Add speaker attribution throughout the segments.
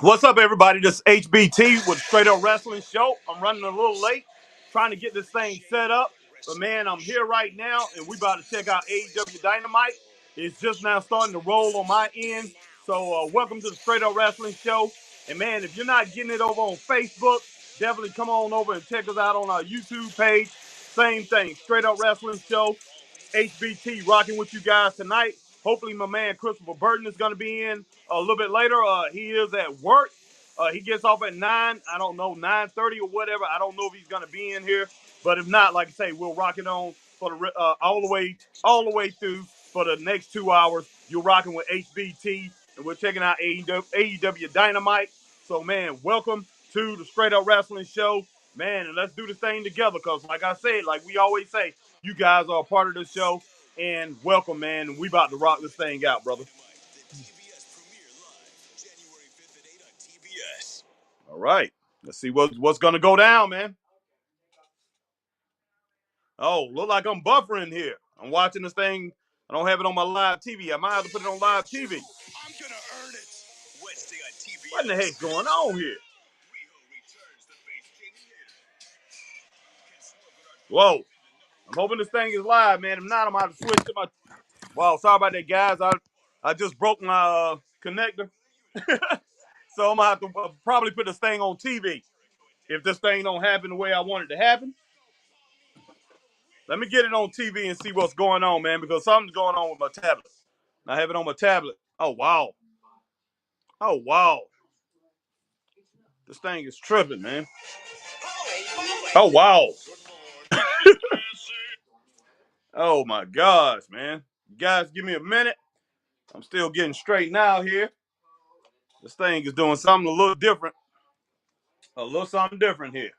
Speaker 1: What's up, everybody? This is HBT with Straight Up Wrestling Show. I'm running a little late, trying to get this thing set up. But man, I'm here right now, and we about to check out AEW Dynamite. It's just now starting to roll on my end. So welcome to the Straight Up Wrestling Show. And man, if you're not getting it over on Facebook, definitely come on over and check us out on our YouTube page. Same thing, Straight Up Wrestling Show. HBT rocking with you guys tonight. Hopefully my man Christopher Burton is going to be in a little bit later. He is at work. He gets off at 9, I don't know, 9:30 or whatever. I don't know if he's going to be in here. But if not, like I say, we'll rock it on for the all the way through for the next 2 hours. You're rocking with HBT, and we're checking out AEW Dynamite. So, man, welcome to the Straight Up Wrestling Show. Man, and let's do this thing together because, like I said, like we always say, you guys are a part of the show, and welcome, man. We about to rock this thing out, brother. All right. Let's see what's going to go down, man. Oh, look like I'm buffering here. I'm watching this thing. I don't have it on my live TV. I might have to put it on live TV. I'm going to earn it. What in the heck's going on here? Whoa. I'm hoping this thing is live, man. If not, I'm going to have to switch to my... Wow, sorry about that, guys. I just broke my connector. So I'm going to have to probably put this thing on TV. If this thing don't happen the way I want it to happen. Let me get it on TV and see what's going on, man, because something's going on with my tablet. I have it on my tablet. Oh, wow. Oh, wow. This thing is tripping, man. Oh, wow. Oh, my gosh, man. You guys, give me a minute. I'm still getting straightened out here. This thing is doing something a little different. A little something different here.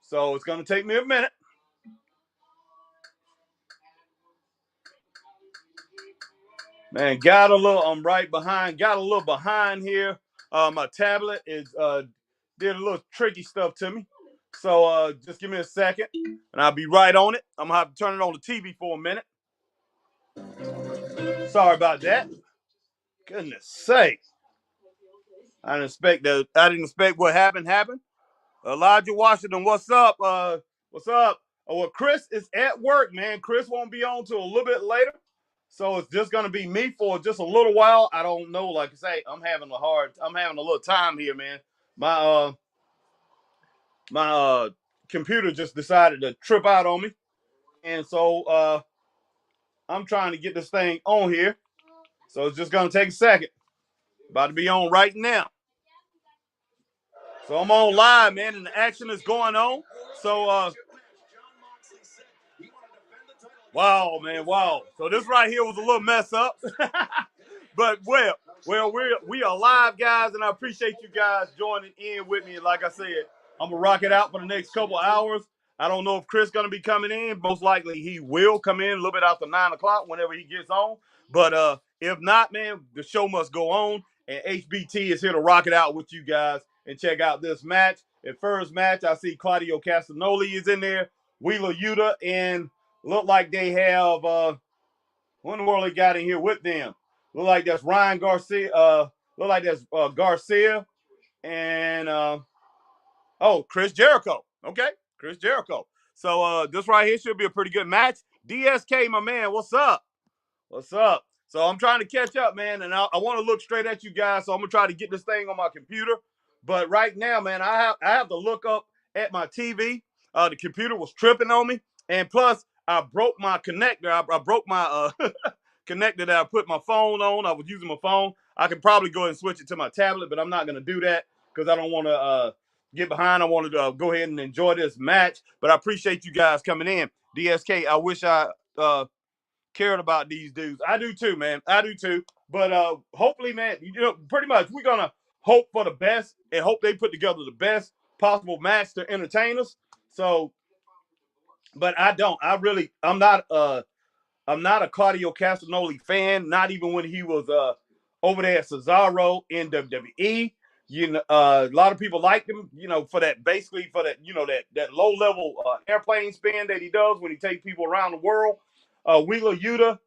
Speaker 1: So it's going to take me a minute. Man, I'm right behind. Got a little behind here. My tablet is did a little tricky stuff to me. So just give me a second, and I'll be right on it. I'm gonna have to turn it on the TV for a minute. Sorry about that. Goodness sake. I didn't expect what happened. Elijah Washington, what's up? What's up? Oh, well, Chris is at work, man. Chris won't be on till a little bit later. So it's just gonna be me for just a little while. I don't know. Like I say, I'm having a little time here, man. My computer just decided to trip out on me. And so I'm trying to get this thing on here. So it's just gonna take a second. About to be on right now. So I'm on live, man, and the action is going on. So wow, man, wow. So this right here was a little mess up. But we are live, guys, and I appreciate you guys joining in with me. And like I said, I'm gonna rock it out for the next couple of hours. I don't know if Chris gonna be coming in. Most likely he will come in a little bit after 9 o'clock whenever he gets on. But if not, man, the show must go on. And HBT is here to rock it out with you guys and check out this match. At first match, I see Claudio Castagnoli is in there, Wheeler Yuta, and look like they have what in the world they got in here with them? Look like that's Ryan Garcia. Look like that's Garcia and Chris Jericho. Okay, Chris Jericho. So this right here should be a pretty good match. DSK, my man, what's up? What's up? So I'm trying to catch up, man, and I want to look straight at you guys. So I'm gonna try to get this thing on my computer. But right now, man, I have to look up at my TV. The computer was tripping on me, and plus I broke my connector. I broke my connector that I put my phone on. I was using my phone. I could probably go ahead and switch it to my tablet, but I'm not going to do that because I don't want to get behind. I want to go ahead and enjoy this match. But I appreciate you guys coming in. DSK, I wish I cared about these dudes. I do too, man. I do too. But hopefully, man, pretty much we're going to hope for the best and hope they put together the best possible match to entertain us. So, but I'm not a Claudio Castagnoli fan, not even when he was over there at Cesaro in WWE. A lot of people liked him, for that, that low level airplane spin that he does when he takes people around the world. Wheeler Yuta,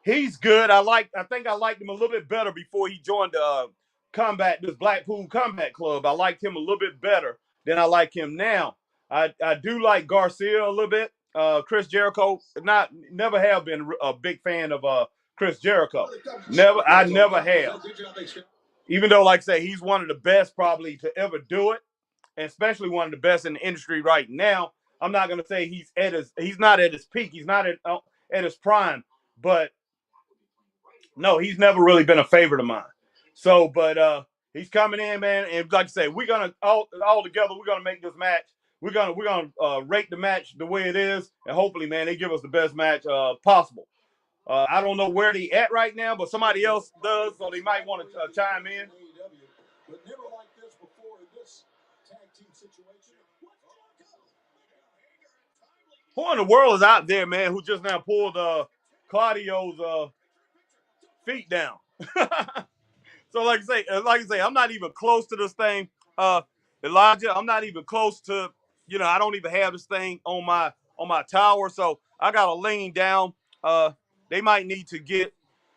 Speaker 1: He's good. I think I liked him a little bit better before he joined this Blackpool Combat Club. I liked him a little bit better than I like him now. I do like Garcia a little bit. Chris Jericho, never have been a big fan of Chris Jericho. I never have. Even though, like I say, he's one of the best probably to ever do it, and especially one of the best in the industry right now. I'm not gonna say he's not at his peak. He's not at his prime, but no, he's never really been a favorite of mine. So, but he's coming in, man, and like I say, we're gonna all together. We're gonna make this match. We're gonna rate the match the way it is, and hopefully, man, they give us the best match possible. I don't know where they at right now, but somebody else does, so they might want to chime in. Who in the world is out there, man, who just now pulled Claudio's feet down? So like I say, I'm not even close to this thing, Elijah. I'm not even close to, I don't even have this thing on my tower, so I gotta lean down. They might need to get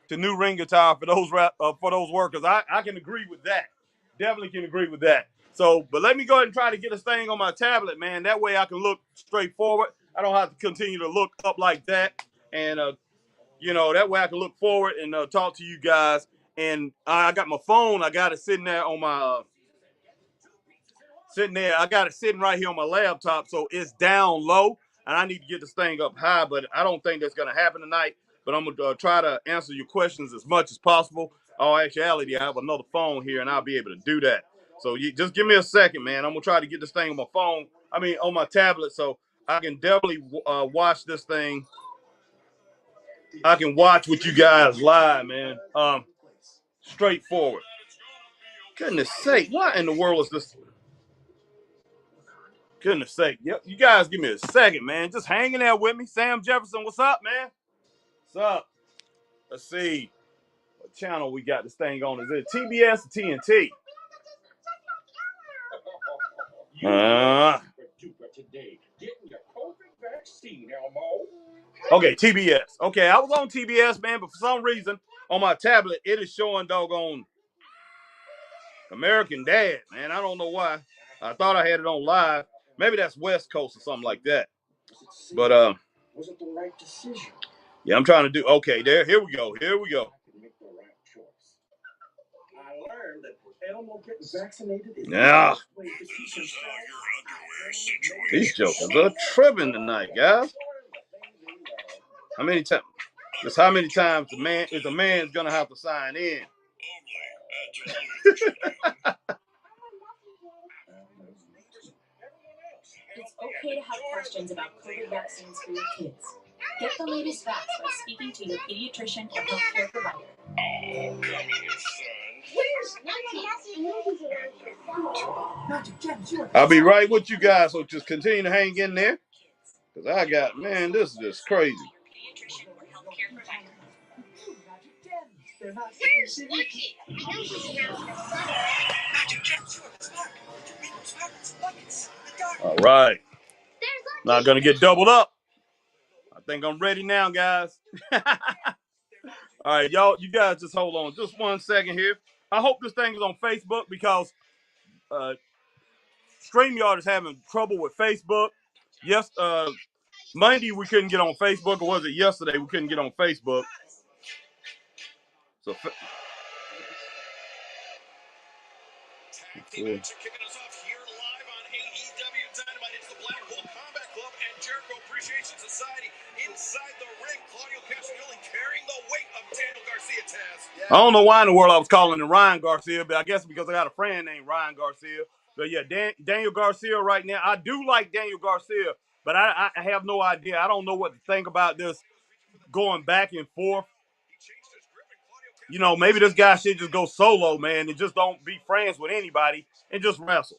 Speaker 1: to new ring attire for those workers. I can agree with that. Definitely can agree with that. So, but let me go ahead and try to get this thing on my tablet, man. That way I can look straight forward. I don't have to continue to look up like that, and that way I can look forward and talk to you guys. And I got my phone. I got it sitting there on my I got it sitting right here on my laptop, so it's down low, and I need to get this thing up high. But I don't think that's gonna happen tonight. But I'm gonna try to answer your questions as much as possible. Oh, actuality, I have another phone here, and I'll be able to do that. So you just give me a second, man. I'm gonna try to get this thing on my phone. On my tablet, so I can definitely watch this thing. I can watch with you guys live, man. Straightforward. Goodness sake, what in the world is this? Goodness sake. Yep, you guys give me a second, man. Just hanging there with me. Sam Jefferson, what's up, man? What's up? Let's see. What channel we got this thing on? Is it TBS or TNT? Okay, TBS. Okay, I was on TBS, man, but for some reason on my tablet it is showing doggone American Dad, man. I don't know why. I thought I had it on live. Maybe that's West Coast or something like that. But was it the right decision? Yeah, I'm trying to do okay. Here we go. Here we go. I learned that Elmo getting vaccinated is these jokers are tripping tonight, guys. How many times? Just how many times a man's gonna have to sign in?
Speaker 2: It's okay to have questions about COVID vaccines for your kids. Get the latest facts by speaking to your pediatrician or healthcare provider.
Speaker 1: I'll be right with you guys, so just continue to hang in there. Because I got, man, this is just crazy. All right. Not going to get doubled up. I think I'm ready now, guys. All right, y'all, you guys just hold on just 1 second here. I hope this thing is on Facebook because StreamYard is having trouble with Facebook. Yes, Monday we couldn't get on Facebook, or was it yesterday we couldn't get on Facebook? So, kicking us off here live on AEW Dynamite. It's the Blackpool Combat Club and Jericho Appreciation Society inside the ring. Claudio Castagnoli carrying the weight of Daniel Garcia. Taz. I don't know why in the world I was calling him Ryan Garcia, but I guess because I got a friend named Ryan Garcia. But yeah, Daniel Garcia right now. I do like Daniel Garcia, but I have no idea. I don't know what to think about this going back and forth. Maybe this guy should just go solo, man, and just don't be friends with anybody and just wrestle.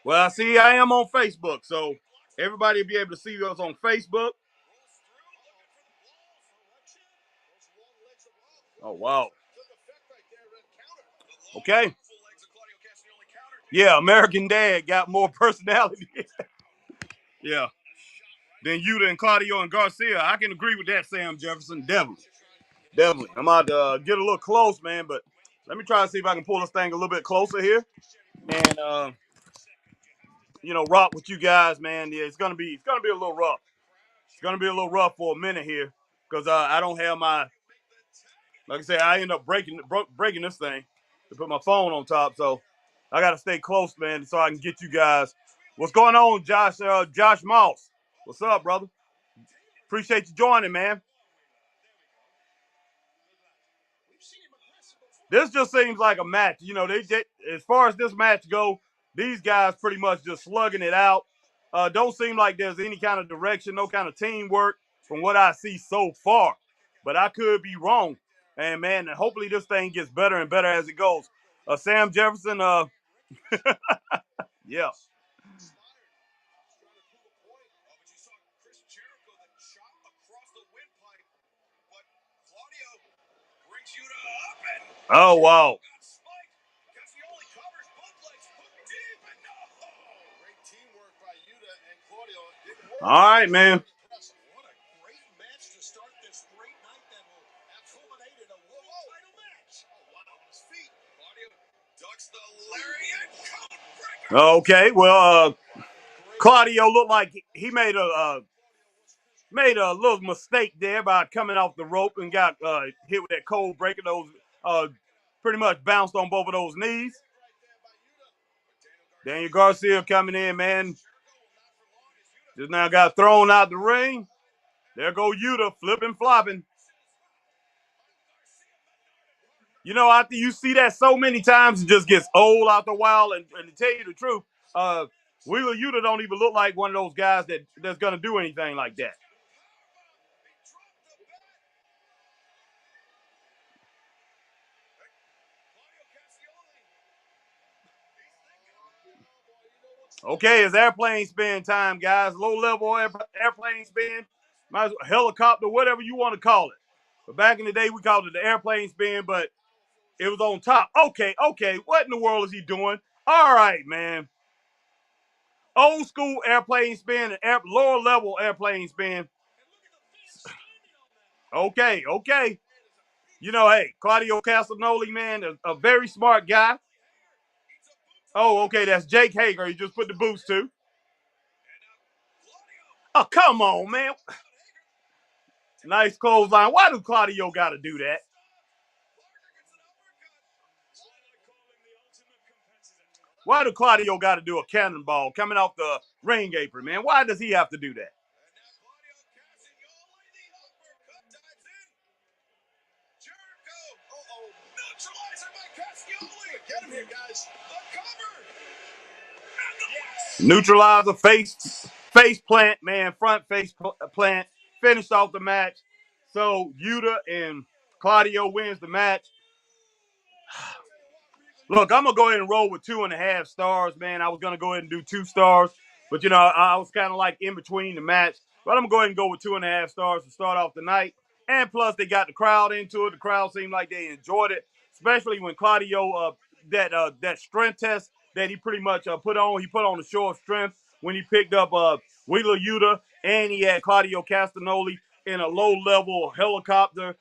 Speaker 1: Well, see, I am on Facebook, so everybody will be able to see us on Facebook. Oh, wow. Okay. Yeah, American Dad got more personality. Yeah. Than Yuta and Claudio and Garcia. I can agree with that, Sam Jefferson. Definitely. Definitely. I'm about to get a little close, man, but let me try to see if I can pull this thing a little bit closer here. And rock with you guys, man. Yeah, it's gonna be a little rough. It's gonna be a little rough for a minute here. Because I don't have my, like I said, I end up breaking this thing to put my phone on top. So I got to stay close, man, so I can get you guys. What's going on, Josh? Josh Moss. What's up, brother? Appreciate you joining, man. This just seems like a match. As far as this match go, these guys pretty much just slugging it out. Don't seem like there's any kind of direction, no kind of teamwork from what I see so far. But I could be wrong. And man, hopefully this thing gets better and better as it goes. Sam Jefferson, yeah. Oh, wow. All right, man. Okay, well, Claudio looked like he made a little mistake there by coming off the rope and got hit with that cold breaker. Those pretty much bounced on both of those knees. Daniel Garcia coming in, man. Just now got thrown out the ring. There go Yuta, flipping, flopping. After you see that so many times, it just gets old after a while. And to tell you the truth, Wheeler Yuta don't even look like one of those guys that's going to do anything like that. Okay, it's airplane spin time, guys. Low-level airplane spin. Might as well, helicopter, whatever you want to call it. But back in the day, we called it the airplane spin, but it was on top. Okay. What in the world is he doing? All right, man. Old school airplane spin and lower level airplane spin. Okay. Hey, Claudio Castagnoli, man, a very smart guy. Oh, okay, that's Jake Hager. He just put the boots to. Oh, come on, man. Nice clothesline. Why do Claudio got to do that? Why do Claudio got to do a cannonball coming off the ring apron, man? Why does he have to do that? Neutralizer face plant, man, front face plant. Finished off the match. So Yuta and Claudio wins the match. Look, I'm gonna go ahead and roll with 2.5 stars, man. I was gonna go ahead and do 2 stars, but I was kind of like in between the match. But I'm gonna go ahead and go with 2.5 stars to start off the night. And plus, they got the crowd into it. The crowd seemed like they enjoyed it, especially when Claudio that strength test that he pretty much put on. He put on a show of strength when he picked up Wheeler Yuta, and he had Claudio Castagnoli in a low-level helicopter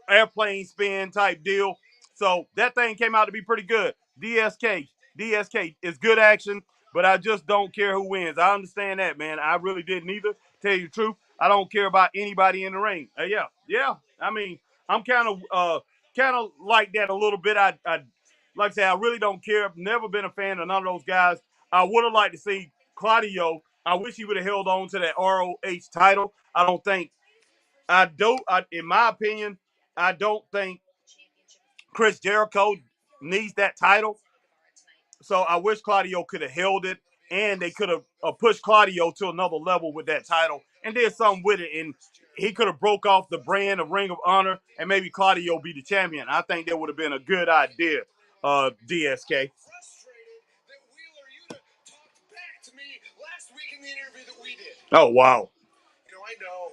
Speaker 1: airplane spin type deal. So that thing came out to be pretty good. DSK is good action, but I just don't care who wins. I understand that, man. I really didn't either. Tell you the truth, I don't care about anybody in the ring. Yeah. I mean, I'm kind of like that a little bit. I like I say, I really don't care. I've never been a fan of none of those guys. I would have liked to see Claudio. I wish he would have held on to that ROH title. I don't think. In my opinion, I don't think Chris Jericho needs that title. So I wish Claudio could have held it, and they could have pushed Claudio to another level with that title and did something with it. And he could have broke off the brand of Ring of Honor, and maybe Claudio be the champion. I think that would have been a good idea, DSK. Oh, wow.
Speaker 2: I know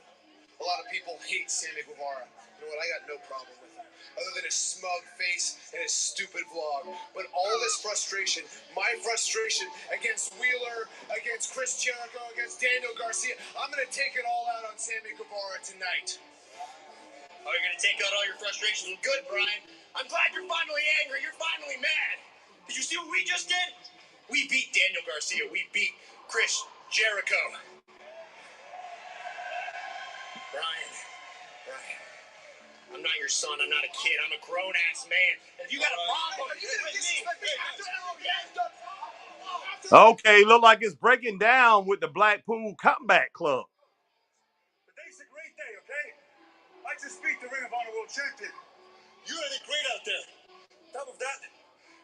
Speaker 2: a lot of people hate Sammy Guevara. know what? I got no problem with him, other than his smug face and his stupid vlog. But all this frustration, my frustration against Wheeler, against Chris Jericho, against Daniel Garcia, I'm going to take it all out on Sammy Guevara tonight. Oh, you're going to take out all your frustration? Good, Brian. I'm glad you're finally angry. You're finally mad. Did you see what we just did? We beat Daniel Garcia. We beat Chris Jericho. Brian, I'm not your son. I'm not a kid. I'm a grown-ass man. If you got a problem with me...
Speaker 1: Okay, look like it's breaking down with the Blackpool Combat Club.
Speaker 3: Today's a great day, okay? I just beat the Ring of Honor World Champion. You did great out there. On top of that,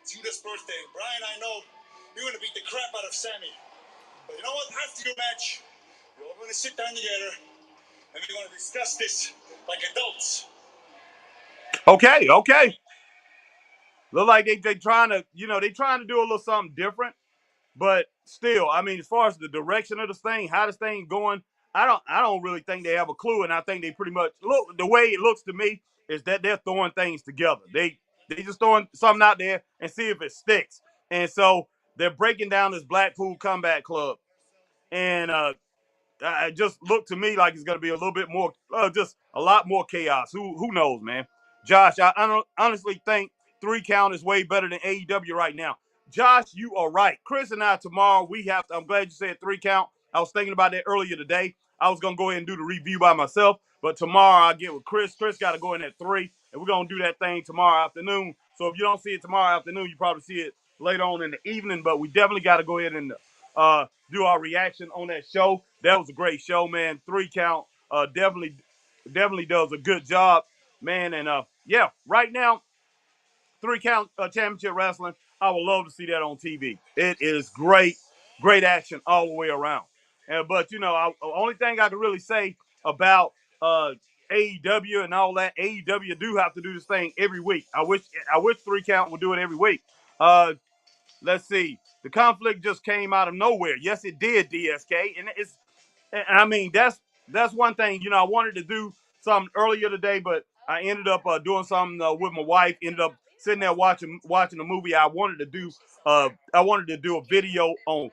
Speaker 3: it's Yuda's birthday. Brian, I know you're going to beat the crap out of Sammy. But you know what? After your match, you're all going to sit down together and we're going to discuss this like adults.
Speaker 1: Okay. Look like they trying to, they trying to do a little something different. But still, I mean, as far as the direction of this thing, how this thing going, I don't really think they have a clue. And I think they pretty much look, the way it looks to me is that they're throwing things together. They just throwing something out there and see if it sticks. And so they're breaking down this Blackpool Combat Club. And it just looked to me like it's going to be a little bit more, just a lot more chaos. Who knows, man? Josh, I honestly think 3 count is way better than AEW right now. Josh, you are right. Chris and I tomorrow, I'm glad you said 3 count. I was thinking about that earlier today. I was going to go ahead and do the review by myself, but tomorrow I'll get with Chris. Chris got to go in at 3, and we're going to do that thing tomorrow afternoon. So if you don't see it tomorrow afternoon, you probably see it later on in the evening, but we definitely got to go ahead and do our reaction on that show. That was a great show, man. 3 count definitely does a good job, man. And yeah, right now, 3 count championship wrestling. I would love to see that on TV. It is great action all the way around. But the only thing I can really say about AEW and all that, AEW do have to do this thing every week. I wish 3 count would do it every week. Let's see. The conflict just came out of nowhere. Yes, it did, DSK. I mean, that's one thing. I wanted to do something earlier today, but I ended up doing something with my wife. Ended up sitting there watching a movie. I wanted to do a video on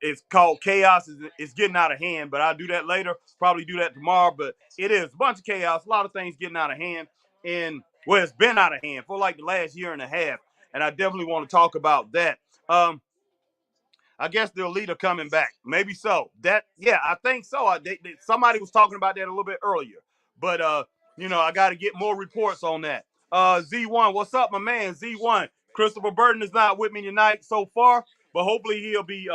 Speaker 1: it's called Chaos. It's getting out of hand, but I'll do that later. Probably do that tomorrow. But it is a bunch of chaos. A lot of things getting out of hand, and well, it's been out of hand for like the last year and a half. And I definitely want to talk about that. I guess the Elite are coming back. Maybe so. I think so. Somebody was talking about that a little bit earlier. But I got to get more reports on that. Z1, what's up, my man? Z1. Christopher Burton is not with me tonight so far, but hopefully he'll be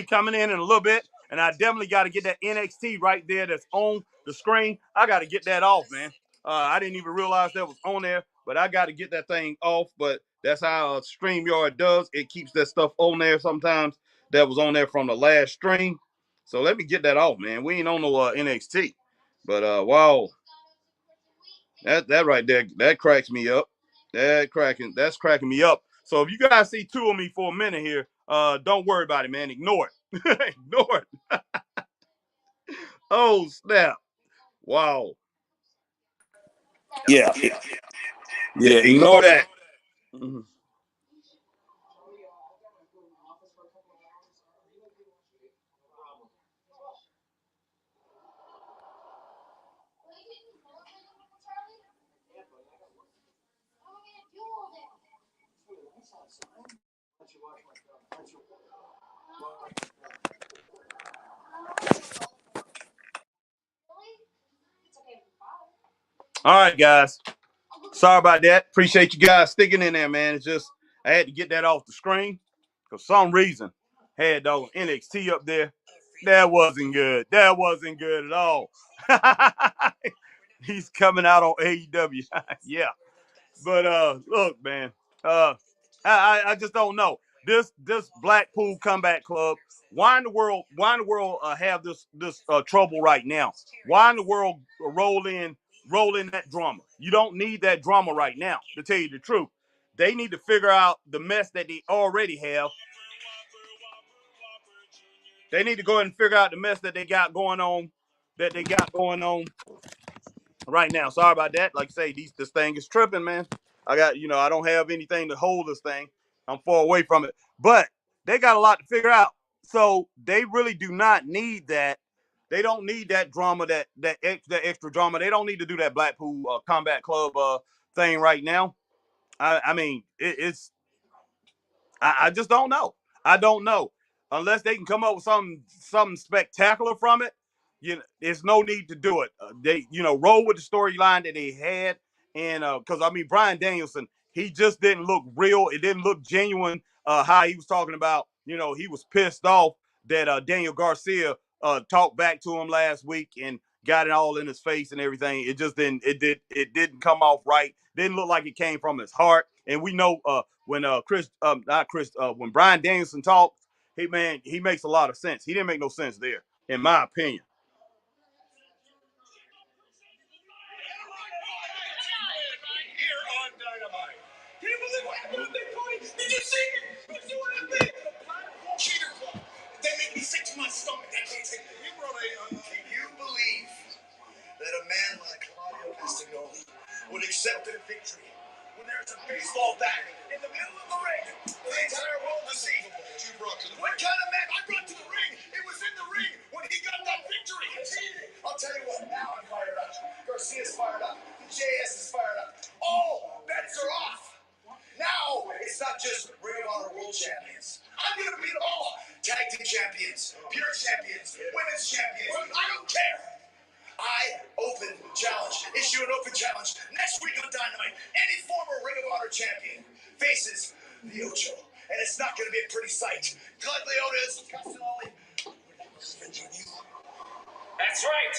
Speaker 1: coming in a little bit. And I definitely got to get that NXT right there that's on the screen. I got to get that off, man. I didn't even realize that was on there, but I got to get that thing off. But that's how StreamYard does. It keeps that stuff on there sometimes that was on there from the last stream. So let me get that off, man. We ain't on no NXT. But, wow. That right there, that cracks me up. That's cracking me up. So if you guys see 2 of me for a minute here, don't worry about it, man. Ignore it. Ignore it. Oh, snap. Wow. Yeah. Ignore that. Mm-hmm. All right, guys. Sorry about that. Appreciate you guys sticking in there, man. It's just I had to get that off the screen for some reason. Had those NXT up there. That wasn't good. That wasn't good at all. He's coming out on AEW. Yeah. But look, man. I just don't know. This Blackpool Comeback Club. Why in the world have this trouble right now? Why in the world roll in that drama? You don't need that drama right now, to tell you the truth. They need to figure out the mess that they already have. They need to go ahead and figure out the mess that they got going on. right now. Sorry about that. Like I say, this thing is tripping, man. I got, I don't have anything to hold this thing. I'm far away from it. But they got a lot to figure out. So they really do not need that. They don't need that drama, that extra drama. They don't need to do that Blackpool Combat Club thing right now. I mean, I just don't know. I don't know. Unless they can come up with something spectacular from it, there's no need to do it. They, roll with the storyline that they had, and because I mean, Bryan Danielson, he just didn't look real. It didn't look genuine. How he was talking about, he was pissed off that Daniel Garcia talked back to him last week and got it all in his face and everything. It just didn't. It didn't come off right. Didn't look like it came from his heart. And we know when when Bryan Danielson talks, he makes a lot of sense. He didn't make no sense there, in my opinion.
Speaker 3: Here on Dynamite. Can you believe what happened with Big Tony? Did you see it? Did you see what happened? Cheater Club. They make me sick to my stomach. I can't take it. You brought can you believe that a man like Claudio Castagnoli would accept a victory when there's a baseball bat in the middle of the ring for the entire world to see? What kind of man I brought to the ring? It was in the ring when he got that victory. I'll tell you what, now I'm fired up. Garcia's fired up. JS is fired up. All bets are off. Now it's not just Ring of Honor World Champions. I'm going to beat them all. Tag Team Champions, Pure Champions, Women's Champions. I don't care. I open challenge. Issue an open challenge. Next week on Dynamite, any former Ring of Honor champion faces the Ocho. And it's not going to be a pretty sight. Glad Leonis, Castanoli,
Speaker 4: that's right.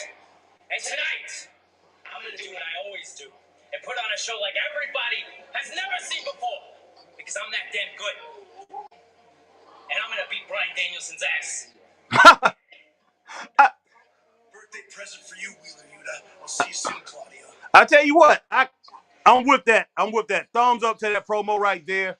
Speaker 4: And tonight, I'm going to do what I always do and put on a show like everybody has never seen before. Because I'm that damn good. And I'm going to beat Bryan Danielson's ass.
Speaker 3: birthday present for you, Wheeler Yuta. I'll see you soon, Claudio.
Speaker 1: I tell you what, I'm with that. I'm with that. Thumbs up to that promo right there.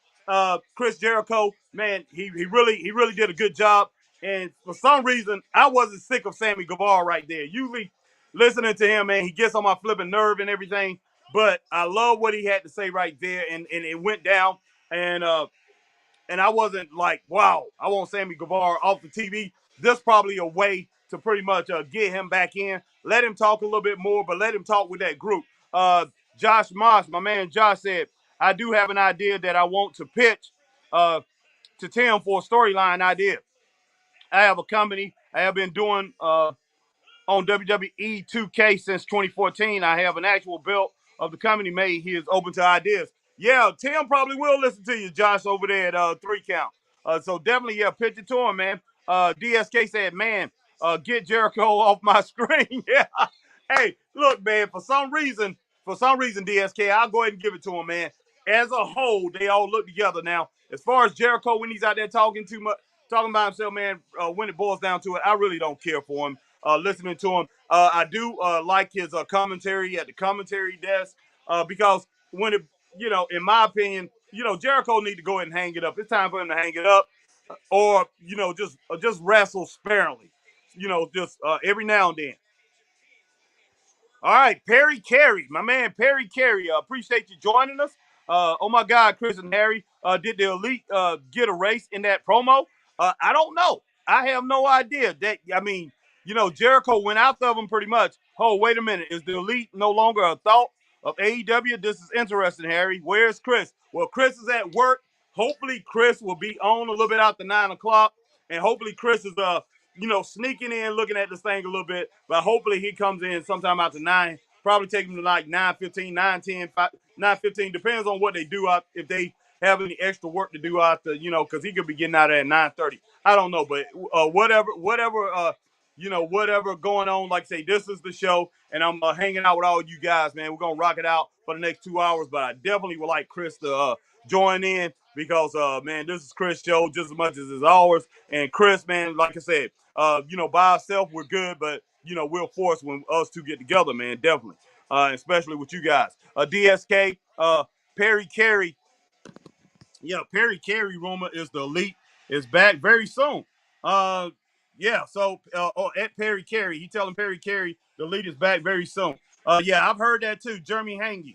Speaker 1: Chris Jericho, man, he really did a good job. And for some reason, I wasn't sick of Sammy Guevara right there. Usually, listening to him, man, he gets on my flipping nerve and everything. But I love what he had to say right there, and it went down. And I wasn't like, wow, I want Sammy Guevara off the TV. This probably a way to pretty much get him back in. Let him talk a little bit more, but let him talk with that group. Josh Moss, my man Josh said, I do have an idea that I want to pitch to Tim for a storyline idea. I have a company. I have been doing on WWE 2K since 2014. I have an actual belt of the company made. He is open to ideas. Yeah, Tim probably will listen to you, Josh, over there at 3 Count. So definitely, yeah, pitch it to him, man. DSK said, man, get Jericho off my screen. Yeah. Hey, look, man, for some reason, DSK, I'll go ahead and give it to him, man. As a whole, they all look together now. As far as Jericho, when he's out there talking too much, talking about himself, man, when it boils down to it, I really don't care for him. Listening to him, I do like his commentary at the commentary desk because when it, in my opinion, Jericho need to go ahead and hang it up. It's time for him to hang it up, or just wrestle sparingly, just every now and then. All right, Perry Carey, my man Perry Carey. Appreciate you joining us. Oh my God, Chris and Harry, did the Elite get a race in that promo? I don't know. I have no idea. Jericho went after them pretty much. Oh, wait a minute. Is the Elite no longer a thought of AEW? This is interesting, Harry. Where's Chris? Well, Chris is at work. Hopefully, Chris will be on a little bit after 9 o'clock, and hopefully, Chris is sneaking in, looking at this thing a little bit. But hopefully he comes in sometime after 9. Probably take him to like 9:15, 9:10, 9:15. Depends on what they do out, if they have any extra work to do after, because he could be getting out at 9:30. I don't know, but whatever going on. Like I say, this is the show, and I'm hanging out with all you guys, man. We're gonna rock it out for the next 2 hours. But I definitely would like Chris to join in because, man, this is Chris' show just as much as it's ours. And Chris, man, like I said, by ourselves we're good, but we'll force when us two get together, man, definitely. Especially with you guys. DSK, Perry Carey. Yeah, Perry Carey rumor is the Elite is back very soon. Yeah, so at Perry Carey, he telling Perry Carey the Elite is back very soon. Yeah, I've heard that too. Jeremy Hank,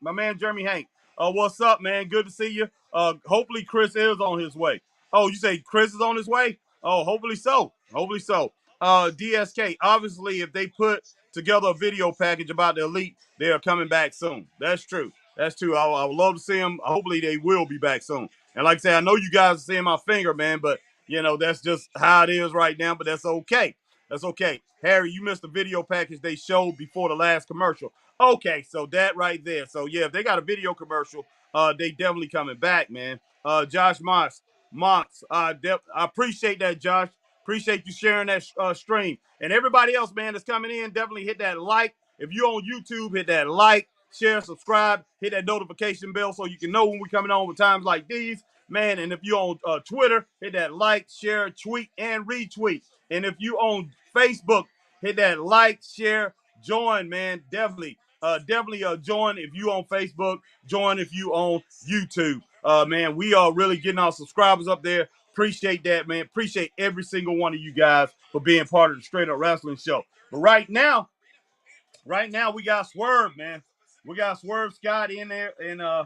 Speaker 1: my man Jeremy Hank. What's up, man? Good to see you. Hopefully Chris is on his way. Oh, you say Chris is on his way? Oh, hopefully so. Hopefully so. DSK, obviously, if they put together a video package about the Elite, they are coming back soon. That's true. That's true. I would love to see them. Hopefully, they will be back soon. And like I said, I know you guys are seeing my finger, man, but that's just how it is right now. But that's okay. That's okay. Harry, you missed the video package they showed before the last commercial. Okay, so that right there. So yeah, if they got a video commercial, they definitely coming back, man. Josh Moss, I appreciate that, Josh. Appreciate you sharing that stream. And everybody else, man, that's coming in, definitely hit that like. If you're on YouTube, hit that like, share, subscribe, hit that notification bell so you can know when we're coming on with times like these, man. And if you're on Twitter, hit that like, share, tweet, and retweet. And if you on Facebook, hit that like, share, join, man. Definitely join if you on Facebook, join if you on YouTube. Man, we are really getting our subscribers up there. Appreciate that, man. Appreciate every single one of you guys for being part of the Straight Up Wrestling Show. But right now we got Swerve, man. We got Swerve Scott in there, and I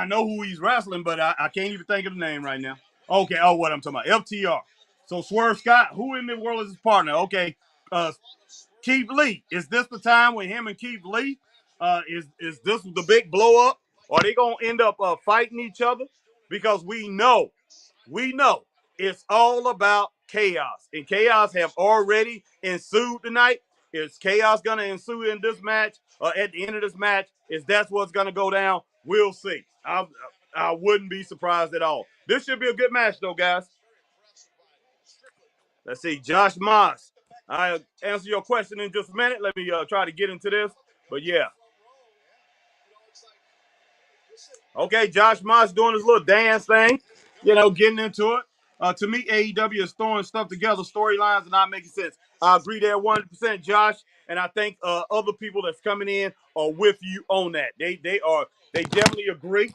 Speaker 1: know who he's wrestling, but I can't even think of the name right now. Okay, what I'm talking about, FTR. So Swerve Scott, who in the world is his partner? Okay, Keith Lee. Is this the time when him and Keith Lee, is this the big blow up? Are they gonna end up fighting each other? Because we know it's all about chaos, and chaos have already ensued tonight. Is chaos gonna ensue in this match? At the end of this match, is that's what's gonna go down? We'll see. I wouldn't be surprised at all. This should be a good match, though, guys. Let's see, Josh Moss. I'll answer your question in just a minute. Let me try to get into this. But yeah. Okay, Josh Moss doing his little dance thing, getting into it. To me, AEW is throwing stuff together, storylines are not making sense. I agree there 100%, Josh, and I think other people that's coming in are with you on that. They definitely agree.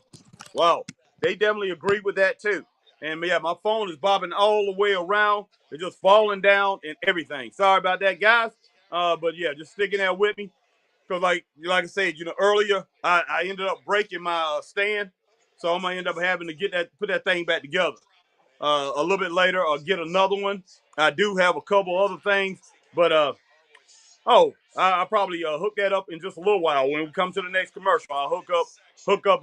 Speaker 1: Wow, they definitely agree with that too. And yeah, my phone is bobbing all the way around. It's just falling down and everything. Sorry about that, guys. But yeah, just sticking there with me. Because like I said, earlier I ended up breaking my stand, so I'm gonna end up having to put that thing back together. A little bit later, I'll get another one. I do have a couple other things, but I'll probably hook that up in just a little while. When we come to the next commercial, I'll hook up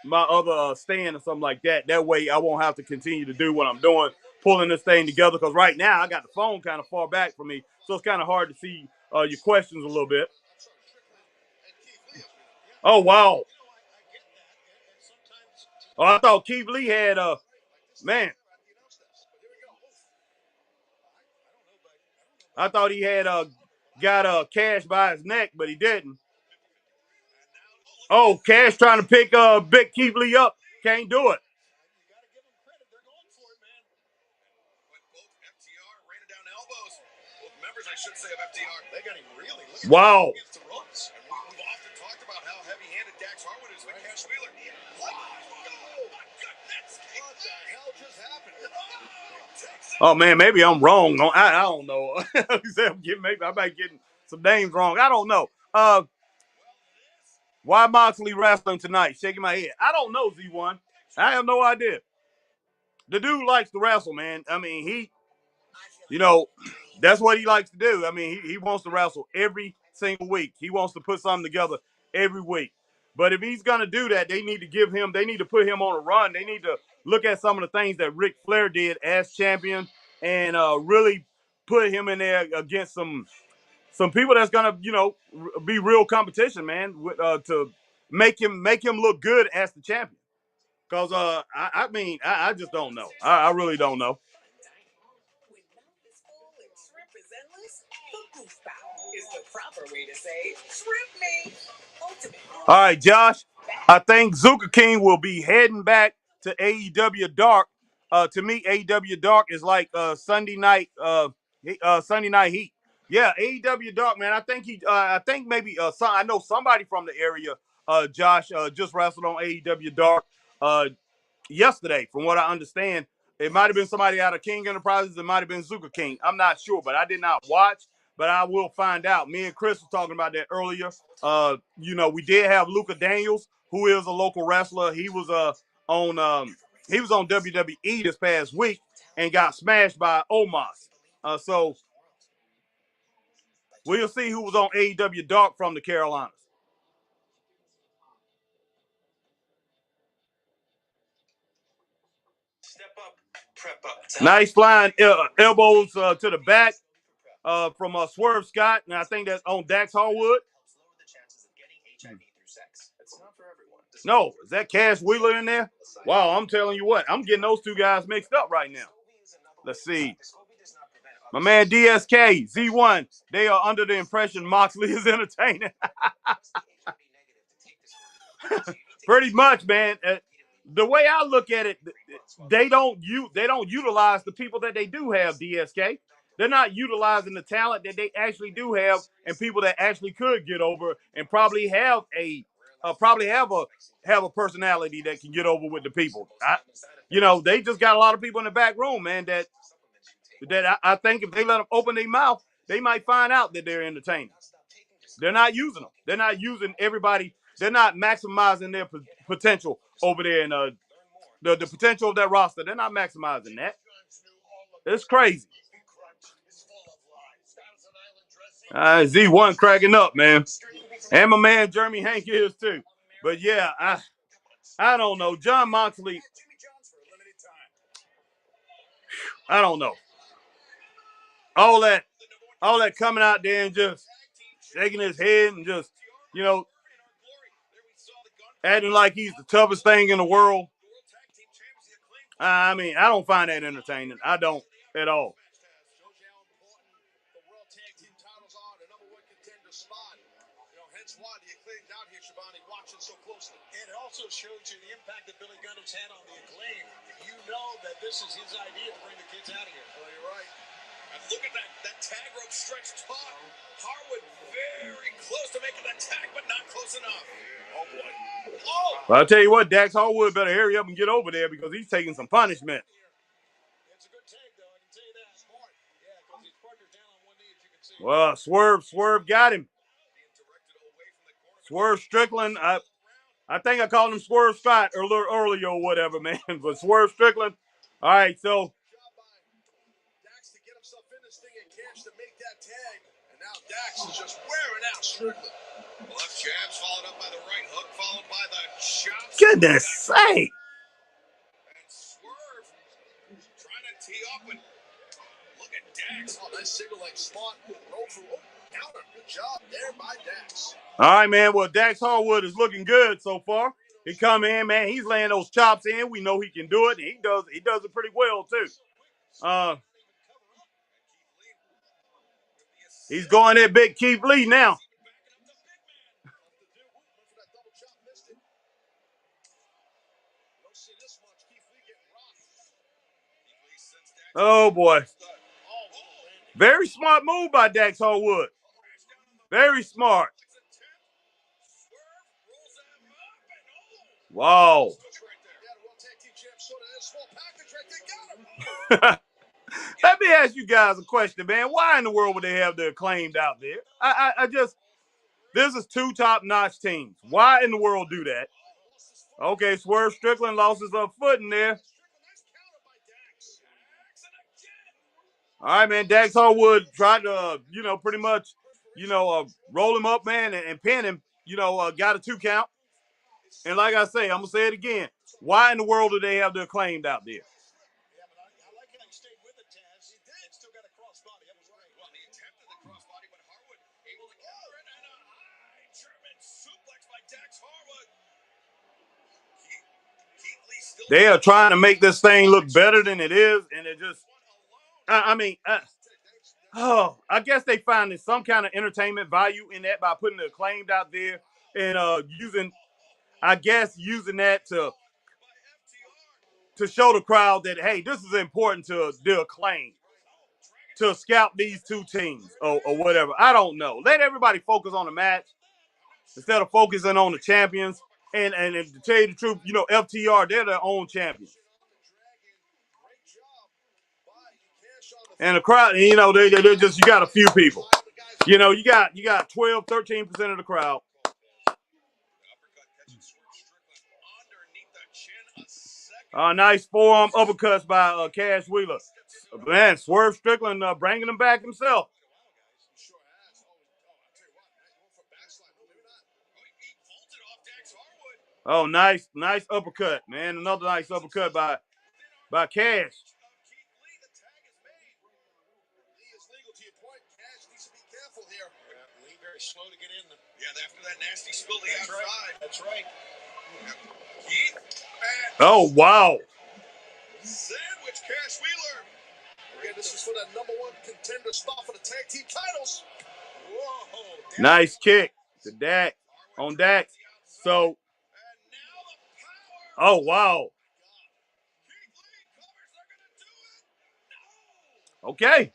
Speaker 1: my other stand or something like that. That way, I won't have to continue to do what I'm doing, pulling this thing together. Because right now, I got the phone kind of far back from me, so it's kind of hard to see your questions a little bit. Oh, wow. Oh, I thought Keith Lee had, man. I thought he had got Cash by his neck, but he didn't. Oh, Cash trying to pick Big Keith Lee up. Can't do it.
Speaker 2: I should say of FTR, they got him really.
Speaker 1: Wow.
Speaker 2: We've often talked about how heavy-handed Dax Harwood is with Cash Wheeler. What? Oh, my goodness. What the hell just happened?
Speaker 1: Oh, man, maybe I'm wrong. I don't know. Maybe I might getting some names wrong. I don't know. Why Moxley wrestling tonight? Shaking my head. I don't know, Z1. I have no idea. The dude likes to wrestle, man. I mean, that's what he likes to do. I mean, he wants to wrestle every single week. He wants to put something together every week. But if he's going to do that, they need to put him on a run. They need to look at some of the things that Ric Flair did as champion and really put him in there against some people that's going to, be real competition, man, to make him look good as the champion. Because, I just don't know. I really don't know.
Speaker 2: Is the proper way to say shrimp me.
Speaker 1: All right, Josh. I think Zuka King will be heading back to AEW Dark. To me, AEW Dark is like Sunday night Heat. Yeah, AEW Dark, man. I think maybe I know somebody from the area. Josh just wrestled on AEW Dark yesterday. From what I understand, it might have been somebody out of King Enterprises. It might have been Zuka King. I'm not sure, but I did not watch. but I will find out. Me and Chris were talking about that earlier. We did have Luka Daniels, who is a local wrestler. He was on WWE this past week and got smashed by Omos. So we'll see who was on AEW Dark from the Carolinas. Nice flying elbows to the back from Swerve Scott, and I think that's on Dax Harwood. No, is that Cash Wheeler in there? Wow, I'm telling you what, I'm getting those two guys mixed up right now. Let's see. My man DSK, Z1, they are under the impression Moxley is entertaining. Pretty much, man. The way I look at it, they don't utilize the people that they do have, DSK. They're not utilizing the talent that they actually do have and people that actually could get over and probably have a personality that can get over with the people. They just got a lot of people in the back room, man, that I think if they let them open their mouth, they might find out that they're entertaining. They're not using them. They're not using everybody. They're not maximizing their potential over there in the potential of that roster. They're not maximizing that. It's crazy. Z1 cracking up, man. And my man Jeremy Hank is too. But yeah, I don't know. John Moxley, I don't know. All that coming out there and just shaking his head and just, acting like he's the toughest thing in the world. I mean, I don't find that entertaining. I don't at all.
Speaker 3: And it also shows you the impact that Billy Gunn has had on the Acclaim. You know that this is his idea to bring the kids out of here. Oh, you're right. And look at that tag rope stretched taut. Harwood very close to making that tag, but not close enough. Oh, boy. Oh!
Speaker 1: Well, I'll tell you what, Dax Harwood better hurry up and get over there because he's taking some punishment.
Speaker 3: It's a good tag, though. I can tell you that. Smart. Yeah, because his partner's down on one knee, as you can see.
Speaker 1: Well, Swerve got him. Swerve Strickland, I think I called him Swerve Scott a little earlier or whatever, man. But Swerve Strickland. All right, so
Speaker 3: Dax to get himself in this thing and Cash to make that tag. And now Dax is just wearing out Strickland. Left jabs followed up by the right hook, followed by the chops.
Speaker 1: goodness sake.
Speaker 3: And Swerve trying to tee up and look at Dax. Oh, nice single leg spot. Roll through. Oh, counter. Good job there by Dax.
Speaker 1: All right, man. Well, Dax Harwood is looking good so far. He come in, man. He's laying those chops in. We know he can do it. He does it pretty well too. He's going at big Keith Lee now. Oh boy. Very smart move by Dax Harwood. Very smart. Wow. Let me ask you guys a question, man. Why in the world would they have the Acclaimed out there? This is two top-notch teams. Why in the world do that? Okay, Swerve Strickland lost his foot in there. All right, man. Dax Harwood tried to, pretty much, roll him up, man, and pin him. Got a 2 count. And like I say, I'm going to say it again. Why in the world do they have the Acclaimed out there? They are trying to make this thing look better than it is, and it just, I guess they find some kind of entertainment value in that by putting the Acclaimed out there and using that to show the crowd that, hey, this is important to the Acclaim, to scout these two teams or whatever. I don't know. Let everybody focus on the match instead of focusing on the champions. And to tell you the truth, FTR, they're their own champions. And the crowd, they're just, you got a few people. You know, you got 12, 13% of the crowd. Nice forearm uppercuts by Cash Wheeler. Man, Swerve Strickland bringing him back himself. Oh, nice uppercut, man. Another nice uppercut by Cash.
Speaker 3: Very slow to get in. After that nasty spill the outside. That's right. Keith.
Speaker 1: Oh, wow.
Speaker 3: Sandwich Cash Wheeler. Again, this is for that #1 contender spot for the tag team titles. Whoa.
Speaker 1: Nice kick to Dax on Dax. So, oh, wow. Okay.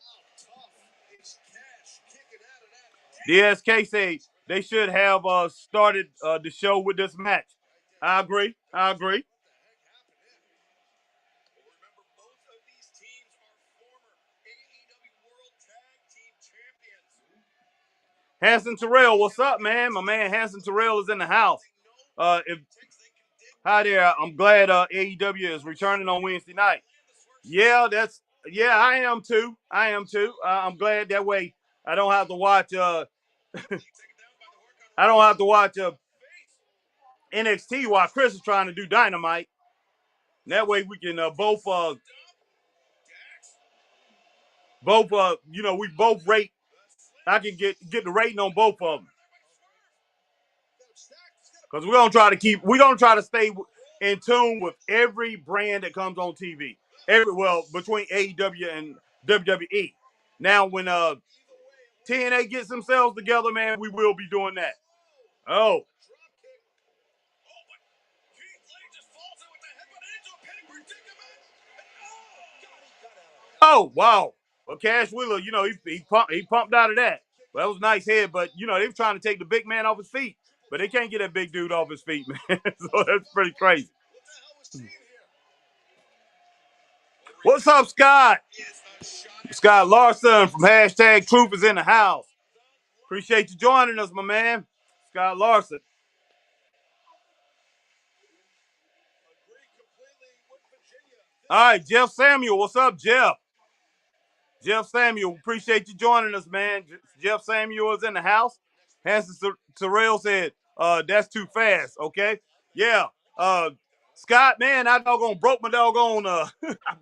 Speaker 1: DSK say they should have started the show with this match. I agree.
Speaker 3: Remember, both of these teams are former AEW World Tag Team Champions.
Speaker 1: Hanson Terrell, what's up, man? My man Hanson Terrell is in the house. Hi there. I'm glad AEW is returning on Wednesday night. Yeah, I am too. I'm glad that way I don't have to watch NXT while Chris is trying to do Dynamite. And that way we can both we both rate. I can get the rating on both of them. Because we're gonna try to stay in tune with every brand that comes on TV. Between AEW and WWE. Now when TNA gets themselves together, man, we will be doing that. Oh. Oh, wow. Well, Cash Wheeler, he pumped out of that. Well, that was a nice head, but they were trying to take the big man off his feet. But they can't get that big dude off his feet, man. So that's pretty crazy. What's up, Scott? Scott Larson from hashtag Truth is in the house. Appreciate you joining us, my man. Scott Larson. All right, Jeff Samuel. What's up, Jeff? Jeff Samuel, appreciate you joining us, man. Jeff Samuel is in the house. Hanson Terrell said, that's too fast, okay? Yeah. Scott, man, I doggone broke my doggone, I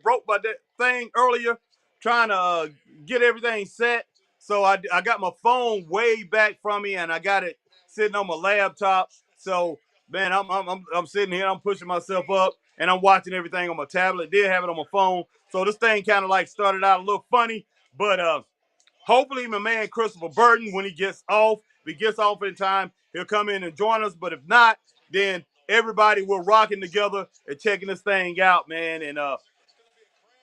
Speaker 1: broke my thing earlier trying to get everything set. So I got my phone way back from me and I got it sitting on my laptop. So, man, I'm sitting here, I'm pushing myself up and I'm watching everything on my tablet. Did have it on my phone. So this thing kind of like started out a little funny, but hopefully my man Christopher Burton, when he gets off, if he gets off in time, he'll come in and join us. But if not, then everybody will rocking together and checking this thing out, man. And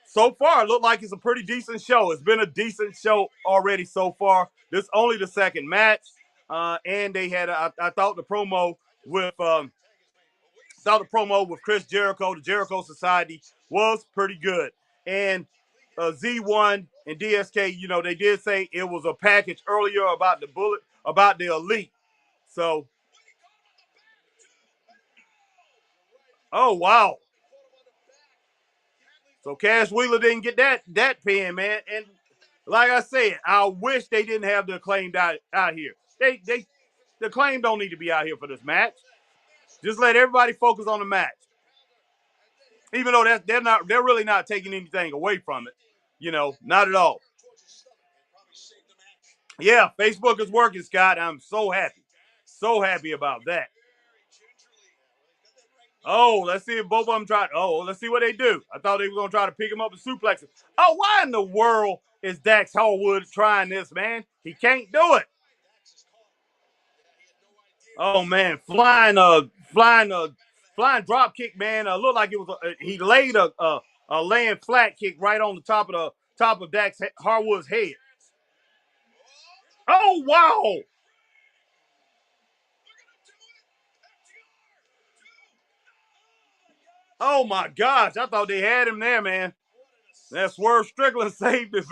Speaker 1: so far, it looked like it's a pretty decent show. It's been a decent show already so far. This is only the second match, and they had I thought the promo with Chris Jericho, the Jericho Society, was pretty good. And Z1 and DSK, they did say it was a package earlier about the Elite. So, oh wow. So Cash Wheeler didn't get that pin, man. And like I said, I wish they didn't have the Acclaimed out here. The Acclaimed don't need to be out here for this match. Just let everybody focus on the match. Even though they're really not taking anything away from it. Not at all. Yeah, Facebook is working, Scott. I'm so happy. So happy about that. Oh, let's see if both of them try. Oh, let's see what they do. I thought they were going to try to pick him up and suplex him. Oh, why in the world is Dax Harwood trying this, man? He can't do it. Oh, man. Flying drop kick, man. Looked like it was he laid a laying flat kick right on the top of Dax Harwood's head. Oh, wow. Oh, my gosh. I thought they had him there, man. That Swerve Strickland saved it.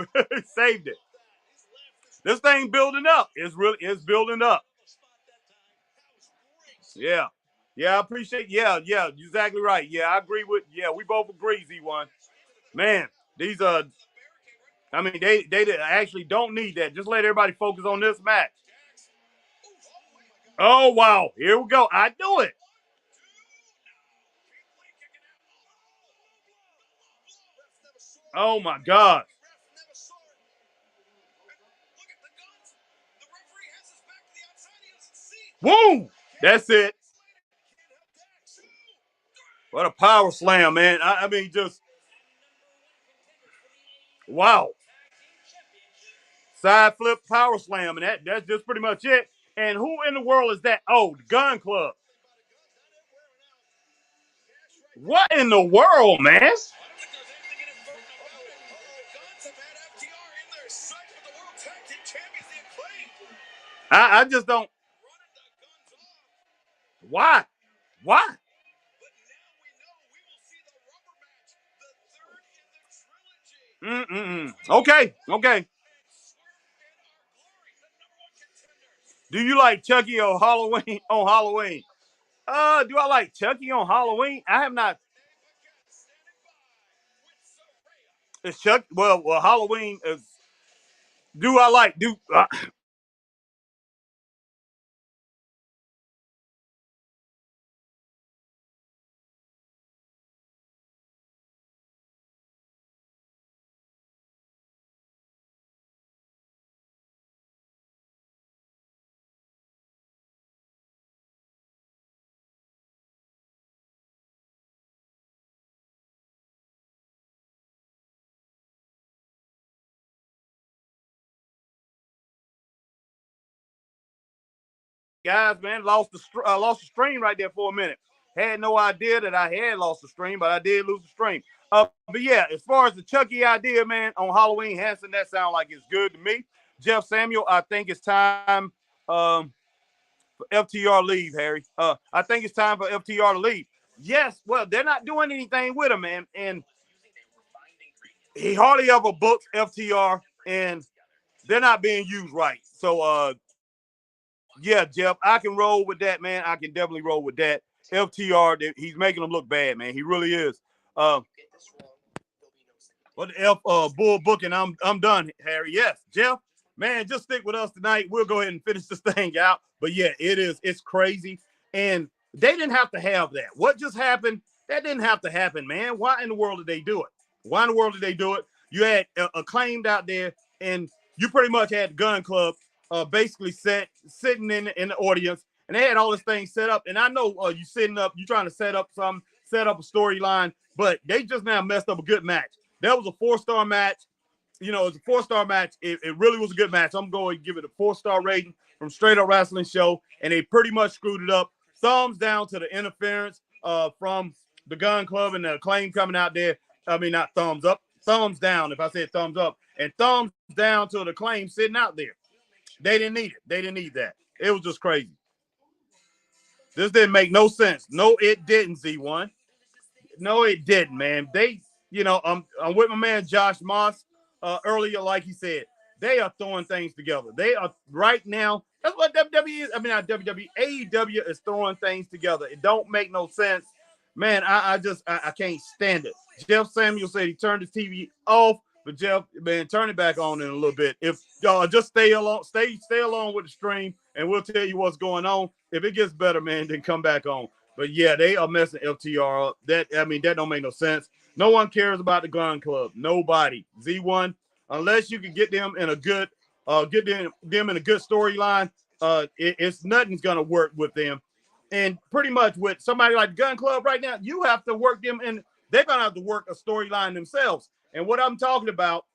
Speaker 1: Saved it. This thing building up. It's building up. Yeah. Yeah, I appreciate. Yeah, you're exactly right. Yeah, I agree with. Yeah, we both agree. Z1. Man, these I mean, they actually don't need that. Just let everybody focus on this match. Oh wow, here we go. I do it. Oh my God. Woo! That's it. What a power slam, man. I mean, just wow. Side flip power slam, and that's just pretty much it. And who in the world is that? Oh, the Gun Club. What in the world, man? I just don't. Why? Why? Okay, okay. Do you like Chucky or Halloween on Halloween? Do I like Chucky on Halloween? I have not. It's Chuck. Well, Halloween is. Do I like do? Guys, man, lost the stream right there for a minute. Had no idea that I had lost the stream, but I did lose the stream. But yeah, as far as the Chucky idea, man, on Halloween Hanson, that sounds like it's good to me. Jeff Samuel, I think it's time for FTR leave, Harry. I think it's time for FTR to leave. Yes, well, they're not doing anything with him, man, and he hardly ever books FTR, and they're not being used right. So, yeah, Jeff, I can roll with that, man. I can definitely roll with that. FTR, he's making them look bad, man. He really is. Uh, what the bull booking? I'm done, Harry. Yes, Jeff, man, just stick with us tonight. We'll go ahead and finish this thing out. But yeah, it's crazy, and they didn't have to have that. What just happened? That didn't have to happen, man. Why in the world did they do it? Why in the world did they do it? You had Acclaimed out there, and you pretty much had the Gun Club basically sitting in the audience, and they had all this thing set up. And I know you sitting up, you trying to set up a storyline, but they just now messed up a good match. That was a 4-star match. You know, it was a 4-star match. It really was a good match. I'm going to give it a 4-star rating from Straight Up Wrestling Show, and they pretty much screwed it up. Thumbs down to the interference from the Gun Club and the Acclaim coming out there. I mean, not thumbs up, thumbs down. If I said thumbs up, and thumbs down to the Acclaim sitting out there. They didn't need it. They didn't need that. It was just crazy. This didn't make no sense. No, it didn't, Z1. No, it didn't, man. I'm with my man Josh Moss earlier, like he said. They are throwing things together. They are right now. That's what WWE is. I mean, not WWE. AEW is throwing things together. It don't make no sense, man. I can't stand it. Jeff Samuel said he turned his TV off, but Jeff, man, turn it back on in a little bit. If y'all just stay along with the stream, and we'll tell you what's going on. If it gets better, man, then come back on. But yeah, they are messing FTR up. That don't make no sense. No one cares about the Gun Club. Nobody. Z1, unless you can get them in a good, them in a good storyline, it's nothing's gonna work with them. And pretty much with somebody like the Gun Club right now, you have to work them in. They're gonna have to work a storyline themselves. And what I'm talking about,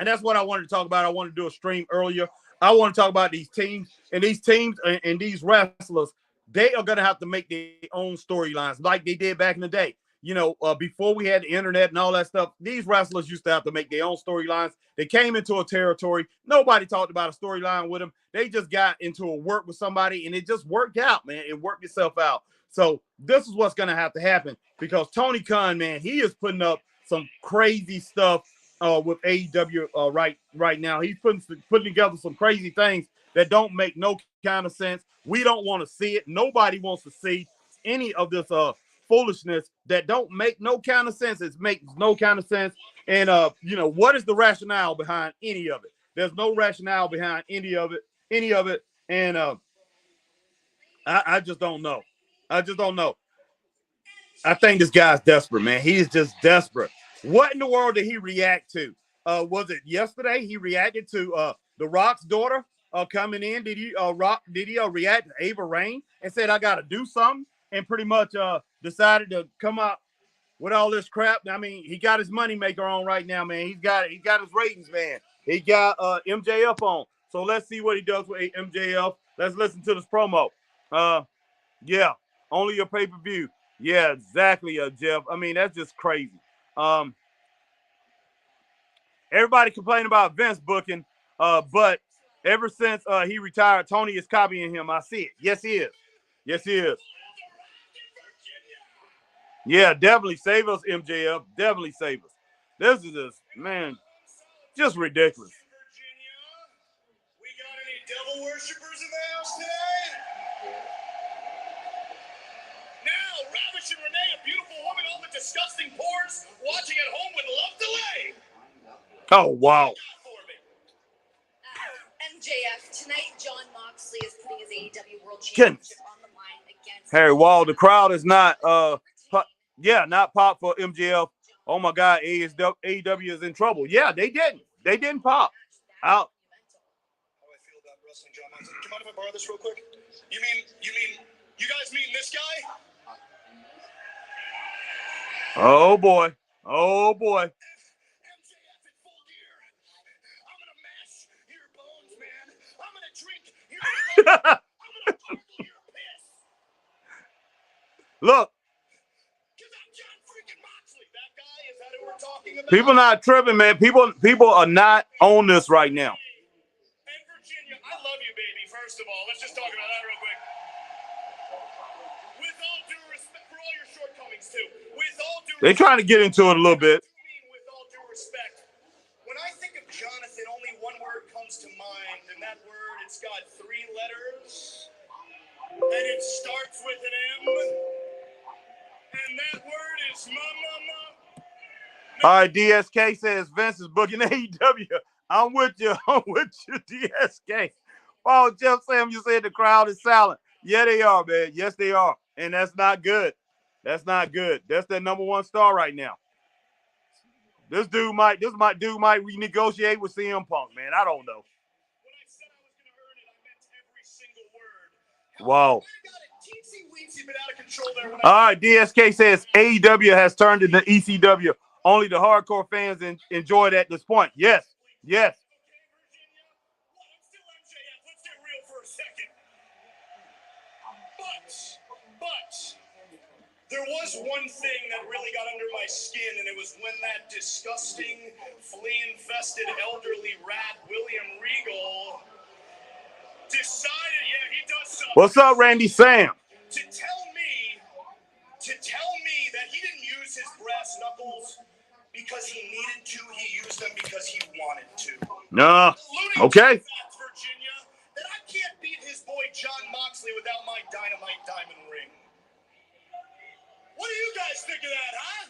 Speaker 1: and that's what I wanted to talk about. I wanted to do a stream earlier. I want to talk about these teams and these wrestlers. They are going to have to make their own storylines like they did back in the day. You know, before we had the internet and all that stuff, these wrestlers used to have to make their own storylines. They came into a territory. Nobody talked about a storyline with them. They just got into a work with somebody, and it just worked out, man. It worked itself out. So this is what's going to have to happen because Tony Khan, man, he is putting up some crazy stuff with AEW right now. He's putting together some crazy things that don't make no kind of sense. We don't want to see it. Nobody wants to see any of this foolishness that don't make no kind of sense. It makes no kind of sense. And what is the rationale behind any of it? There's no rationale behind any of it. And I just don't know. I just don't know. I think this guy's desperate, man. He's just desperate. What in the world did he react to? Was it yesterday? He reacted to the Rock's daughter coming in. Did he react to Ava Raine and said, "I got to do something," and pretty much decided to come out with all this crap? I mean, he got his money maker on right now, man. He got his ratings, man. He got MJF on. So let's see what he does with MJF. Let's listen to this promo. Yeah, only a pay-per-view. Yeah, exactly, Jeff. I mean, that's just crazy. Everybody complaining about Vince booking, but ever since he retired, Tony is copying him. I see it. Yes, he is. Yes, he is. Yeah, definitely save us, MJF. Definitely save us. This is just, man, just ridiculous.
Speaker 3: We got any devil worshippers in the house today? Now, Ravish and Renee, a beautiful woman, all the disgusting pores, watching at home with love delay.
Speaker 1: Oh, wow.
Speaker 2: MJF, tonight John Moxley is putting his AEW World Championship on the line against
Speaker 1: Harry Wall. The crowd is not not pop for MJF. Oh my God, AEW is in trouble. Yeah, they didn't pop out.
Speaker 3: How I feel about wrestling, John Moxley. Do you mind if I borrow this real quick? You guys mean this guy?
Speaker 1: Oh boy. Oh boy. Look, people not tripping, man. People are not on this right now.
Speaker 3: And Virginia, I love you, baby. First of all, let's just talk about that real quick. With all due respect for all your shortcomings, too. With all due
Speaker 1: They're trying to get into it a little bit.
Speaker 3: With all due respect, when I think of Jonathan, only one word comes to mind, and that word, it's got 3 letters, and it starts with an M, and that word is mama.
Speaker 1: All right, DSK says Vince is booking AEW. I'm with you. I'm with you, DSK. Oh, Jeff Sam, you said the crowd is silent. Yeah, they are, man. Yes, they are. And that's not good. That's not good. That's their number 1 star right now. This dude might renegotiate with CM Punk, man. I don't know.
Speaker 3: When I said I was going to earn it, I meant every single word.
Speaker 1: Wow.
Speaker 3: I got a teensy-weensy bit out of control there.
Speaker 1: All right, DSK says AEW has turned into ECW. Only the hardcore fans enjoy it at this point. Yes. Yes.
Speaker 3: I'm still MJF. Let's get real for a second. But there was one thing that really got under my skin, and it was when that disgusting, flea-infested, elderly rat, William Regal, decided, he does something.
Speaker 1: What's up, Randy Sam?
Speaker 3: To tell me that he didn't use his brass knuckles because he needed to. He used them because he wanted to.
Speaker 1: No. Okay.
Speaker 3: Virginia, that I can't beat his boy John Moxley without my Dynamite diamond ring. What do you guys think of that, huh?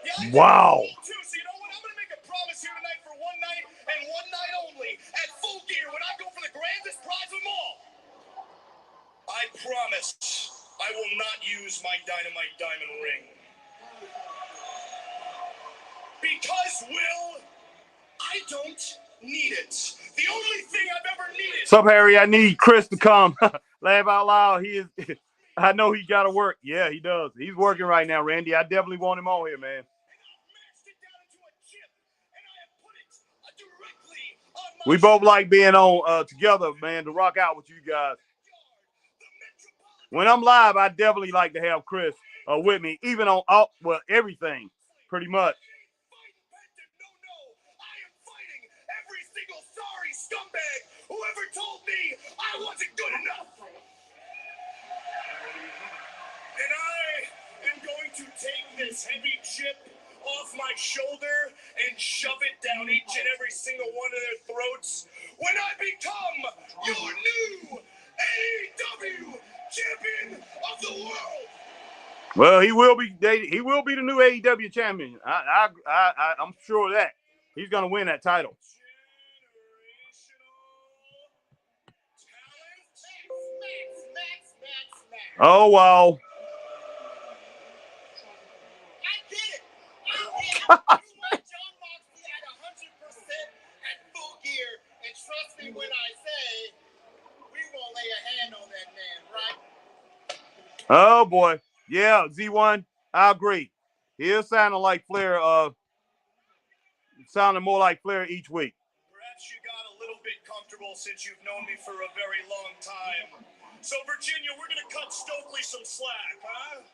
Speaker 3: Yeah,
Speaker 1: wow.
Speaker 3: So you know what? I'm going to make a promise here tonight for one night and one night only. At Full Gear, when I go for the grandest prize of them all, I promise I will not use my Dynamite diamond ring. Because, Will, I don't need it. The only thing I've ever needed.
Speaker 1: Sup, Harry? I need Chris to come. Laugh out loud. He is. I know he got to work. Yeah, he does. He's working right now, Randy. I definitely want him on here, man. We both like being on together, man, to rock out with you guys. When I'm live, I definitely like to have Chris with me, even on everything, pretty much.
Speaker 3: Scumbag, whoever told me I wasn't good enough. And I am going to take this heavy chip off my shoulder and shove it down each and every single one of their throats when I become your new AEW champion of the world.
Speaker 1: Well, he will be the new AEW champion. I'm sure of that. He's going to win that title. Oh, wow.
Speaker 3: I get it. You want John Moxley at 100% at full gear, and trust me when I say we won't lay a hand on that man, right?
Speaker 1: Oh, boy. Yeah, Z1, I agree. He is sounding like Flair, sounding more like Flair each week.
Speaker 3: Perhaps you got a little bit comfortable since you've known me for a very long time. So, Virginia, we're going to cut Stokely some slack, huh?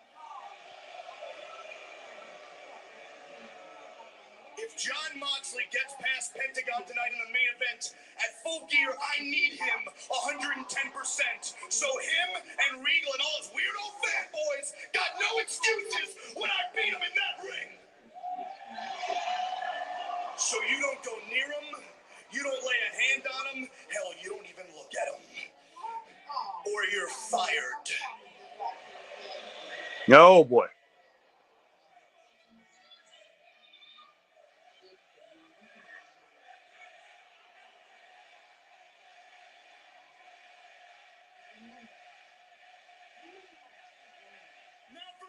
Speaker 3: If John Moxley gets past Pentagon tonight in the main event at full gear, I need him 110%. So him and Regal and all his weirdo fanboys got no excuses when I beat him in that ring. So you don't go near him, you don't lay a hand on him, hell, you don't even look at him. Or you're fired.
Speaker 1: Oh, boy.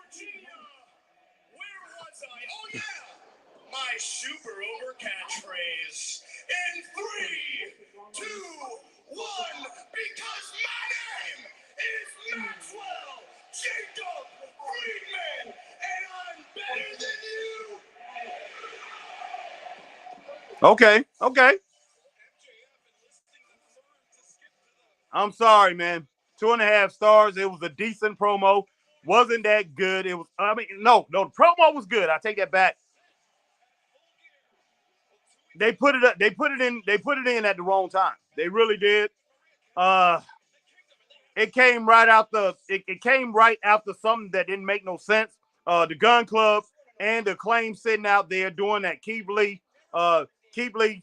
Speaker 3: Virginia, where was I? Oh, yeah! My super over catchphrase. In 3, 2, 1, because my name is Maxwell Jacob Friedman, and I'm better than you!
Speaker 1: Okay. I'm sorry, man. 2.5 stars. It was a decent promo. Wasn't that good. It was, no, the promo was good. I take that back. They put it up, they put it in at the wrong time. They really did. It came right after something that didn't make no sense. The Gun Club and the Acclaim sitting out there doing that Keith Lee,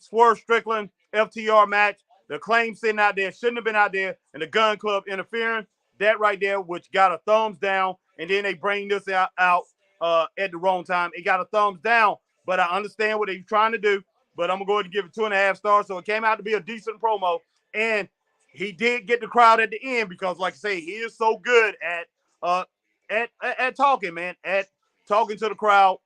Speaker 1: Swerve Strickland, FTR match. The Acclaim sitting out there, shouldn't have been out there, and the Gun Club interfering. That right there, which got a thumbs down, and then they bring this out at the wrong time. It got a thumbs down, but I understand what they're trying to do. But I'm going to give it 2.5 stars. So it came out to be a decent promo, and he did get the crowd at the end because, like I say, he is so good at talking, man, at talking to the crowd,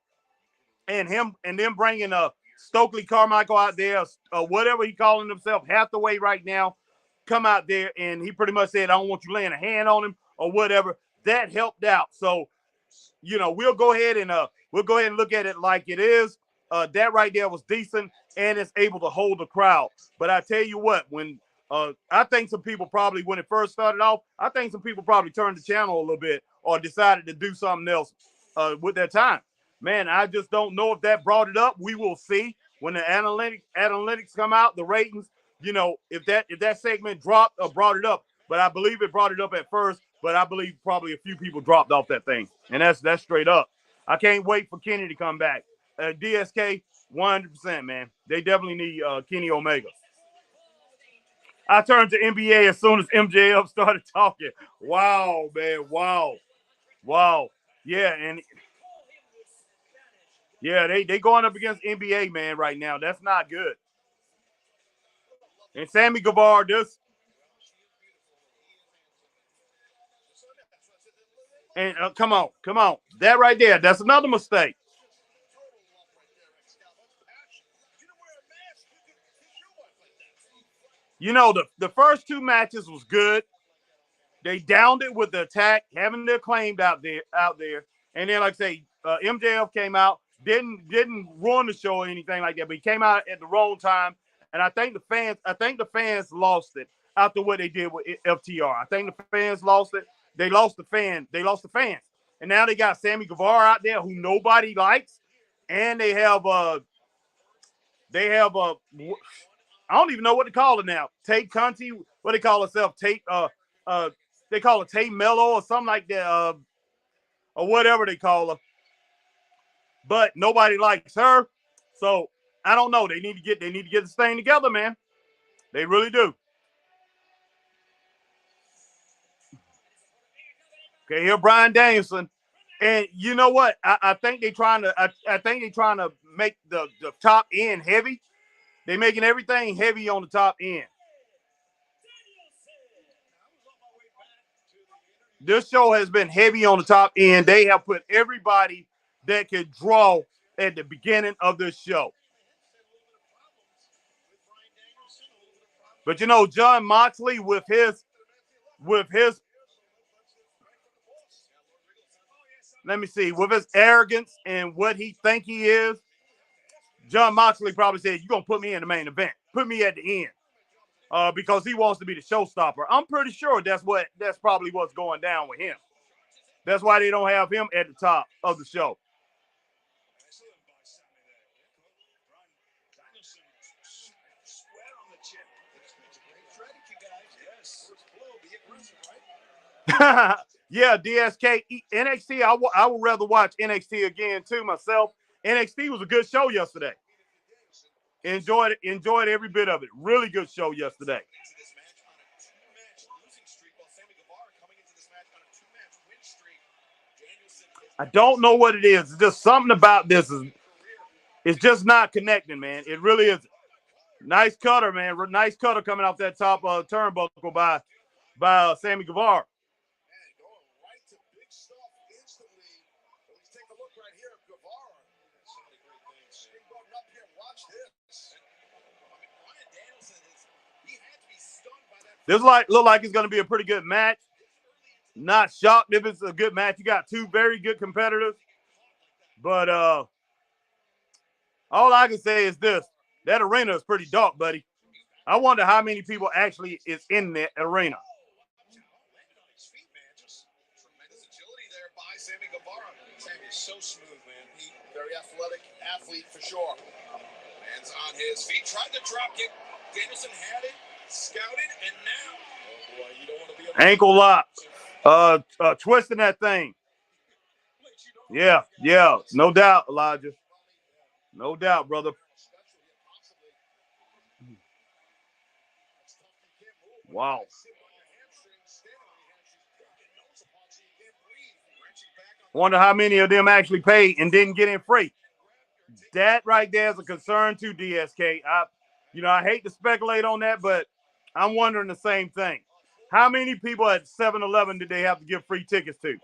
Speaker 1: and then bringing Stokely Carmichael out there, whatever he calling himself, Hathaway right now, come out there, and he pretty much said, "I don't want you laying a hand on him" or whatever. That helped out. So, we'll go ahead and look at it like it is. That right there was decent, and it's able to hold the crowd. But I tell you what, when I think some people probably, when it first started off, I think some people probably turned the channel a little bit or decided to do something else with their time. Man, I just don't know if that brought it up. We will see when the analytics come out, the ratings. If that segment dropped or brought it up. But I believe it brought it up at first. But I believe probably a few people dropped off that thing, and that's straight up. I can't wait for Kenny to come back. DSK, 100%, man. They definitely need Kenny Omega. I turned to NBA as soon as MJF started talking. Wow, man. Wow. Yeah, and yeah, they going up against NBA, man, right now. That's not good. And Sammy Guevara, and come on. That right there, that's another mistake. The first 2 matches was good. They downed it with the attack, having their claimed out there. And then, like I say, MJF came out, didn't ruin the show or anything like that, but he came out at the wrong time. And I think the fans lost it after what they did with FTR. I think the fans lost it. They lost the fans. And now they got Sammy Guevara out there who nobody likes. And they have I don't even know what to call it now. Tate Conti, what they call herself? Tate they call it Tate Mello or something like that, or whatever they call her. but nobody likes her. So I don't know. They need to get this thing together, man. They really do. Okay, here Bryan Danielson. And you know what? I think they're trying to I think they're trying to make the top end heavy. They're making everything heavy on the top end. This show has been heavy on the top end. They have put everybody that can draw at the beginning of this show. But you know, John Moxley with his let me see, with his arrogance and what he think he is, John Moxley probably said, "You're gonna put me in the main event. Put me at the end." Because he wants to be the showstopper. I'm pretty sure that's probably what's going down with him. That's why they don't have him at the top of the show. Yeah, DSK, NXT. I would rather watch NXT again too myself. NXT was a good show yesterday. Enjoyed every bit of it. Really good show yesterday. I don't know what it is. It's just something about this it's just not connecting, man. It really is. Nice cutter, man. Nice cutter coming off that top turnbuckle by Sammy Guevara. This look like it's going to be a pretty good match. Not shocked if it's a good match. You got two very good competitors. But all I can say is this. That arena is pretty dark, buddy. I wonder how many people actually is in that arena.
Speaker 2: Sammy Guevara. Sammy is so smooth, man. He very athletic athlete for sure. Man's on his feet. Tried to drop kick. Danielson had it, scouted, and now, oh boy, you don't want to be
Speaker 1: ankle lock. Twisting that thing. Yeah, no doubt, Elijah. No doubt, brother. Wow. Wonder how many of them actually paid and didn't get in free. That right there is a concern too, DSK. I hate to speculate on that, but I'm wondering the same thing. How many people at 7-Eleven did they have to give free tickets to?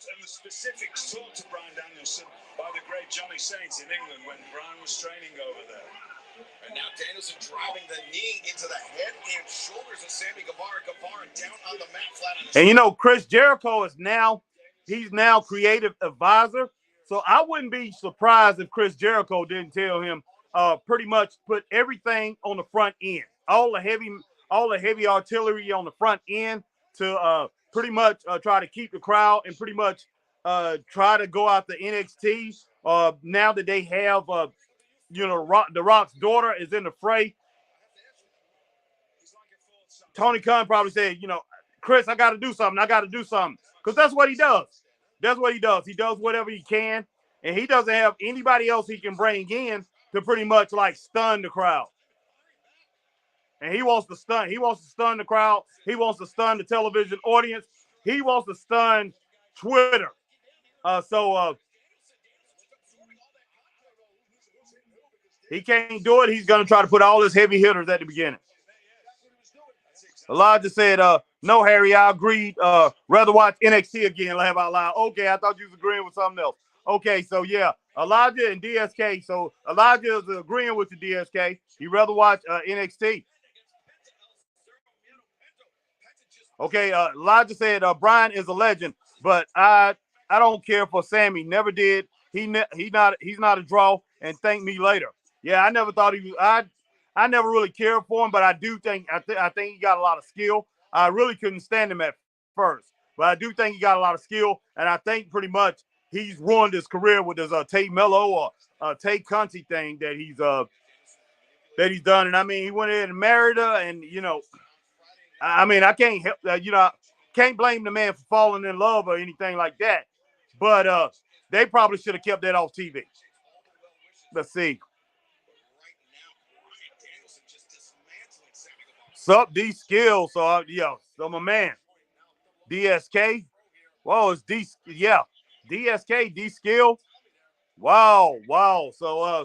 Speaker 3: And the specifics taught to Bryan Danielson by the great Johnny Saints in England when Bryan was training over there.
Speaker 2: And now Danielson driving the knee into the head and shoulders of Sammy Guevara. Guevara down on the mat, flat on his
Speaker 1: And you know, Chris Jericho is now creative advisor. So I wouldn't be surprised if Chris Jericho didn't tell him pretty much put everything on the front end. All the heavy artillery on the front end to pretty much try to keep the crowd and pretty much try to go out the NXT. Now that they have, The Rock's daughter is in the fray. Tony Khan probably said, Chris, I got to do something. Because that's what he does. He does whatever he can. And he doesn't have anybody else he can bring in to pretty much like stun the crowd. And he wants to stun. He wants to stun the crowd. He wants to stun the television audience. He wants to stun Twitter. He can't do it. He's going to try to put all his heavy hitters at the beginning. Elijah said, no, Harry, I agreed. Rather watch NXT again, laugh out loud. Okay, I thought you was agreeing with something else. Okay, so yeah, Elijah and DSK. So Elijah is agreeing with the DSK. He'd rather watch NXT. Okay, Elijah said Bryan is a legend, but I don't care for Sammy. Never did. He's not a draw. And thank me later. Yeah, I never thought he was. I never really cared for him, but I do think I think he got a lot of skill. I really couldn't stand him at first, but I do think he got a lot of skill, and I think pretty much he's ruined his career with his Tate Mello or Tate Conti thing that he's done. And I mean, he went in and married her, and I mean, I can't help can't blame the man for falling in love or anything like that. But they probably should have kept that off TV. Let's see. Sup, D Skill. So so my man, DSK. Whoa, it's DSK, D Skill. Wow. So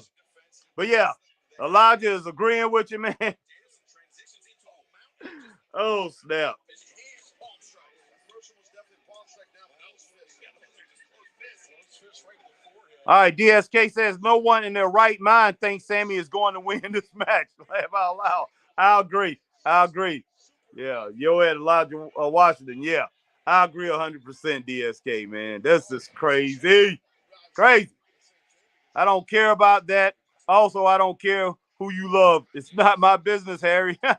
Speaker 1: but yeah, Elijah is agreeing with you, man. Oh snap. All right, DSK says no one in their right mind thinks Sammy is going to win this match. Laugh out loud. I agree. Yeah, yo at Elijah Washington. Yeah, I agree 100%. DSK, man, this is crazy. I don't care about that. Also, I don't care who you love. It's not my business, Harry. All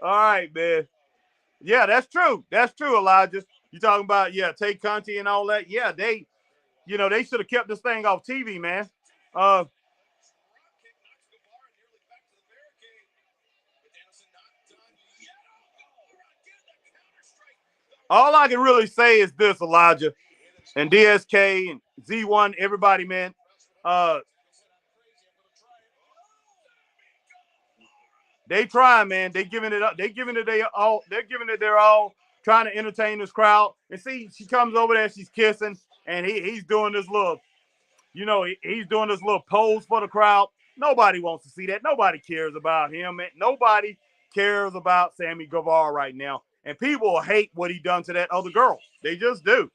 Speaker 1: right, man. Yeah, that's true. That's true, Elijah. You talking about take Conti and all that? Yeah, they should have kept this thing off TV, man. All I can really say is this, Elijah, and DSK and Z1, everybody, man. They trying, man. They giving it up. They giving it their all. They're giving it their all, trying to entertain this crowd. And see, she comes over there, she's kissing, and he's doing this little, he's doing this little pose for the crowd. Nobody wants to see that. Nobody cares about him, man. Nobody cares about Sammy Guevara right now. And people hate what he done to that other girl. They just do.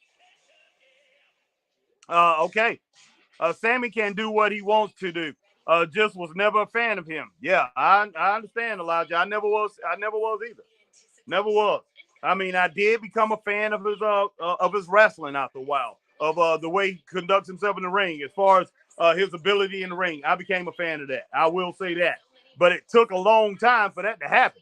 Speaker 1: Okay. Sammy can do what he wants to do. Just was never a fan of him. Yeah, I understand, Elijah. I never was either. Never was. I mean, I did become a fan of his wrestling after a while, of the way he conducts himself in the ring. As far as his ability in the ring, I became a fan of that. I will say that. But it took a long time for that to happen.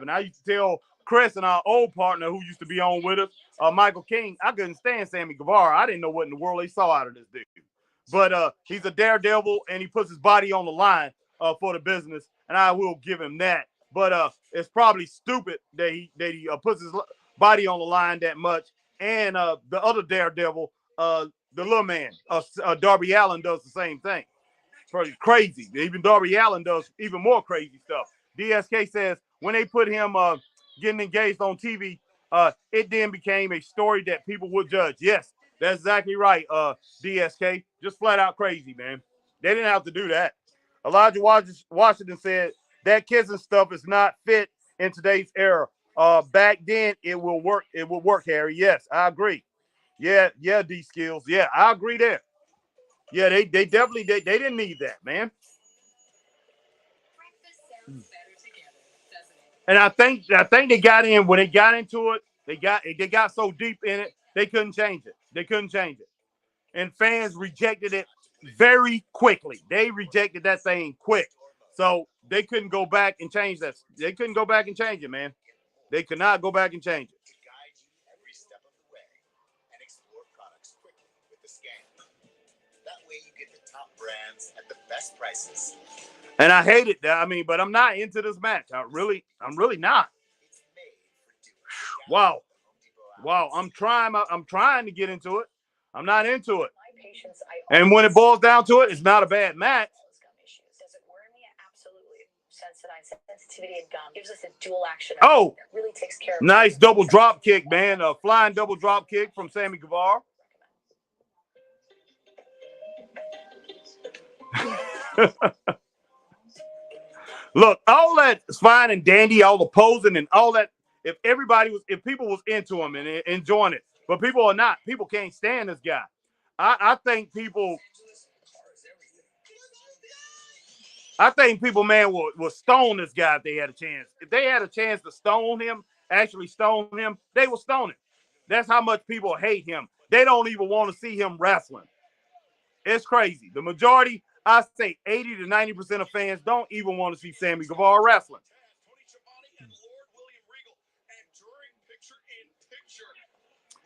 Speaker 1: I used to tell Chris and our old partner who used to be on with us, Michael King, I couldn't stand Sammy Guevara. I didn't know what in the world they saw out of this dude. But he's a daredevil, and he puts his body on the line for the business, and I will give him that. But it's probably stupid that he puts his body on the line that much. And the other daredevil, the little man, Darby Allin, does the same thing. Pretty crazy. Even Darby Allin does even more crazy stuff. DSK says when they put him getting engaged on TV, it then became a story that people would judge. Yes, that's exactly right, DSK. Just flat out crazy, man. They didn't have to do that. Elijah Washington said that kissing stuff is not fit in today's era. Back then, it will work. It will work, Harry. Yes, I agree. Yeah, D Skills. Yeah, I agree there. Yeah, they definitely they didn't need that, man. And I think they got in when they got into it. They got so deep in it they couldn't change it. And fans rejected it very quickly. They rejected that thing quick, so they couldn't go back and change that. They couldn't go back and change it, man. They could not go back and change it.
Speaker 2: Brands at the best prices.
Speaker 1: And I hate it. I mean, but I'm not into this match. I'm really not. Wow. I'm trying to get into it. I'm not into it. And when it boils down to it, it's not a bad match. Oh, nice double drop kick, man. A flying double drop kick from Sammy Guevara. Look, all that is fine and dandy, all the posing and all that. If people was into him and enjoying it, but people are not. People can't stand this guy. I think people, man, will stone this guy if they had a chance. If they had a chance to stone him, actually stone him, they will stone him. That's how much people hate him. They don't even want to see him wrestling. It's crazy. The majority, I say 80 to 90% of fans don't even want to see Sammy Guevara wrestling.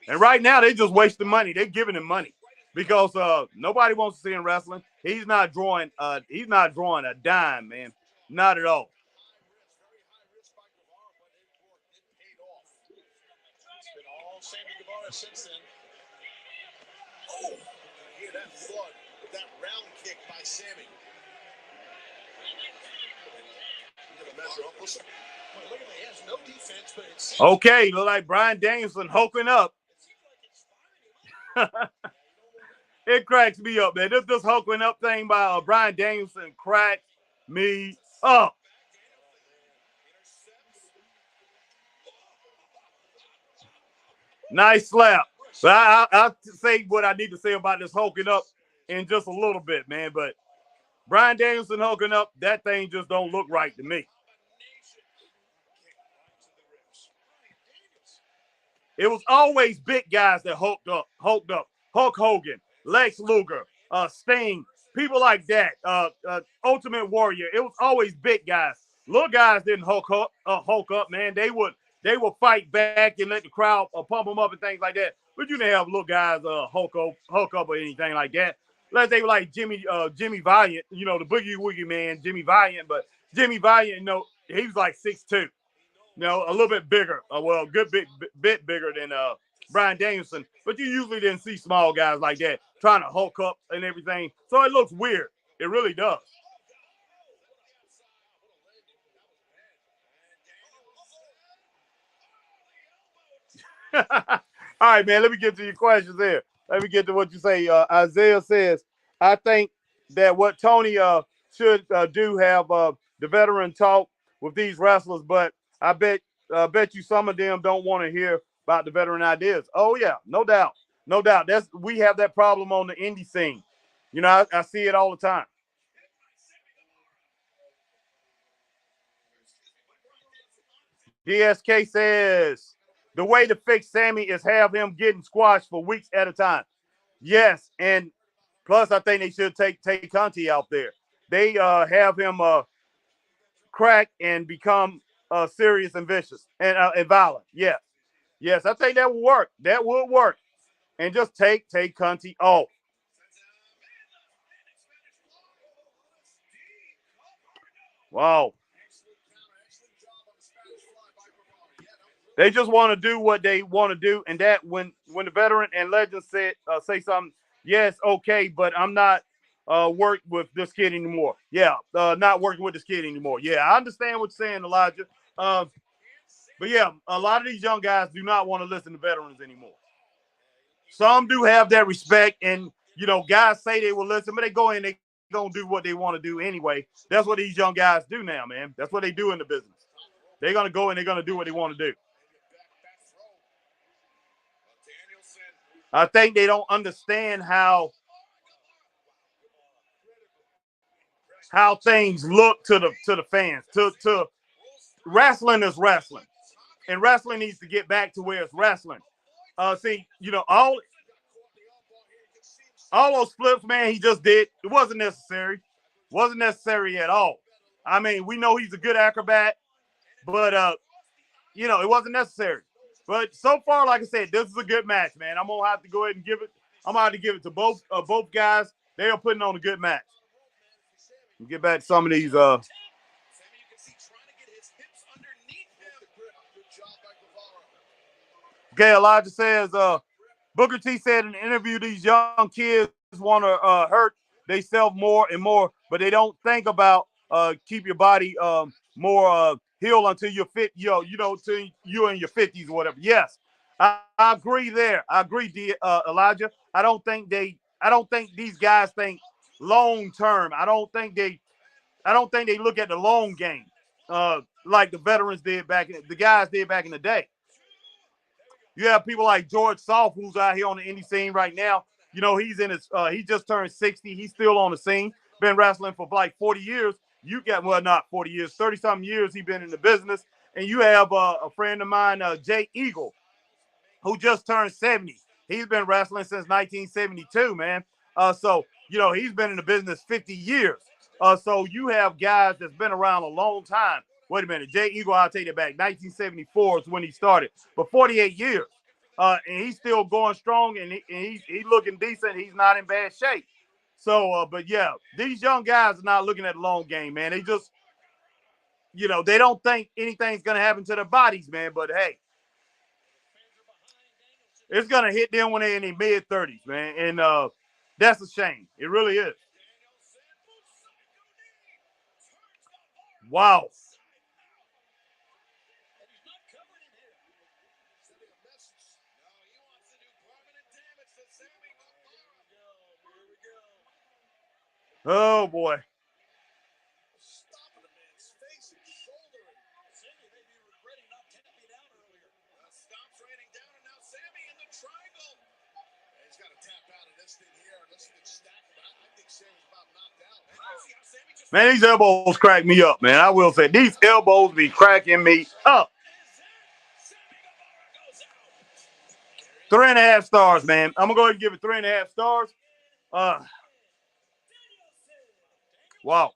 Speaker 1: And right now, they're just wasting money. They're giving him money because nobody wants to see him wrestling. He's not drawing a dime, man. Not at all.
Speaker 3: since then. Oh, hear that thud with that round kick by Sammy. Listen, look at he has no defense, but it seems
Speaker 1: Okay, look like Bryan Danielson hulking up. It cracks me up, man. This hulking up thing by Bryan Danielson cracks me up. Nice slap. But I'll say what I need to say about this hulking up in just a little bit, man. But Bryan Danielson hulking up, that thing just don't look right to me. It was always big guys that hulked up. Hulk Hogan, Lex Luger, Sting, people like that. Ultimate Warrior. It was always big guys. Little guys didn't hulk up, man. They would fight back and let the crowd pump them up and things like that. But you didn't have little guys hulk up or anything like that. Unless they were like Jimmy Valiant, the Boogie Woogie Man, Jimmy Valiant. But Jimmy Valiant, he was like 6'2". A little bit bigger. Well, a good bit bigger than Bryan Danielson. But you usually didn't see small guys like that trying to hulk up and everything. So it looks weird. It really does. All right, man. Let me get to your questions here. Let me get to what you say. Isaiah says, I think that what Tony should do have the veteran talk with these wrestlers, but I bet you some of them don't want to hear about the veteran ideas. Oh yeah, no doubt, no doubt. We have that problem on the indie scene. I see it all the time. DSK says the way to fix Sammy is have him getting squashed for weeks at a time. Yes, and plus I think they should take Conti out there. They have him crack and become serious and vicious and violent. Yes, yes, I think that would work. That would work. And just take Conti off. Wow. They just want to do what they want to do, and that when the veteran and legend say something, yes, okay, but I'm not work with this kid anymore. Yeah, not working with this kid anymore. Yeah, I understand what you're saying, Elijah. But yeah, a lot of these young guys do not want to listen to veterans anymore. Some do have that respect, and guys say they will listen, but they go in, they gonna do what they want to do anyway. That's what these young guys do now, man. That's what they do in the business. They're gonna go and they're gonna do what they want to do. I think they don't understand how things look to the fans. To wrestling is wrestling, and wrestling needs to get back to where it's wrestling. See, all those flips, man, he just did. It wasn't necessary. Wasn't necessary at all. I mean, we know he's a good acrobat, but it wasn't necessary. But so far, like I said, this is a good match, man. I'm gonna have to go ahead and give it. I'm gonna have to give it to both guys. They are putting on a good match. Get back to some of these. Okay, Elijah says. Booker T said in an interview, these young kids want to hurt themselves more and more, but they don't think about keep your body more healed until you're fit. Till you're in your 50s or whatever. Yes, I agree there. I agree, Elijah. I don't think these guys think long term. I don't think they look at the long game like the veterans did the guys did back in the day. You have people like George Soft, who's out here on the indie scene right now. He's in his he just turned 60. He's still on the scene. Been wrestling for like 40 years. Not 40 years, 30-something years he's been in the business. And you have a friend of mine, Jay Eagle, who just turned 70. He's been wrestling since 1972, man. So he's been in the business 50 years. So you have guys that's been around a long time. Wait a minute, Jay Eagle, I'll take it back. 1974 is when he started, but 48 years, and he's still going strong, and he's looking decent. He's not in bad shape. So, but yeah, these young guys are not looking at the long game, man. They just, they don't think anything's gonna happen to their bodies, man. But hey, It's gonna hit them when they're in their mid-30s, man, and that's a shame. It really is. Wow. Oh boy. Man, these elbows crack me up, man. I will say these elbows be cracking me up. 3.5 stars, man. I'm gonna go ahead and give it 3.5 stars. Wow.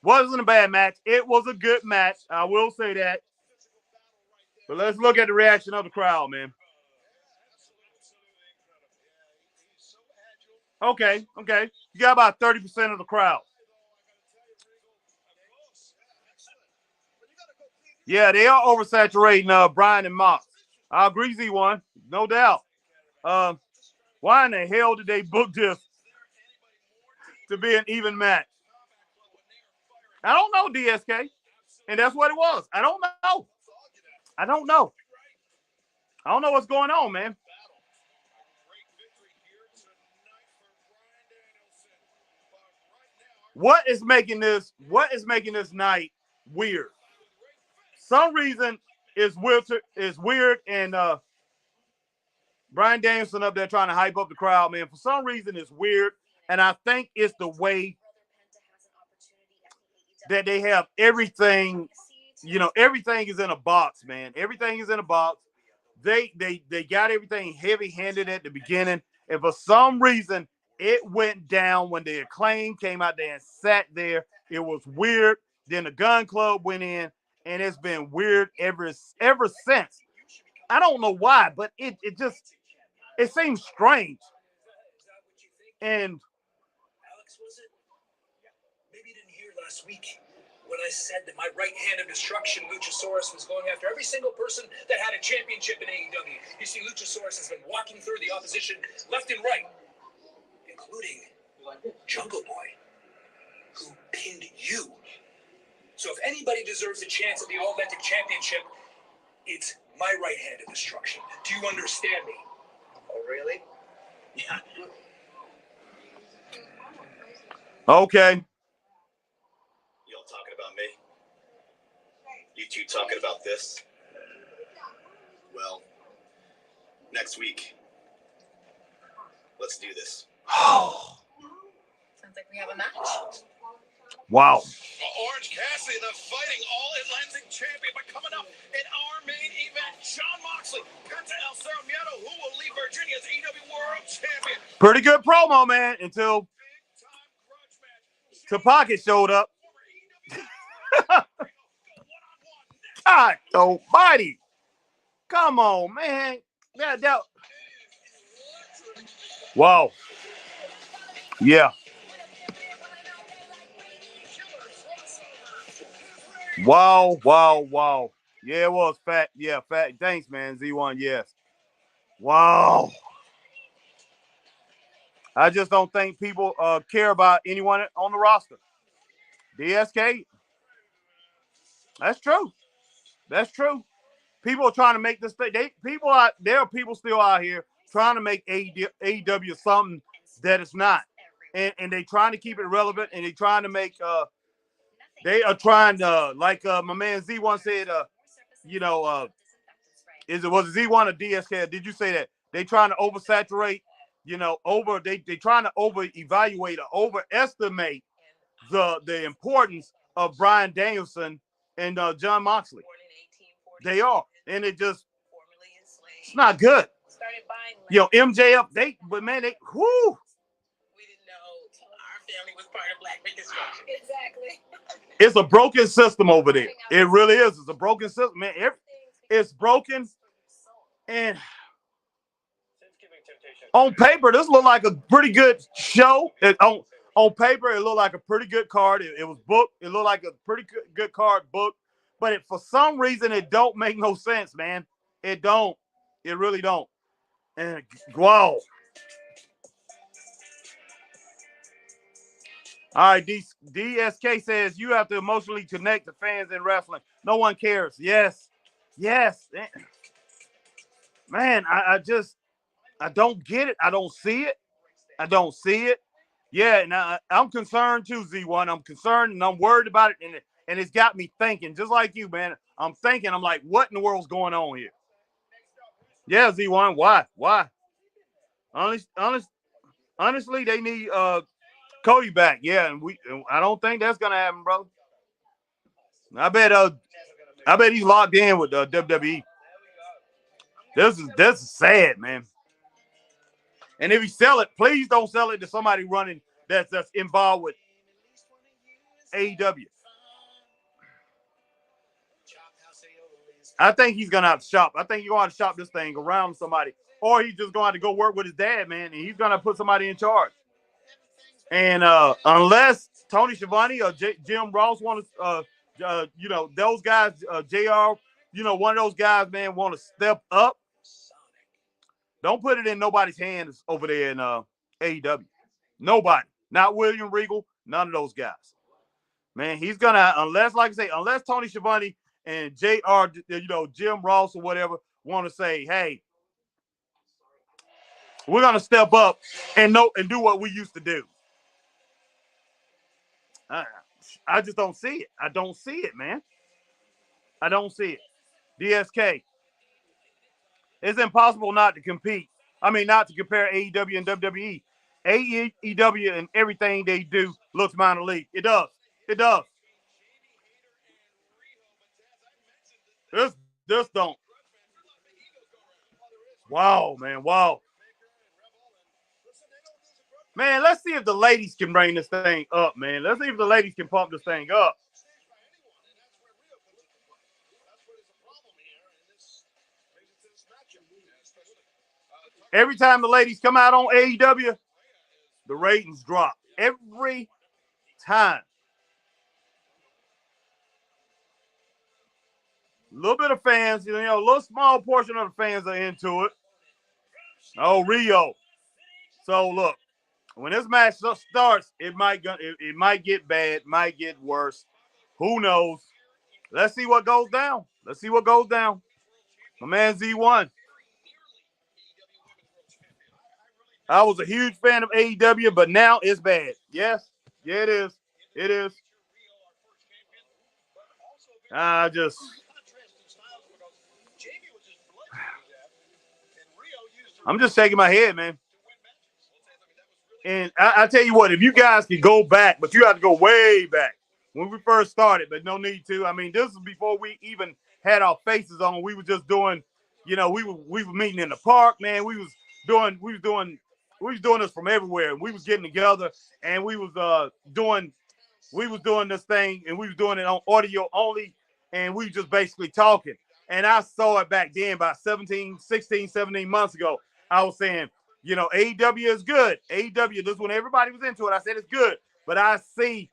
Speaker 1: Wasn't a bad match. It was a good match. I will say that. But let's look at the reaction of the crowd, man. Okay. You got about 30% of the crowd. Yeah, they are oversaturating Brian and Mox. I agree, Z1. No doubt. Why in the hell did they book this to be an even match? I don't know, DSK. And that's what it was. I don't know. I don't know what's going on, man. What is making this night weird? Some reason is weird and Brian Danielson up there trying to hype up the crowd, man. For some reason it's weird. And I think it's the way that they have everything, everything is in a box, man. Everything is in a box. They got everything heavy-handed at the beginning, and for some reason, it went down when the Acclaim came out there and sat there. It was weird. Then the Gun Club went in, and it's been weird ever since. I don't know why, but it seems strange. And
Speaker 5: Alex, was it? Maybe you didn't hear last week when I said that my right hand of destruction, Luchasaurus, was going after every single person that had a championship in AEW. You see, Luchasaurus has been walking through the opposition left and right, including Jungle Boy, who pinned you. So if anybody deserves a chance at the All-Atlantic Championship, it's my right hand of destruction. Do you understand me? Oh, really? Yeah.
Speaker 1: okay.
Speaker 6: Y'all talking about me? You two talking about this? Well, next week, let's do this.
Speaker 7: Sounds like we have a match.
Speaker 1: Wow.
Speaker 3: Orange Cassidy, the Fighting All-Atlantic Champion, but coming up in our main event, Jon Moxley, Penta El Zero Miedo, who will leave Virginia as AEW World Champion.
Speaker 1: Pretty good promo, man, until Tupac showed up. God almighty. Come on, man. Wow. Yeah. Wow. Yeah, it was fat. Yeah, fat. Thanks, man. Z1, yes. Wow. I just don't think people care about anyone on the roster. DSK. That's true. People are trying to make this thing. There are people still out here trying to make AEW something that it's not. And they trying to keep it relevant, and they trying to make they are trying to, like my man Z1 said, was it Z1 or DSK? Did you say that? They trying to oversaturate, they trying to over-evaluate or overestimate the importance of Brian Danielson and Jon Moxley. They are. And it's not good. MJF, but man, whoo.
Speaker 7: We didn't know our family was part of Black Reconstruction. Exactly.
Speaker 1: It's a broken system over there. It really is. It's a broken system, man. It's broken. And on paper, this looked like a pretty good show. On paper, it looked like a pretty good card. It was booked. It looked like a pretty good card booked. But for some reason, it don't make no sense, man. It don't. It really don't. And wow. All right, DSK says you have to emotionally connect to fans in wrestling. No one cares. Yes. Yes. Man, I don't get it. I don't see it. I don't see it. Yeah, and I'm concerned too, Z1. I'm concerned and I'm worried about it, and it's got me thinking, just like you, man. I'm thinking, I'm like, what in the world's going on here? Yeah, Z1. Why? Why? Honestly, they need Cody back. Yeah, and I don't think that's gonna happen, bro. I bet he's locked in with WWE. This is sad, man. And if you sell it, please don't sell it to somebody running that's involved with AEW. I think he's gonna have to shop. I think he's gonna have to shop this thing around somebody, or he's just gonna have to go work with his dad, man, and he's gonna put somebody in charge. And unless Tony Schiavone or Jim Ross want to, those guys, Jr., one of those guys, man, want to step up. Don't put it in nobody's hands over there in AEW. Nobody, not William Regal, none of those guys. Man, he's gonna unless Tony Schiavone and Jr., Jim Ross or whatever want to say, hey, we're gonna step up and do what we used to do. I just don't see it. I don't see it, man. I don't see it. DSK, it's impossible not to compete. I mean, not to compare AEW and WWE. AEW and everything they do looks minor league. It does. It does. This don't. Wow, man. Wow. Man, let's see if the ladies can bring this thing up, man. Let's see if the ladies can pump this thing up. Every time the ladies come out on AEW, the ratings drop. Every time. A little bit of fans, a little small portion of the fans are into it. Oh, Rio. So look, when this match starts, it might get bad, might get worse. Who knows? Let's see what goes down. Let's see what goes down. My man Z1. I was a huge fan of AEW, but now it's bad. Yes, yeah, it is. It is. I'm just shaking my head, man. And I tell you what, if you guys could go back, but you have to go way back when we first started, but no need to. I mean, this was before we even had our faces on. We were just doing, we were meeting in the park, man. We was doing this from everywhere. We was getting together and we was doing this thing and we was doing it on audio only and we was just basically talking. And I saw it back then about 17 months ago. I was saying, AEW is good. AEW, this when everybody was into it. I said it's good, but I see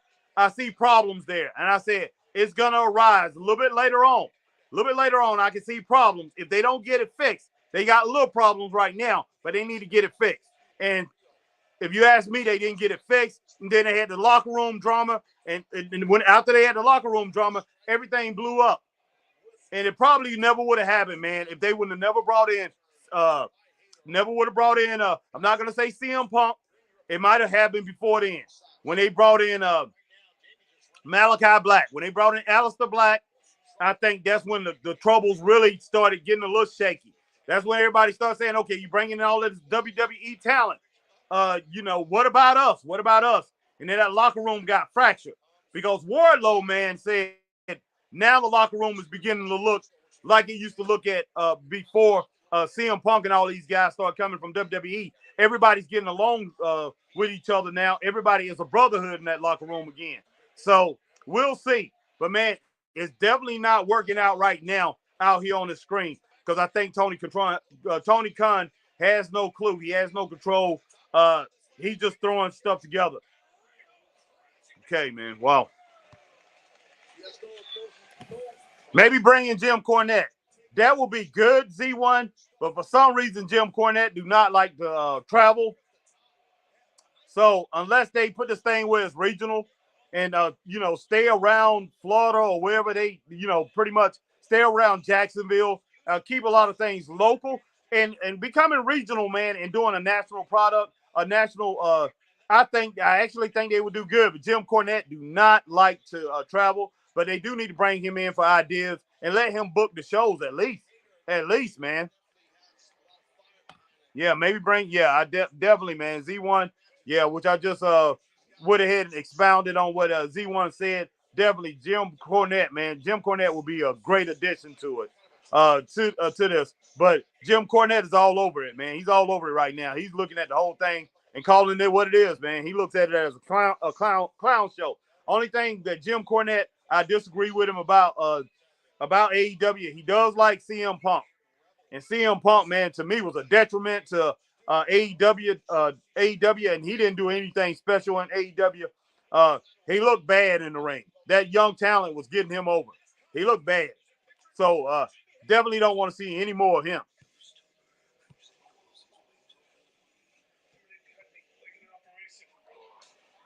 Speaker 1: problems there. And I said it's gonna arise a little bit later on. A little bit later on, I can see problems. If they don't get it fixed, they got little problems right now, but they need to get it fixed. And if you ask me, they didn't get it fixed. And then they had the locker room drama. And when after they had the locker room drama, everything blew up. And it probably never would have happened, man, if they wouldn't have never brought in I'm not gonna say CM Punk. It might have happened before then. When they brought in Malachi Black, when they brought in Aleister Black, I think that's when the troubles really started getting a little shaky. That's when everybody started saying, okay, you bringing in all this WWE talent. What about us? What about us? And then that locker room got fractured because Wardlow, man, said now the locker room is beginning to look like it used to look at before CM Punk and all these guys started coming from WWE. Everybody's getting along with each other now. Everybody is a brotherhood in that locker room again. So we'll see. But, man, it's definitely not working out right now out here on the screen because I think Tony Khan has no clue. He has no control. He's just throwing stuff together. Okay, man. Wow. Maybe bring in Jim Cornette. that will be good, Z1. But for some reason, Jim Cornette do not like to travel. So unless they put this thing where it's regional and, stay around Florida or wherever they, pretty much stay around Jacksonville, keep a lot of things local and becoming regional, man, and doing a national product, a national, I actually think they would do good. But Jim Cornette do not like to travel, but they do need to bring him in for ideas and let him book the shows at least, man. Yeah, maybe definitely, man. Z1, yeah, which I just went ahead and expounded on what Z1 said. Definitely Jim Cornette, man. Jim Cornette will be a great addition to it, to this. But Jim Cornette is all over it, man. He's all over it right now. He's looking at the whole thing and calling it what it is, man. He looks at it as a clown show. Only thing that Jim Cornette, I disagree with him about AEW. He does like CM Punk. And CM Punk, man, to me was a detriment to AEW, and he didn't do anything special in AEW. He looked bad in the ring. That young talent was getting him over. He looked bad. So definitely don't want to see any more of him.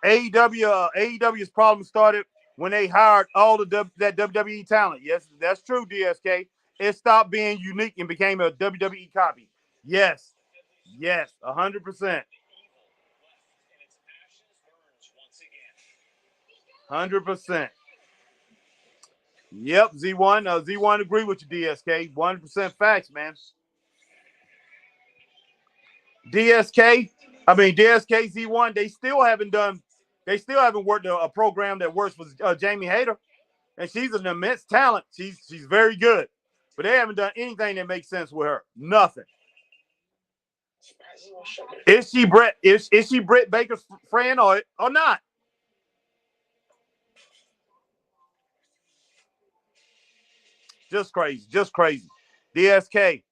Speaker 1: AEW's problem started when they hired all that WWE talent. Yes, that's true, DSK. It stopped being unique and became a WWE copy. Yes, 100%. 100%. Yep, Z1. Z1 agree with you, DSK. 100% facts, man. DSK, Z1, they still haven't worked a program that works for Jamie Hayter. And she's an immense talent. She's very good. But they haven't done anything that makes sense with her. Nothing. Is she Britt Baker's friend or not? Just crazy. DSK.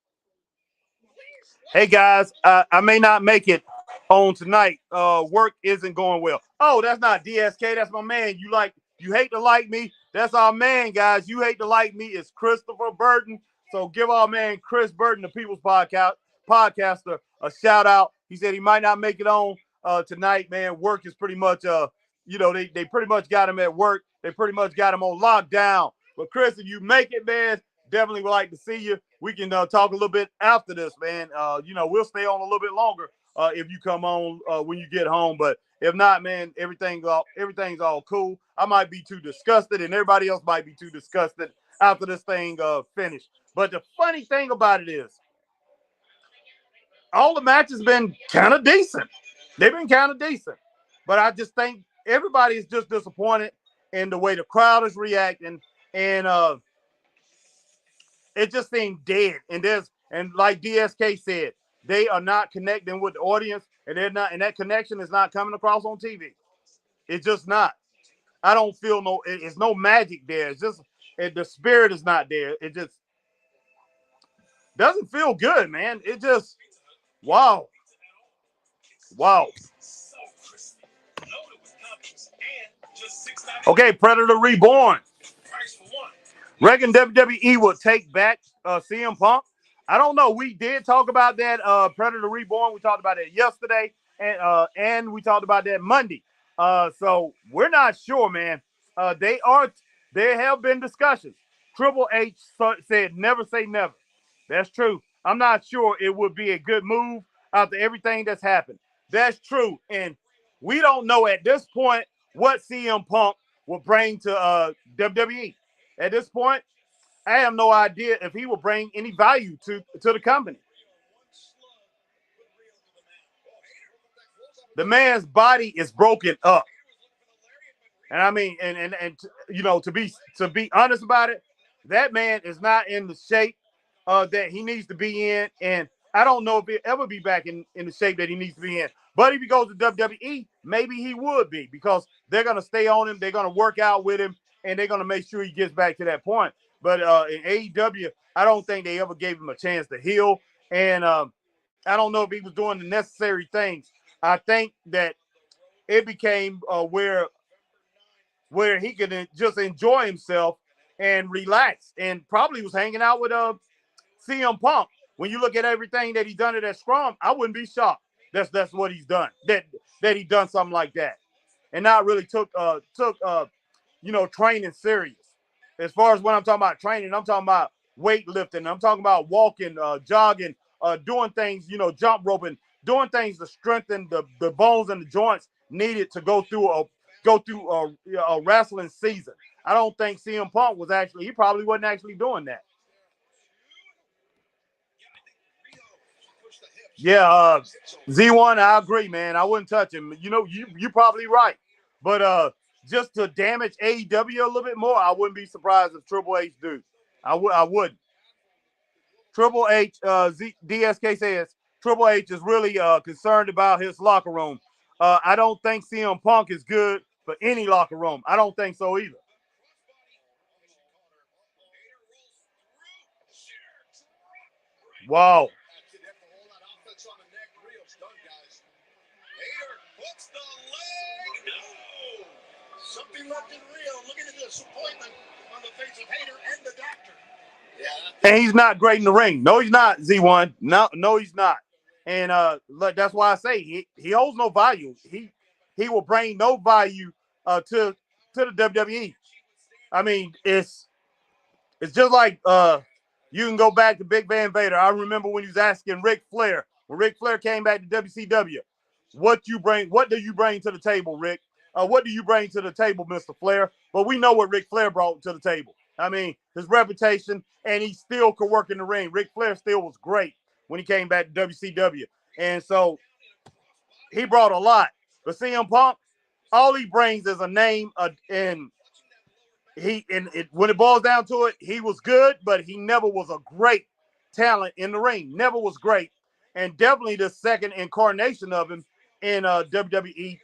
Speaker 1: Hey guys, I may not make it on tonight. Work isn't going well. Oh, that's not DSK. That's my man. You hate to like me. That's our man, guys. You hate to like me. It's Christopher Burton. So give our man Chris Burton, the People's Podcaster, a shout out. He said he might not make it on tonight, man. Work is pretty much they pretty much got him at work. They pretty much got him on lockdown. But Chris, if you make it, man, definitely would like to see you. We can talk a little bit after this, man. We'll stay on a little bit longer if you come on when you get home. But if not, man, everything's all cool. I might be too disgusted, and everybody else might be too disgusted after this thing finished. But the funny thing about it is, all the matches been kind of decent. They've been kind of decent. But I just think everybody is just disappointed in the way the crowd is reacting, and it just seemed dead. And like DSK said, they are not connecting with the audience, and that connection is not coming across on TV. It's just not. I don't feel it's no magic there. It's just the spirit is not there. It just doesn't feel good, man. It just wow. Okay, Predator Reborn. Reckon WWE will take back CM Punk? I don't know. We did talk about that Predator Reborn. We talked about it yesterday, and we talked about that Monday. So we're not sure, man. There have been discussions. Triple H said never say never. That's true. I'm not sure it would be a good move after everything that's happened. That's true. And we don't know at this point what CM Punk will bring to WWE. At this point, I have no idea if he will bring any value to the company. The man's body is broken up. And I mean, and to be honest about it, that man is not in the shape that he needs to be in. And I don't know if he'll ever be back in the shape that he needs to be in. But if he goes to WWE, maybe he would be, because they're going to stay on him. They're going to work out with him, and they're going to make sure he gets back to that point. But in AEW, I don't think they ever gave him a chance to heal. And I don't know if he was doing the necessary things. I think that it became where he could just enjoy himself and relax, and probably was hanging out with CM Punk, when you look at everything that he's done at that scrum, I wouldn't be shocked. That's what he's done. That he done something like that, and not really took training serious. As far as when I'm talking about training, I'm talking about weightlifting. I'm talking about walking, jogging, doing things, jump roping, doing things to strengthen the bones and the joints needed to go through a wrestling season. I don't think CM Punk he probably wasn't actually doing that. Yeah, Z1, I agree, man. I wouldn't touch him. You're probably right. But just to damage AEW a little bit more, I wouldn't be surprised if Triple H do. I wouldn't. Triple H, DSK says Triple H is really concerned about his locker room. I don't think CM Punk is good for any locker room. I don't think so either. Wow.
Speaker 3: Puts the leg. No! Something left in Rio. Looking at the disappointment on the face of Hater and the doctor. Yeah.
Speaker 1: And he's not great in the ring. No, he's not, Z1. No, he's not. And that's why I say he holds no value. He will bring no value to the WWE. I mean, it's just like you can go back to Big Van Vader. I remember when he was asking Ric Flair, when Ric Flair came back to WCW, what do you bring to the table, Rick? What do you bring to the table, Mr. Flair? But we know what Ric Flair brought to the table. I mean, his reputation, and he still could work in the ring. Ric Flair still was great when he came back to WCW. And so he brought a lot. But CM Punk, all he brings is a name, and when it boils down to it, he was good, but he never was a great talent in the ring. Never was great. And definitely the second incarnation of him in WWE.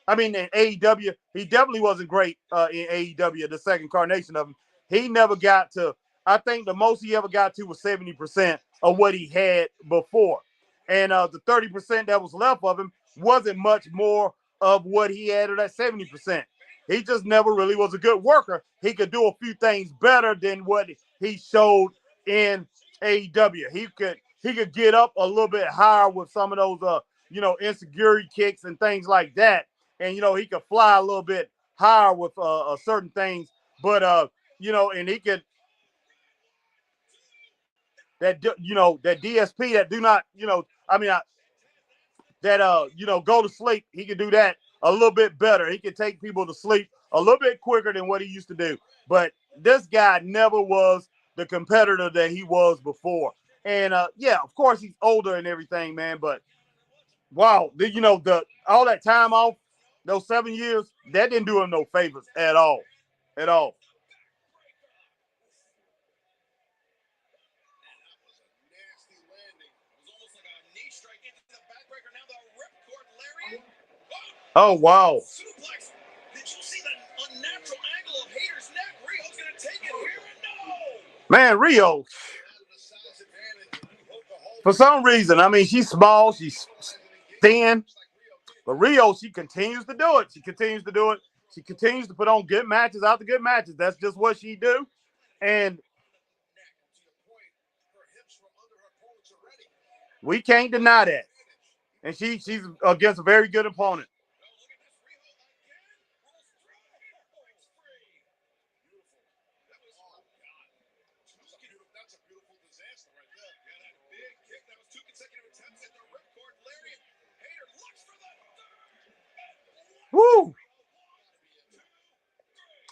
Speaker 1: I mean, in AEW, he definitely wasn't great in AEW, the second incarnation of him. He never got to, I think the most he ever got to was 70% of what he had before. And the 30% that was left of him wasn't much more of what he had of that 70%. He just never really was a good worker. He could do a few things better than what he showed in AEW. He could get up a little bit higher with some of those insecurity kicks and things like that. And he could fly a little bit higher with certain things, but and he could that DSP that do not go to sleep. He could do that a little bit better. He could take people to sleep a little bit quicker than what he used to do. But this guy never was the competitor that he was before. And of course he's older and everything, man. But wow, all that time off, those 7 years, that didn't do him no favors at all. At all. Oh, wow.
Speaker 3: Did you see the unnatural angle of Hater's neck? Rio's going to take it here. No!
Speaker 1: Man, Rio, for some reason, I mean, she's small, she's thin, but Rio, she continues to do it. She continues to do it. She continues to put on good matches after good matches. That's just what she do. And we can't deny that. And she's against a very good opponent. Woo!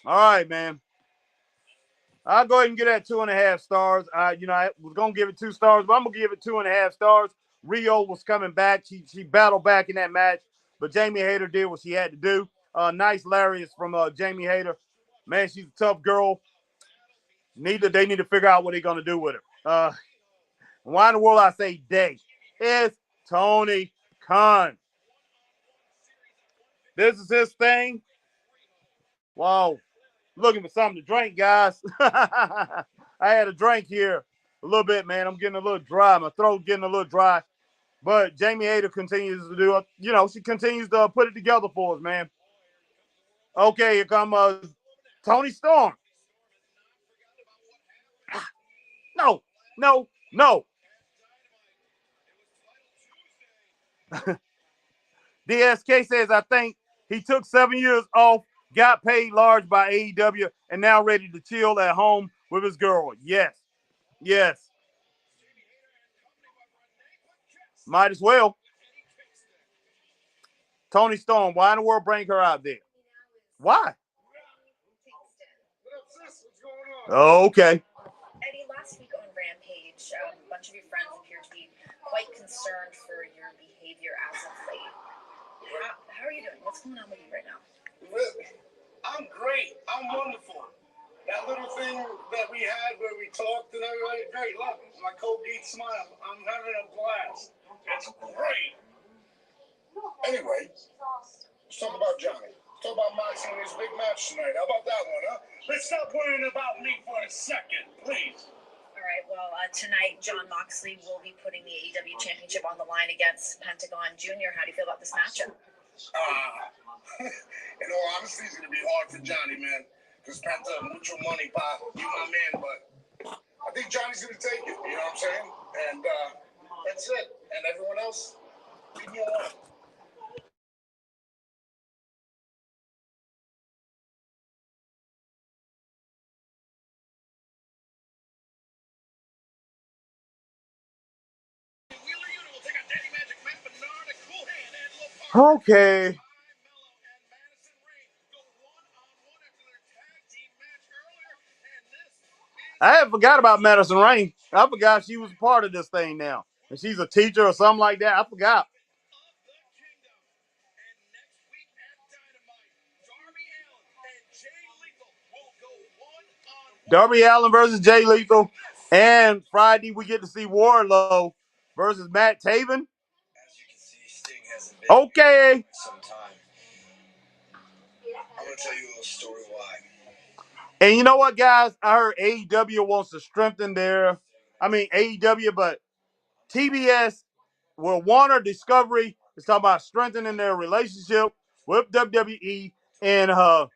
Speaker 1: All right, man. I'll go ahead and get that 2.5 stars. I was gonna give it 2 stars, but I'm gonna give it 2.5 stars. Rio was coming back. She battled back in that match, but Jamie Hayter did what she had to do. Nice lariats from Jamie Hayter. Man, she's a tough girl. They need to figure out what they're gonna do with her. Why in the world I say they? It's Tony Khan. This is his thing. Wow. Looking for something to drink, guys. I had a drink here a little bit, man. I'm getting a little dry. My throat's getting a little dry. But Jamie Hayter continues to do it. She continues to put it together for us, man. Okay, here comes Tony Storm. No. No, no. DSK says, I think he took 7 years off, got paid large by AEW, and now ready to chill at home with his girl. Yes. Yes. Might as well. Tony Storm, why in the world bring her out there? Why? Oh, okay.
Speaker 8: Eddie, last week on Rampage, a bunch of your friends appear to be quite concerned for your behavior as of late. How are you doing? What's going on with you right now?
Speaker 3: I'm great. I'm wonderful. That little thing that we had where we talked and everybody, great. Look, my Colgate smile. I'm having a blast. It's great. Anyway, let's talk about Johnny. Let's talk about Moxie and his big match tonight. How about that one, huh? Let's stop worrying about me for a second, please.
Speaker 8: All right, well, tonight, Jon Moxley will be putting the AEW Championship on the line against Pentagon Jr. How do you feel about this matchup?
Speaker 3: In all honesty, it's going to be hard for Johnny, man. Because Penta, mucho money, pop. You my man, but I think Johnny's going to take it. You know what I'm saying? And that's it. And everyone else, leave me alone.
Speaker 1: Okay. I had forgot about Madison Rain. I forgot she was a part of this thing now. And she's a teacher or something like that. I forgot. Darby Allin versus Jay Lethal. And Friday we get to see Wardlow versus Matt Taven. Okay.
Speaker 3: I'm going to tell you a little story why.
Speaker 1: And you know what, guys? I heard AEW wants to strengthen AEW, but TBS, well, Warner Discovery is talking about strengthening their relationship with WWE. And I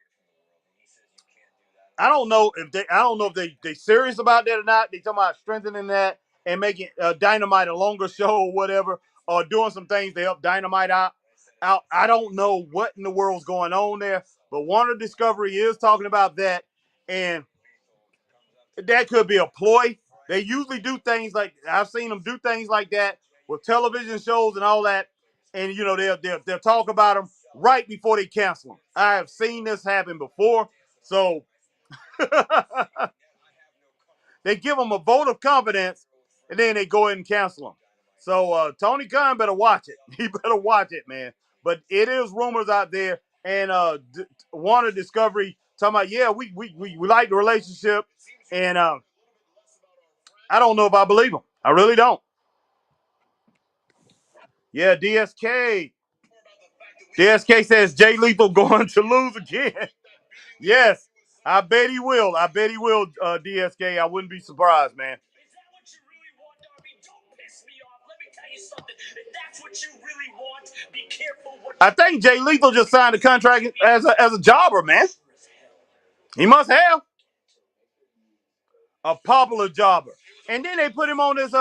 Speaker 1: don't know if they serious about that or not. They talking about strengthening that and making Dynamite a longer show or whatever, or doing some things to help Dynamite out. I don't know what in the world's going on there, but Warner Discovery is talking about that, and that could be a ploy. They usually do things like I've seen them do things like that with television shows and all that, and you know they'll talk about them right before they cancel them. I have seen this happen before, so they give them a vote of confidence, and then they go ahead and cancel them. So Tony Khan better watch it. He better watch it, man. But it is rumors out there, and Warner Discovery talking about, yeah, we like the relationship, and I don't know if I believe them. I really don't. Yeah, DSK. DSK says Jay Lethal going to lose again. Yes, I bet he will. I bet he will, DSK. I wouldn't be surprised, man. I think Jay Lethal just signed a contract as a jobber, man. He must have a popular jobber. And then they put him on this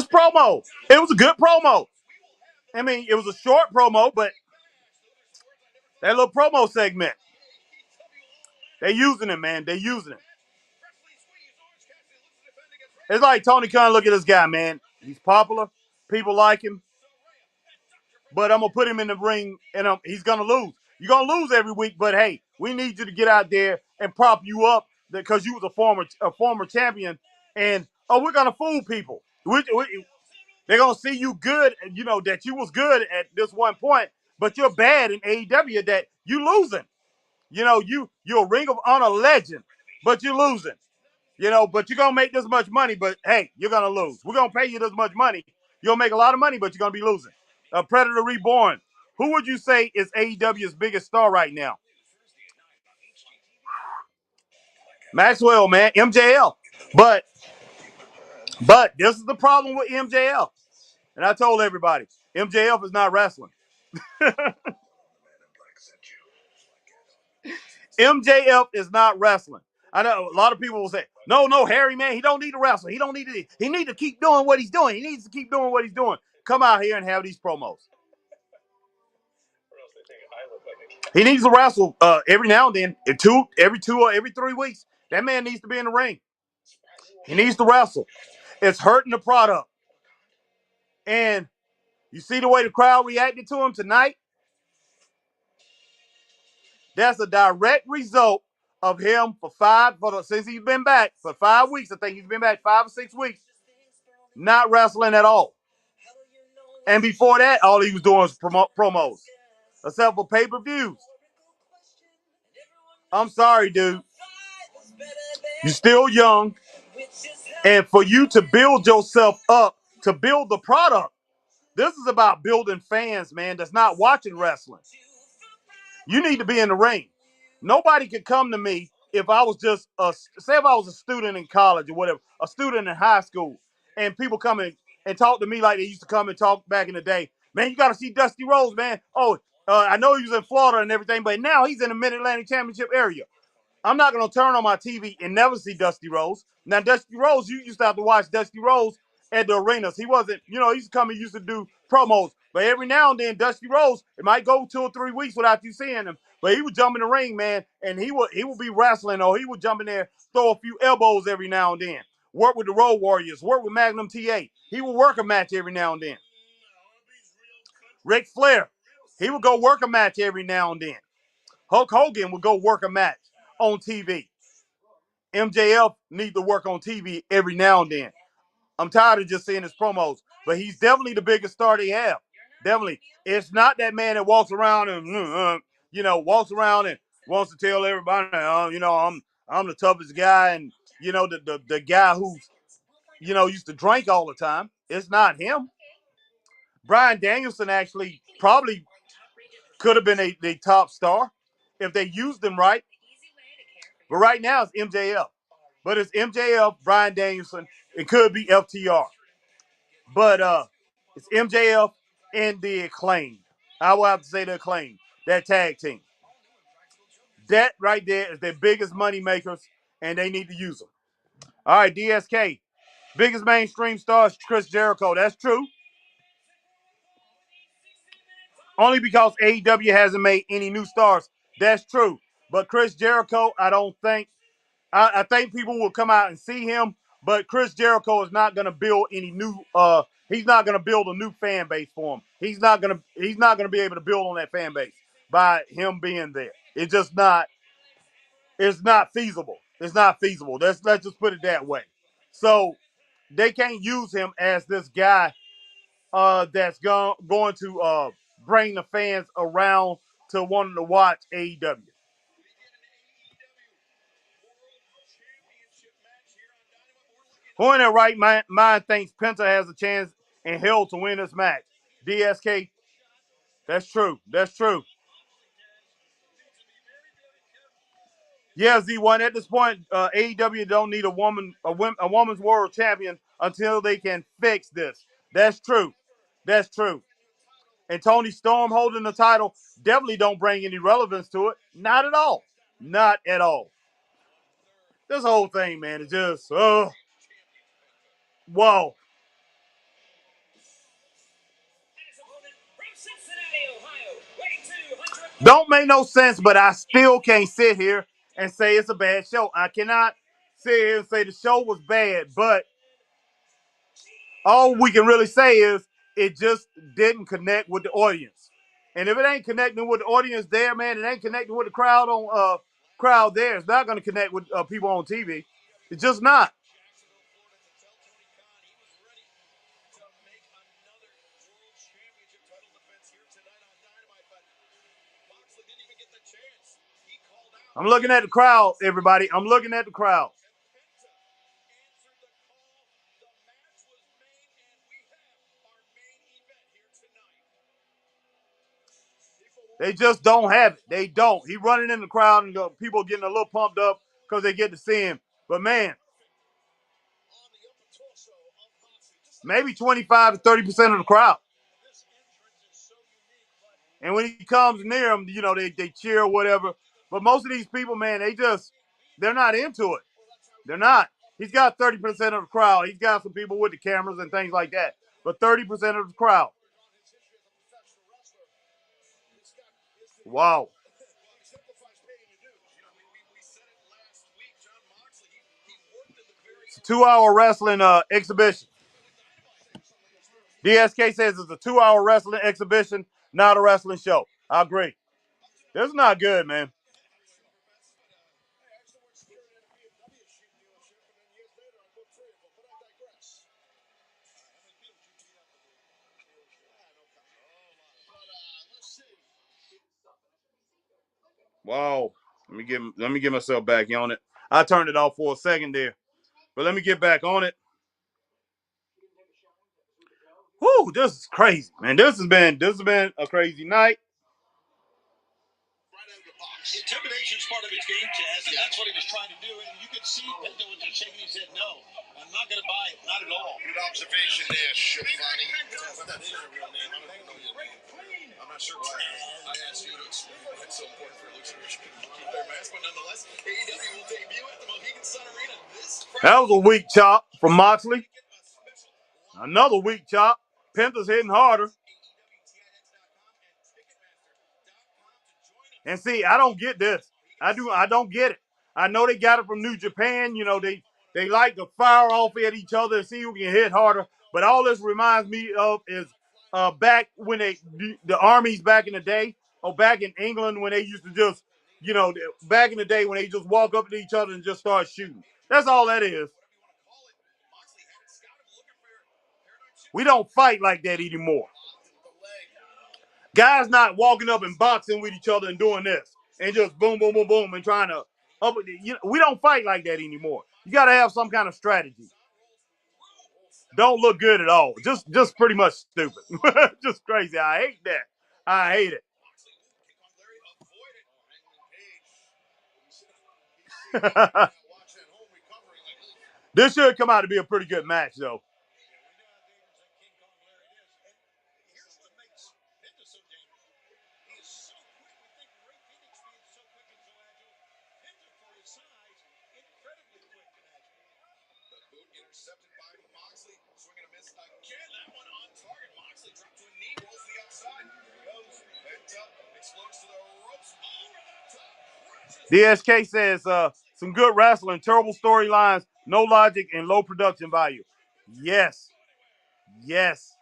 Speaker 1: promo. It was a good promo. I mean, it was a short promo, but that little promo segment, they using it, man. They using it. It's like Tony Khan, look at this guy, man. He's popular. People like him. But I'm going to put him in the ring, and he's going to lose. You're going to lose every week, but hey, we need you to get out there and prop you up because you was a former champion. And, we're going to fool people. They're going to see you good, you know, that you was good at this one point, but you're bad in AEW that you losing. You know, you're a Ring of Honor legend, but you're losing. You know, but you're going to make this much money, but hey, you're going to lose. We're going to pay you this much money. You'll make a lot of money, but you're going to be losing. Predator Reborn. Who would you say is AEW's biggest star right now? Maxwell, man. MJL. But this is the problem with MJL. And I told everybody, MJF is not wrestling. MJF is not wrestling. I know a lot of people will say, No, Harry, man, he don't need to wrestle. He don't need to. He need to keep doing what he's doing. He needs to keep doing what he's doing. Come out here and have these promos. He needs to wrestle every now and then, every 2 or every 3 weeks. That man needs to be in the ring. He needs to wrestle. It's hurting the product. And you see the way the crowd reacted to him tonight? That's a direct result of him since he's been back for 5 weeks. I think he's been back 5 or 6 weeks, not wrestling at all. And before that, all he was doing was promos, except for pay-per-views. I'm sorry, dude. You're still young. And for you to build yourself up, to build the product, this is about building fans, man, that's not watching wrestling. You need to be in the ring. Nobody could come to me if I was just say if I was a student in college or whatever, a student in high school, and people come in and talk to me like they used to come and talk back in the day. Man, you got to see Dusty Rhodes, man. Oh, I know he was in Florida and everything, but now he's in the Mid-Atlantic Championship area. I'm not going to turn on my TV and never see Dusty Rhodes. Now, Dusty Rhodes, you used to have to watch Dusty Rhodes at the arenas. He wasn't, he used to come and used to do promos. But every now and then, Dusty Rhodes, it might go 2 or 3 weeks without you seeing him. But he would jump in the ring, man, and he would be wrestling, or he would jump in there, throw a few elbows every now and then. Work with the Road Warriors, work with Magnum TA. He would work a match every now and then. Ric Flair, he would go work a match every now and then. Hulk Hogan would go work a match on TV. MJF needs to work on TV every now and then. I'm tired of just seeing his promos, but he's definitely the biggest star they have. Definitely. It's not that man that walks around and, walks around and wants to tell everybody, I'm the toughest guy, and, the guy who's, used to drink all the time. It's not him. Bryan Danielson actually probably could have been the top star if they used him right. But right now it's MJF. But it's MJF, Bryan Danielson. It could be FTR. But it's MJF and the Acclaimed. I will have to say the Acclaimed, that tag team. That right there is their biggest money makers, and they need to use them. All right, DSK. Biggest mainstream star is Chris Jericho. That's true. Only because AEW hasn't made any new stars. That's true. But Chris Jericho, I don't think. I think people will come out and see him, but Chris Jericho is not going to build any new. He's not going to build a new fan base for him. He's not going to be able to build on that fan base by him being there. It's just not. It's not feasible. It's not feasible. Let's just put it that way. So they can't use him as this guy that's going to bring the fans around to wanting to watch AEW. Who in their right mind thinks Penta has a chance in hell to win this match? DSK, that's true. That's true. Yeah, Z1. At this point, AEW don't need a woman's world champion until they can fix this. That's true. That's true. And Tony Storm holding the title definitely don't bring any relevance to it. Not at all. Not at all. This whole thing, man, is just, whoa. Don't make no sense, but I still can't sit here and say it's a bad show. I cannot sit here and say the show was bad, but all we can really say is it just didn't connect with the audience. And if it ain't connecting with the audience there, man, it ain't connecting with the crowd there. It's not going to connect with people on TV. It's just not. I'm looking at the crowd, everybody. I'm looking at the crowd. They just don't have it. They don't. He running in the crowd and people getting a little pumped up because they get to see him. But man, maybe 25 to 30% of the crowd. And when he comes near them, they cheer or whatever. But most of these people, man, they're not into it. They're not. He's got 30% of the crowd. He's got some people with the cameras and things like that. But 30% of the crowd. Wow. It's a 2-hour wrestling exhibition. DSK says it's a 2-hour wrestling exhibition, not a wrestling show. I agree. This is not good, man. Wow. Let me get myself back on it. I turned it off for a second there. But let me get back on it. Whoo, this is crazy, man. This has been a crazy night.
Speaker 3: Intimidation's part of his game, Chaz, and that's what he was trying to do. And you could see Penta was just shaking his head, no, I'm not going to buy it, not at all. Good observation there, Shivani. That is your real name. I don't even know your name. I'm not sure why I asked you to explain why it's so important for luchadors to keep their mask, but nonetheless, AEW will debut at the Mohegan Sun Arena this Friday.
Speaker 1: That was a weak chop from Moxley. Another weak chop. Penta's hitting harder. And see, I don't get this. I don't get it. I know they got it from New Japan. You know, they like to fire off at each other and see who can hit harder. But all this reminds me of is back when the armies back in the day, or back in England when they used to just, you know, back in the day when they just walk up to each other and just start shooting. That's all that is. We don't fight like that anymore. Guys not walking up and boxing with each other and doing this and just boom, boom, boom, boom and trying to up. You know, we don't fight like that anymore. You got to have some kind of strategy. Don't look good at all. Just pretty much stupid. Just crazy. I hate that. I hate it. This should come out to be a pretty good match, though.
Speaker 3: Intercepted by Moxley, swinging a miss again. That one on target. Moxley dropped to a knee, rolls to the outside. Goes, bent up, explodes to the ropes, over the top.
Speaker 1: DSK says some good wrestling, terrible storylines, no logic, and low production value. Yes. Yes.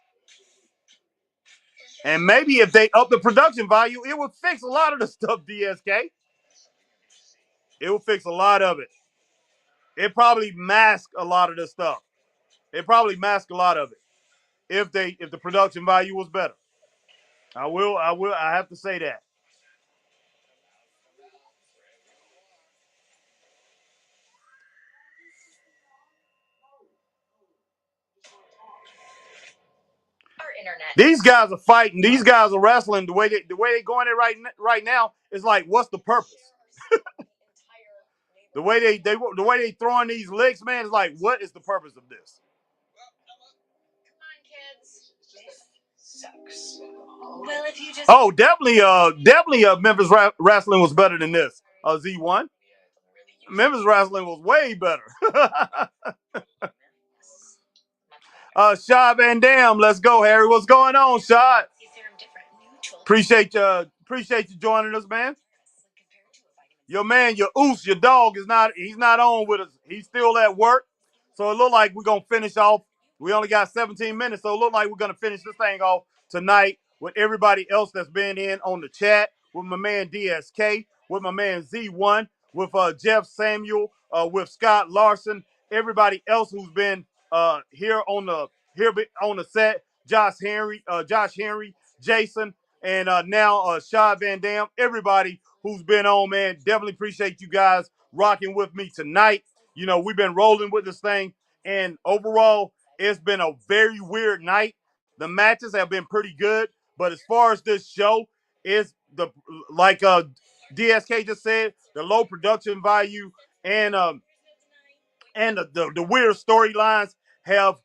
Speaker 1: And maybe if they up the production value, it would fix a lot of the stuff, DSK. It would fix a lot of it. It probably mask a lot of the stuff. It probably mask a lot of it if the production value was better. I have to say that. These guys are fighting. These guys are wrestling. The way they going it right now is like, what's the purpose? the way they throwing these licks, man, is like, what is the purpose of this?
Speaker 8: Sucks. Well, if you just
Speaker 1: definitely Memphis wrestling was better than this. Z1. Memphis wrestling was way better. Shad Van Dam, let's go, Harry. What's going on, Shad? Appreciate you joining us, man. Your man, your dog he's not on with us. He's still at work. So it look like we're gonna finish off. We only got 17 minutes, so it look like we're gonna finish this thing off tonight with everybody else that's been in on the chat, with my man DSK, with my man Z1, with Jeff Samuel, with Scott Larson, everybody else who's been here on the set, Josh Henry, Jason, and now Shad Van Dam, everybody who's been on, man. Definitely appreciate you guys rocking with me tonight. You know, we've been rolling with this thing, and overall, it's been a very weird night. The matches have been pretty good, but as far as this show, is like DSK just said, the low production value and the weird storylines have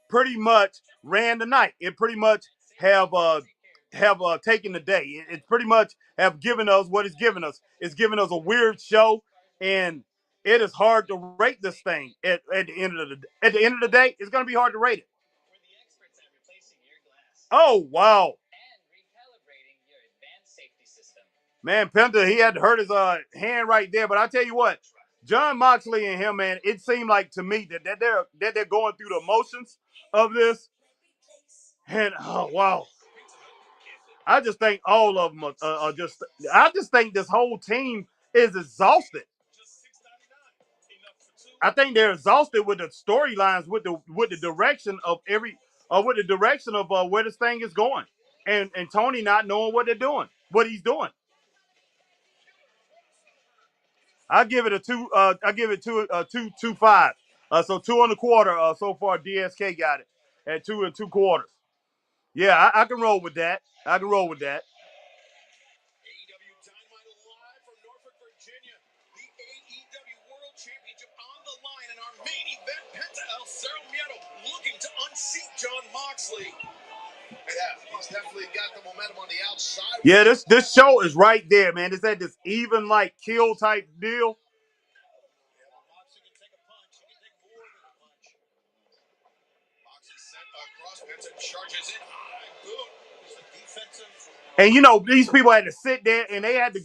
Speaker 1: pretty much ran the night. It pretty much have taken the day. It pretty much have given us what it's given us. It's given us a weird show, and it is hard to rate this thing at the end of the day. It's going to be hard to rate it.
Speaker 4: We're the experts at replacing your glass
Speaker 1: Oh wow,
Speaker 4: and recalibrating your advanced safety system.
Speaker 1: man, Penta, he had to hurt his hand right there. But I tell you what, John Moxley and him, man, it seemed like to me that they're going through the motions of this, and oh wow. I just think all of them are just. I just think this whole team is exhausted. I think they're exhausted with the storylines, with the direction of with the direction of where this thing is going, and Tony not knowing what they're doing, what he's doing. I give it a two. I give it 2.5. So 2.25. So far, DSK got it at 2 2/4. Yeah, I can roll with that. I can roll with that.
Speaker 2: AEW Dynamite live from Norfolk, Virginia. The AEW World Championship on the line in our main event. Penta El Cerro Miedo looking to unseat John Moxley. Yeah, he's definitely got the momentum on the outside.
Speaker 1: Yeah, this show is right there, man. It's at this even like kill type deal.
Speaker 2: Moxley can take a punch. He can take more than a punch. Moxley sent across. Penta charges in high. Boom. It's a defensive.
Speaker 1: And you know, these people had to sit there and they had to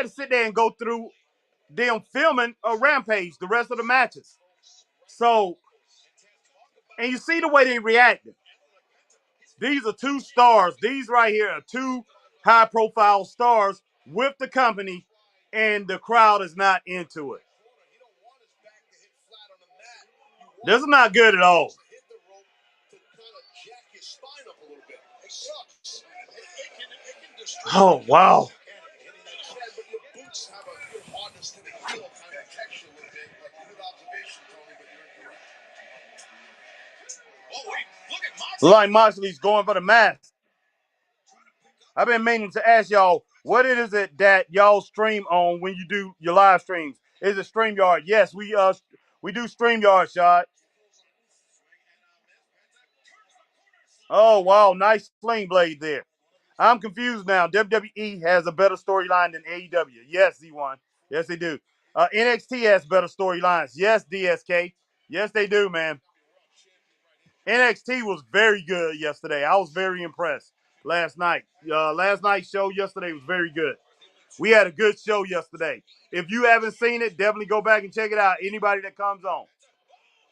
Speaker 1: sit there and go through them filming a Rampage the rest of the matches. So, and you see the way they reacted. These are two stars. These right here are two high-profile stars with the company, and the crowd is not into it. This is not good at all. Oh, wow. Like Moxley's going for the mask. I've been meaning to ask y'all, what is it that y'all stream on when you do your live streams? Is it StreamYard? Yes, we do StreamYard, Shot. Oh wow, nice sling blade there. I'm confused now. WWE has a better storyline than AEW. Yes, Z1. Yes, they do. NXT has better storylines. Yes, DSK. Yes, they do, man. NXT was very good yesterday. I was very impressed last night. Last night's show yesterday was very good. We had a good show yesterday. If you haven't seen it, definitely go back and check it out. Anybody that comes on.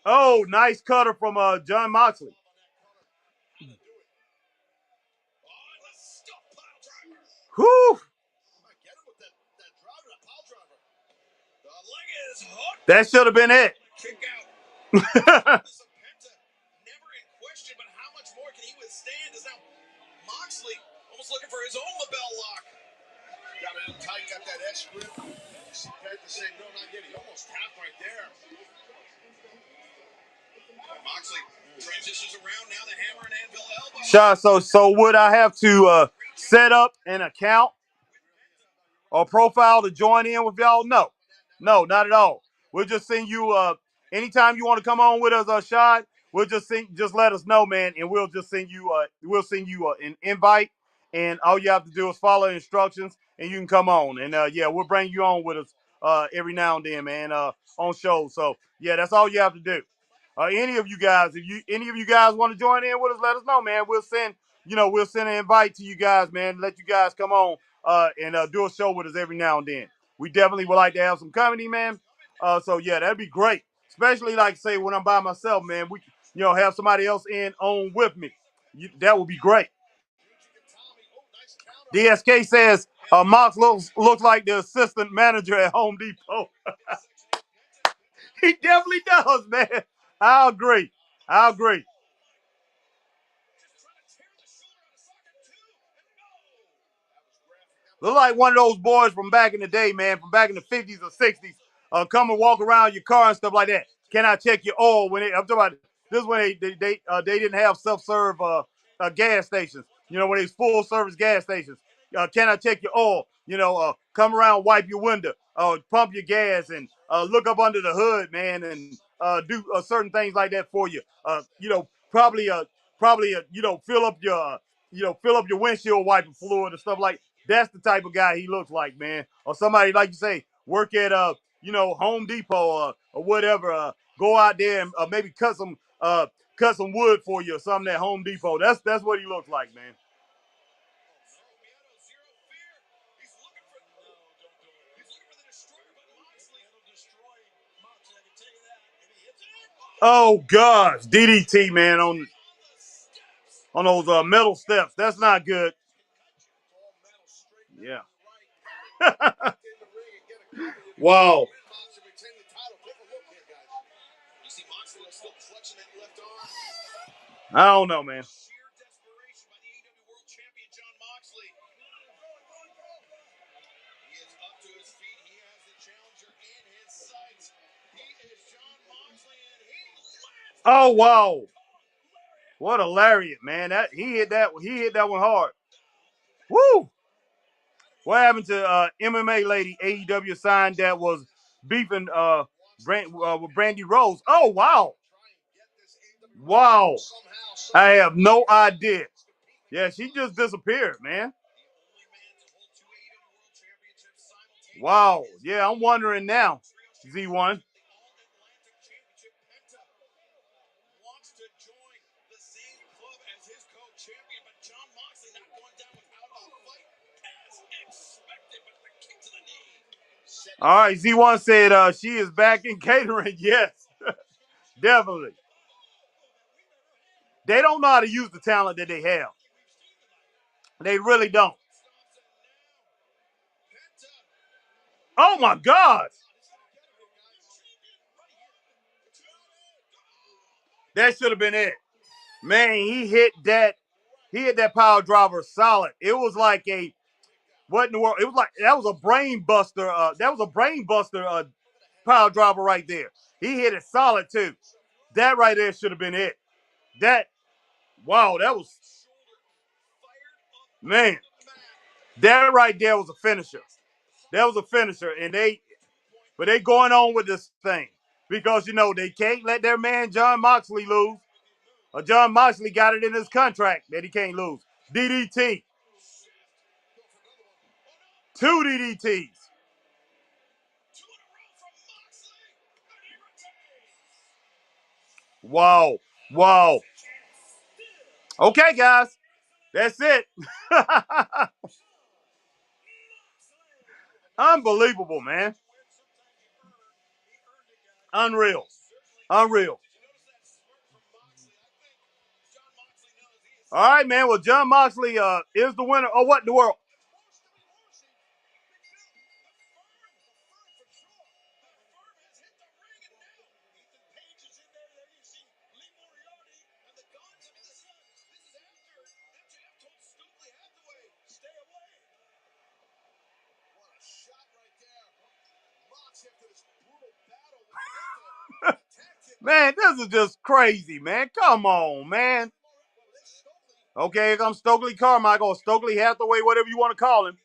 Speaker 1: Oh, nice cutter from John Moxley. Whew. That should have been it.
Speaker 2: Never in question, but how much more can he withstand? Is now Moxley almost looking for his own lapel lock. Got it in tight, got that S grip. Penta say no, not yet. He almost tapped right there. Moxley transitions around now. The hammer and anvil elbow.
Speaker 1: Shot. So would I have to set up an account or profile to join in with y'all? No, not at all. We'll just send you anytime you want to come on with us, Shot. We'll just let us know, man, and we'll just send you an invite, and all you have to do is follow instructions, and you can come on. And yeah, we'll bring you on with us every now and then, man, on shows. So yeah, that's all you have to do. Any of you guys, if any of you guys want to join in with us, let us know, man. We'll send an invite to you guys, man. Let you guys come on and do a show with us every now and then. We definitely would like to have some comedy, man. So yeah, that'd be great. Especially like say when I'm by myself, man. We have somebody else on with me. That would be great. DSK says Mox looks like the assistant manager at Home Depot. He definitely does, man. I agree. Look like one of those boys from back in the day, man, from back in the 50s or 60s. Come and walk around your car and stuff like that. Can I check your oil? I'm talking about this is when they didn't have self-serve gas stations. When it's full service gas stations. Can I check your oil? Come around, wipe your window, pump your gas, and look up under the hood, man, and do certain things like that for you. Probably fill up your windshield wiper fluid and stuff like. That's the type of guy he looks like, man. Or somebody, like you say, work at Home Depot or whatever. Go out there and maybe cut some wood for you or something at Home Depot. That's what he looks like, man. Oh gosh, DDT, man, on those metal steps. That's not good. Yeah. Wow. I don't know, man. Oh wow. What a lariat, man. He hit that one hard. Woo! What happened to MMA lady AEW signed that was beefing with Brandy Rose? Oh wow. Wow. I have no idea. Yeah, she just disappeared, man. Wow. Yeah, I'm wondering now. Z1. All right, Z1 said she is back in catering. Yes, definitely. They don't know how to use the talent that they have. They really don't. Oh my God. That should have been it. Man, he hit that power driver solid. It was like what in the world? It was like that was a brain buster. That was a brain buster power driver right there. He hit it solid too. That right there should have been it. That was man. That right there was a finisher. That was a finisher, and they going on with this thing because they can't let their man John Moxley lose. John Moxley got it in his contract that he can't lose. DDT. 2 DDTs. Wow. Wow. Okay, guys. That's it. Unbelievable, man. Unreal. Unreal. All right, man. Well, John Moxley is the winner. Oh, what in the world? Man, this is just crazy, man. Come on, man. Okay, here comes Stokely Carmichael or Stokely Hathaway, whatever you want to call him.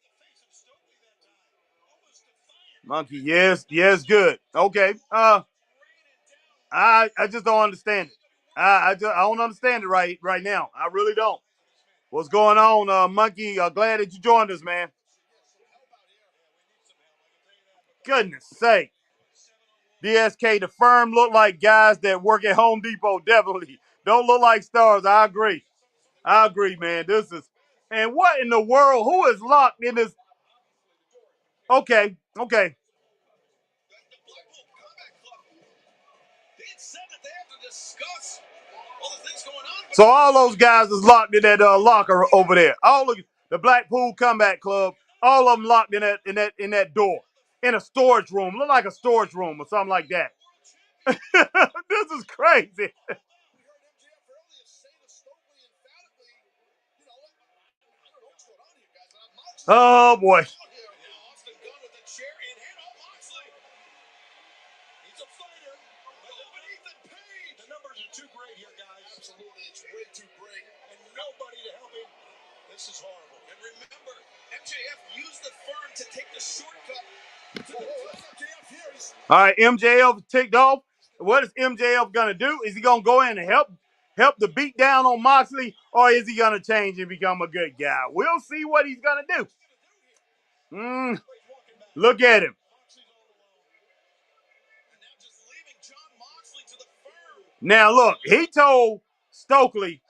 Speaker 1: Monkey, yes, good. Okay. I just don't understand it. I don't understand it right now. I really don't. What's going on, Monkey? Glad that you joined us, man. Goodness sake. DSK, the firm look like guys that work at Home Depot. Definitely don't look like stars. I agree, man. This is, and what in the world? Who is locked in this? Okay. So all those guys is locked in that locker over there. All of the Blackpool Combat Club, all of them locked in that door, in a storage room. Look like a storage room or something like that. This is crazy. Oh boy.
Speaker 3: This is horrible. And remember, MJF used the firm to take the shortcut.
Speaker 1: All right, MJF ticked off. What is MJF gonna do? Is he gonna go in and help the beat down on Moxley, or is he gonna change and become a good guy? We'll see what he's gonna do. Look at him. Now look, he told Stokely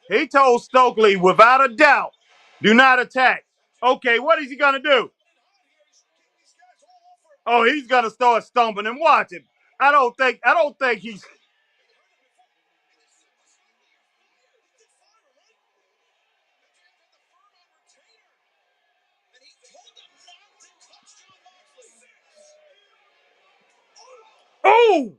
Speaker 1: without a doubt, do not attack. Okay, what is he gonna do? Oh, he's gonna start stomping and watch him. I don't think he's. Oh!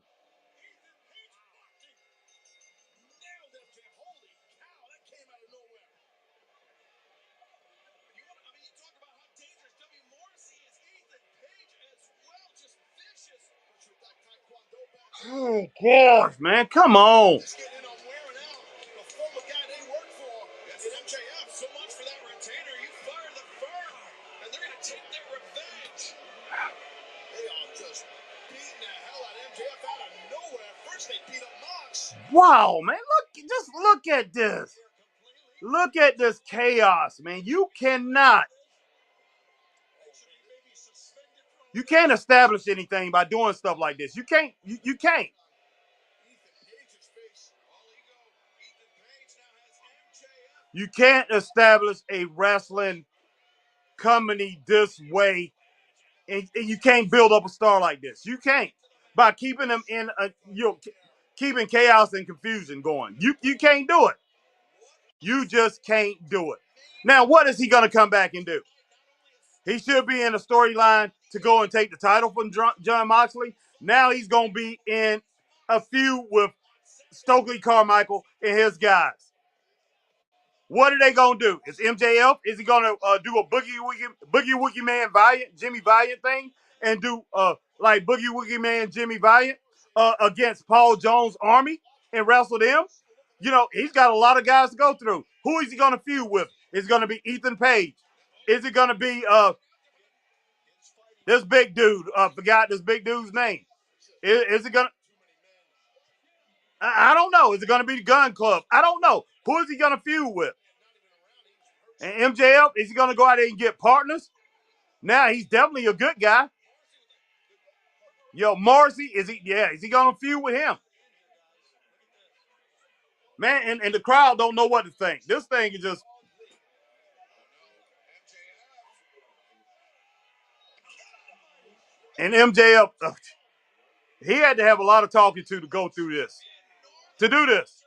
Speaker 1: Oh gosh, man, come on. Wow, man, look at this. Look at this chaos, man. You can't establish anything by doing stuff like this. You can't. You can't establish a wrestling company this way, and you can't build up a star like this. You can't by keeping them in keeping chaos and confusion going. You can't do it. You just can't do it. Now, what is he gonna come back and do? He should be in a storyline to go and take the title from John Moxley. Now he's gonna be in a feud with Stokely Carmichael and his guys. What are they gonna do? Is MJF? Is he gonna do a Boogie Woogie Man Valiant, Jimmy Valiant thing, and do like Boogie Woogie Man, Jimmy Valiant against Paul Jones' army and wrestle them? You know, he's got a lot of guys to go through. Who is he gonna feud with? Is it gonna be Ethan Page? Is it gonna be this big dude? Forgot this big dude's name. Is it gonna? I don't know. Is it gonna be the Gun Club? I don't know. Who is he gonna feud with? And MJF, is he going to go out there and get partners? Now, he's definitely a good guy. Yo, Morrissey, is he going to feud with him? Man, and the crowd don't know what to think. This thing is just. And MJF, he had to have a lot of talking to go through this. To do this.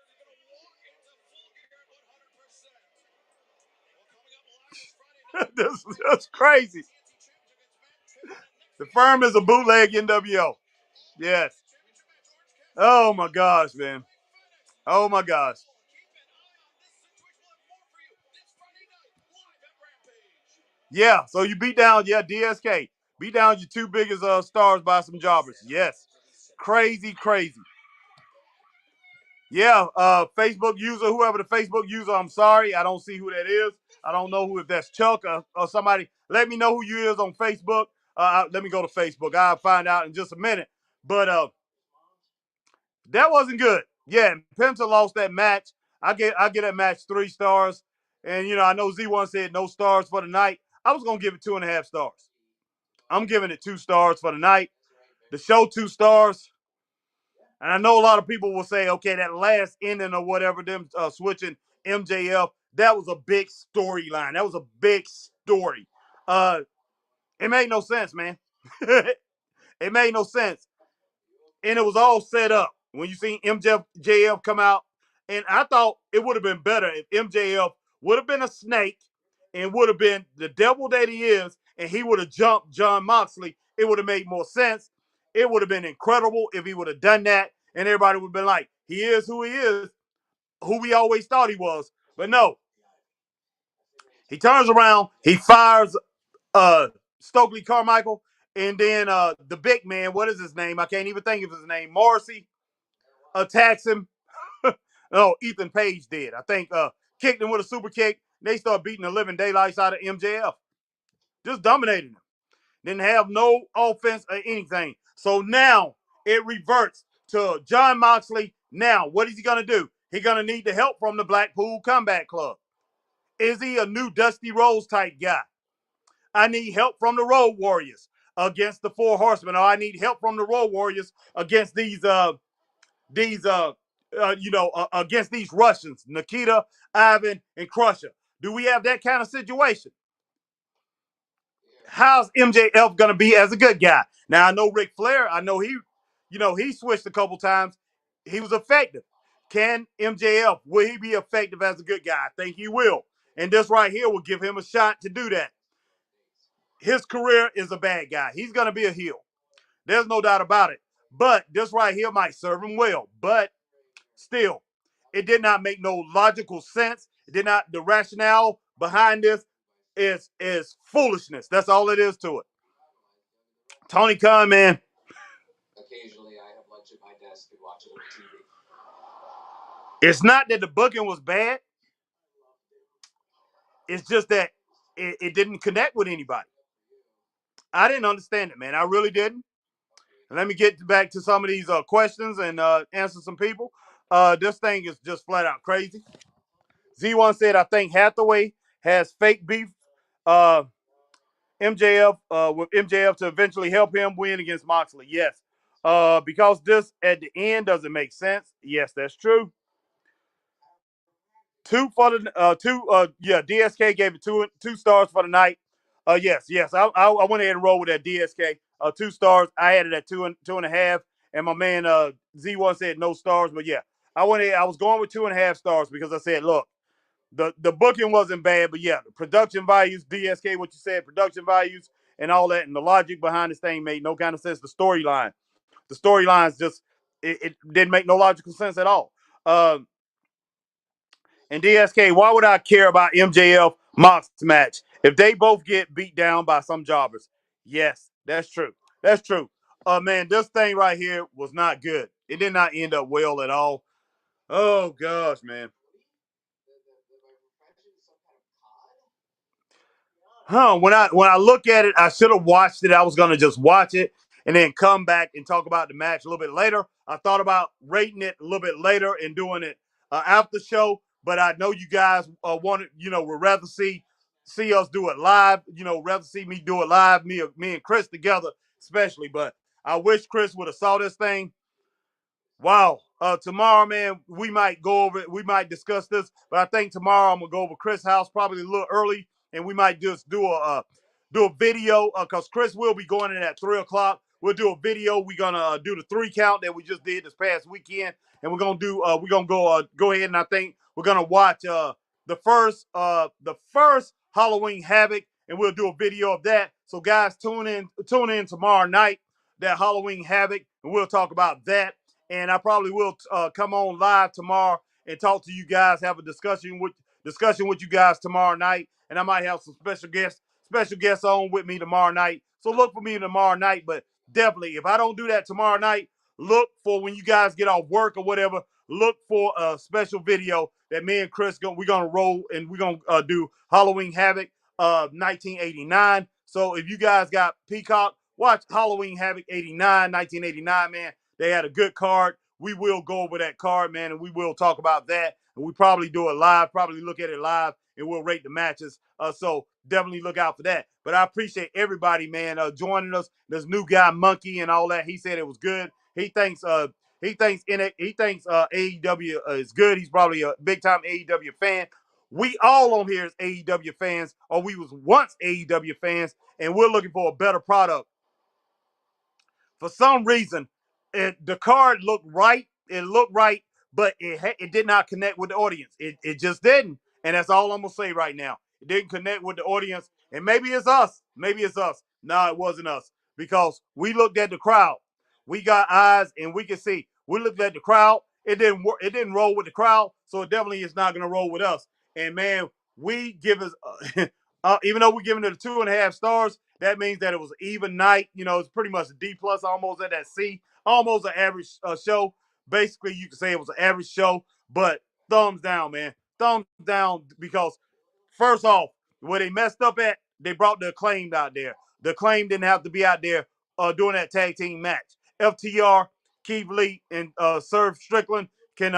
Speaker 1: That's crazy. The firm is a bootleg NWO. Yes. Oh my gosh, man. Oh my gosh. Yeah, so you beat down, DSK. Beat down your two biggest stars by some jobbers. Yes. Crazy, crazy. Yeah, Facebook user, whoever the Facebook user, I'm sorry. I don't see who that is. I don't know if that's Chuck or somebody. Let me know who you is on Facebook. Let me go to Facebook. I'll find out in just a minute. But that wasn't good. Yeah, Penta lost that match. I get that match 3 stars. And I know Z1 said no stars for the night. I was gonna give it 2.5 stars. I'm giving it 2 stars for the night. The show 2 stars. And I know a lot of people will say, okay, that last ending or whatever, them switching MJF, that was a big storyline. That was a big story. It made no sense, man. It made no sense. And it was all set up. When you seen MJF come out, and I thought it would have been better if MJF would have been a snake and would have been the devil that he is, and he would have jumped John Moxley. It would have made more sense. It would have been incredible if he would have done that, and everybody would have been like, he is who he is, who we always thought he was. But no. He turns around, he fires Stokely Carmichael, and then the big man, what is his name? I can't even think of his name. Morrissey attacks him. No, Ethan Page did. I think kicked him with a super kick. They start beating the living daylights out of MJF. Just dominating him. Didn't have no offense or anything. So now it reverts to John Moxley. Now, what is he going to do? He's going to need the help from the Blackpool Combat Club. Is he a new Dusty Rhodes type guy? I need help from the Road Warriors against the Four Horsemen, or I need help from the Road Warriors against these these against these Russians, Nikita, Ivan, and Crusher? Do we have that kind of situation? How's MJF gonna be as a good guy? Now I know Ric Flair. I know he switched a couple times. He was effective. Can MJF, will he be effective as a good guy? I think he will. And this right here will give him a shot to do that. His career is a bad guy. He's gonna be a heel. There's no doubt about it. But this right here might serve him well. But still, it did not make no logical sense. It did not. The rationale behind this is foolishness. That's all it is to it. Tony Khan, man. Occasionally, I have lunch at my desk and watch it on TV. It's not that the booking was bad. It's just that it didn't connect with anybody. I didn't understand it, man. I really didn't. And let me get back to some of these questions and answer some people. This thing is just flat out crazy. Z1 said, I think Hathaway has fake beef. MJF with MJF to eventually help him win against Moxley. Yes. Because this at the end doesn't make sense. Yes, that's true. DSK gave it two stars for the night. Yes. I went ahead and rolled with that DSK. 2 stars. I had it at two and a half. And my man Z1 said no stars. But yeah, I was going with 2.5 stars because I said, look, the booking wasn't bad, but yeah, the production values, DSK, what you said, production values and all that, and the logic behind this thing made no kind of sense. The storylines just it didn't make no logical sense at all. And DSK, why would I care about MJF Mox match if they both get beat down by some jobbers? Yes, that's true. That's true. Man, this thing right here was not good. It did not end up well at all. Oh gosh, man. When I look at it, I should have watched it. I was gonna just watch it and then come back and talk about the match a little bit later. I thought about rating it a little bit later and doing it after show, but I know you guys wanted, would rather see us do it live. Rather see me do it live, me and Chris together, especially. But I wish Chris would have saw this thing. Wow. Tomorrow, man, we might go over it. We might discuss this, but I think tomorrow I'm gonna go over Chris' house probably a little early, and we might just do a video because Chris will be going in at 3 o'clock. We'll do a video. We're gonna do the 3 count that we just did this past weekend, and we're gonna go ahead and I think we're gonna watch the first Halloween Havoc, and we'll do a video of that. So guys, tune in tomorrow night, that Halloween Havoc, and we'll talk about that. And I probably will come on live tomorrow and talk to you guys, have a discussion with you guys tomorrow night, and I might have some special guests on with me tomorrow night. So look for me tomorrow night, but definitely if I don't do that tomorrow night, look for when you guys get off work or whatever. Look for a special video that me and Chris we're gonna roll, and we're gonna do Halloween Havoc 1989. So if you guys got Peacock, watch Halloween Havoc 1989, man. They had a good card. We will go over that card, man, and we will talk about that. And we probably do it live, probably look at it live, and we'll rate the matches. So definitely look out for that. But I appreciate everybody, man, joining us. This new guy, Monkey, and all that. He said it was good. He thinks AEW is good. He's probably a big time AEW fan. We all on here is AEW fans, or we was once AEW fans, and we're looking for a better product. For some reason, the card looked right. It looked right, but it did not connect with the audience. It just didn't, and that's all I'm gonna say right now. It didn't connect with the audience, and maybe it's us. Maybe it's us. No, it wasn't us because we looked at the crowd. We got eyes, and we can see. We looked at the crowd. It didn't work. It didn't roll with the crowd, so it definitely is not gonna roll with us. And man, we give us. Even though we're giving it 2.5 stars, that means that it was an even night. It's pretty much a D plus, almost at that C, almost an average show. Basically, you could say it was an average show, but thumbs down, man. Thumbs down because first off, where they messed up at, they brought the Acclaimed out there. The Acclaimed didn't have to be out there doing that tag team match. FTR, Keith Lee, and Swerve Strickland can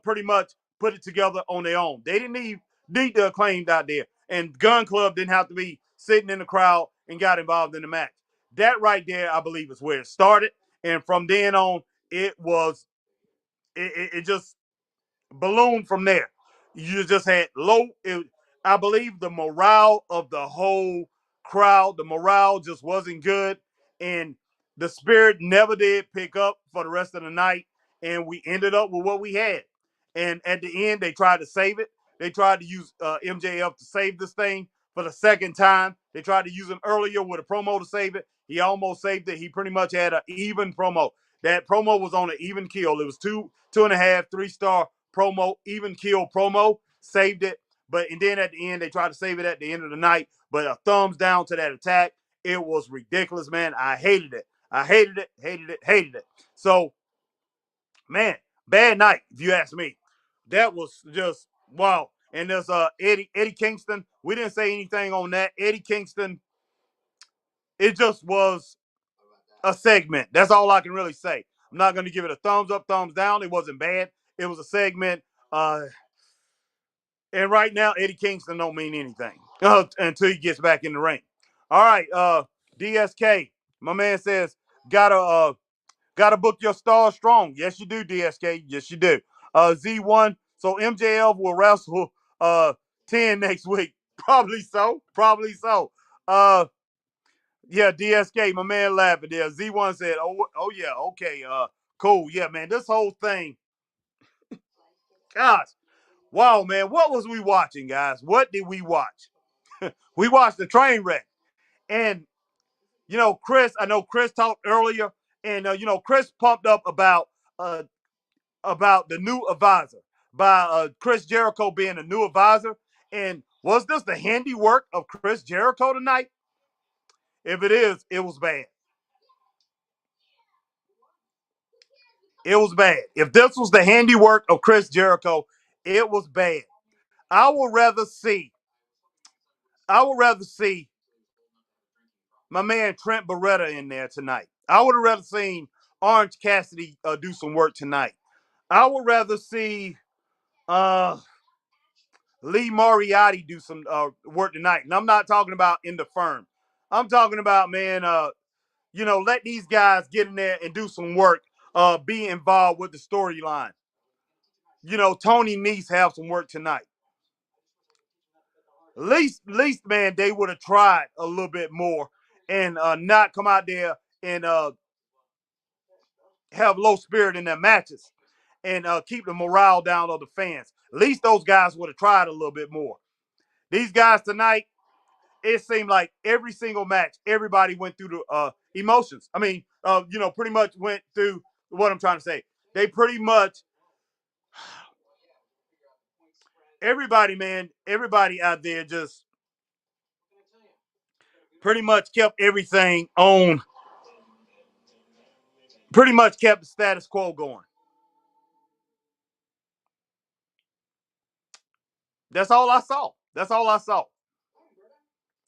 Speaker 1: pretty much put it together on their own. They didn't need the Acclaimed out there. And Gun Club didn't have to be sitting in the crowd and got involved in the match. That right there, I believe, is where it started. And from then on, it was it just ballooned from there. You just had low. I believe the morale of the whole crowd, the morale just wasn't good, and the spirit never did pick up for the rest of the night. And we ended up with what we had. And at the end, they tried to save it. They tried to use MJF to save this thing for the second time. They tried to use him earlier with a promo to save it. He almost saved it. He pretty much had an even promo. That promo was on an even kill. It was two and a half, 3-star promo, even kill promo, saved it. But and then at the end, they tried to save it at the end of the night. But a thumbs down to that attack. It was ridiculous, man. I hated it. I hated it, hated it, hated it. So, man, bad night, if you ask me. That was just wow. And there's Eddie Kingston. We didn't say anything on that. Eddie Kingston, it just was a segment. That's all I can really say. I'm not going to give it a thumbs up, thumbs down. It wasn't bad. It was a segment. And right now, Eddie Kingston don't mean anything until he gets back in the ring. All right, DSK, my man says, gotta book your stars strong. Yes, you do, DSK. Yes, you do. Z1, so MJF will wrestle 10 next week. Probably so. Probably so. Yeah, DSK, my man laughing there. Z1 said, oh yeah, okay, cool. Yeah, man, this whole thing, gosh, wow, man, what was we watching, guys? What did we watch? We watched the train wreck. And, Chris, I know Chris talked earlier, and, Chris pumped up about the new advisor by Chris Jericho being a new advisor. And was this the handiwork of Chris Jericho tonight? If it is, it was bad. It was bad. If this was the handiwork of Chris Jericho, it was bad. I would rather see my man Trent Beretta in there tonight. I would have rather seen Orange Cassidy do some work tonight. I would rather see Lee Moriarty do some work tonight. And I'm not talking about in the firm. I'm talking about, man, let these guys get in there and do some work, be involved with the storyline. Tony Nese have some work tonight. Least, man, they would have tried a little bit more and not come out there and have low spirit in their matches and keep the morale down of the fans. At least those guys would have tried a little bit more. These guys tonight, it seemed like every single match, everybody went through the emotions. I mean, pretty much went through what I'm trying to say. They pretty much, everybody out there just pretty much kept everything on, pretty much kept the status quo going. That's all I saw. That's all I saw.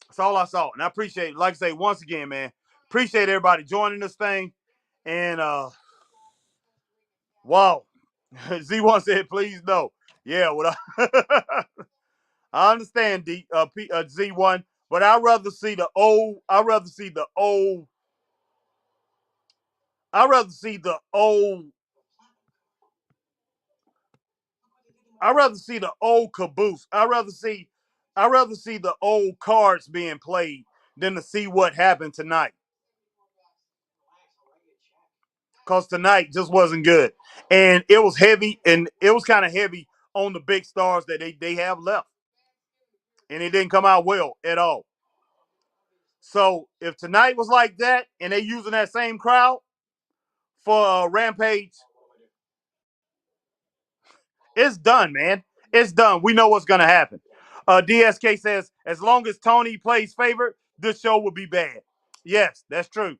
Speaker 1: That's all I saw. And I appreciate it. Like I say, once again, man, appreciate everybody joining this thing. And wow. Z1 said, please no. Yeah, what I understand Z1, but I'd rather see the old, I'd rather see the old, I'd rather see the old, I'd rather see the old caboose. I'd rather see the old cards being played than to see what happened tonight. Because tonight just wasn't good. And it was heavy, and it was kind of heavy on the big stars that they have left. And it didn't come out well at all. So if tonight was like that and they using that same crowd for Rampage, it's done, man. It's done. We know what's going to happen. DSK says, as long as Tony plays favorite, this show will be bad. Yes, that's true.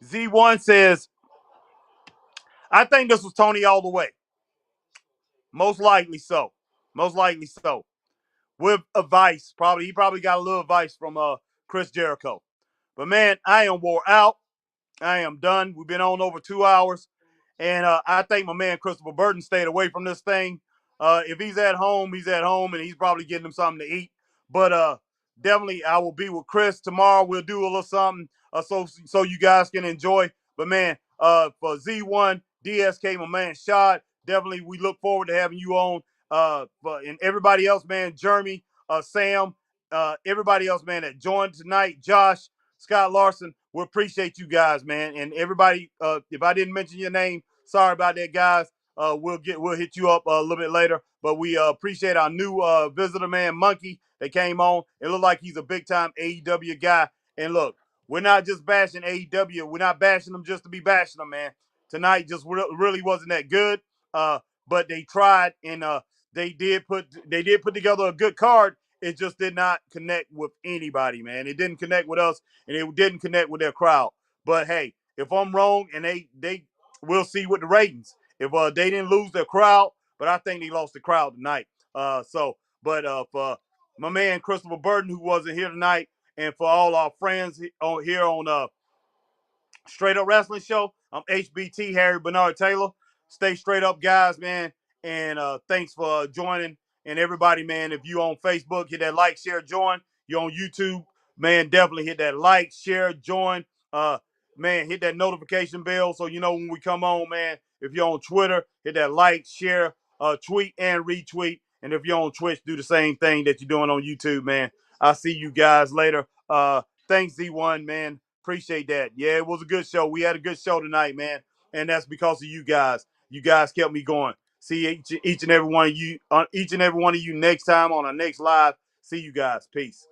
Speaker 1: Z1 says, I think this was Tony all the way. Most likely so. Most likely so. With advice, he probably got a little advice from Chris Jericho. But man, I am wore out. I am done. We've been on over 2 hours. And I think my man Christopher Burton stayed away from this thing. If he's at home, and he's probably getting him something to eat. But definitely, I will be with Chris tomorrow. We'll do a little something so you guys can enjoy. But man, for Z1, DSK, my man, Shad. Definitely, we look forward to having you on. And everybody else, man, Jeremy, Sam, everybody else, man, that joined tonight, Josh, Scott Larson, we appreciate you guys, man. And everybody, if I didn't mention your name, sorry about that, guys. We'll hit you up a little bit later. But we appreciate our new visitor, man, Monkey, that came on. It looked like he's a big time AEW guy. And look, we're not just bashing AEW. We're not bashing them just to be bashing them, man. Tonight just really wasn't that good. But they tried, and they did put together a good card. It just did not connect with anybody, man. It didn't connect with us, and it didn't connect with their crowd. But hey, if I'm wrong, and they we'll see with the ratings. If they didn't lose their crowd, but I think they lost the crowd tonight. For my man Christopher Burton, who wasn't here tonight, and for all our friends here on Straight Up Wrestling Show, I'm HBT Harry Bernard Taylor. Stay straight up, guys, man. And thanks for joining. And everybody, man, if you on Facebook, hit that like, share, join. You're on YouTube, man, definitely hit that like, share, join. Man, hit that notification bell so you know when we come on, man. If you're on Twitter, hit that like, share, tweet, and retweet. And if you're on Twitch, do the same thing that you're doing on YouTube, man. I'll see you guys later. Thanks, Z1, man. Appreciate that. Yeah, it was a good show. We had a good show tonight, man. And that's because of you guys. You guys kept me going. See each and every one of you next time on our next live. See you guys. Peace.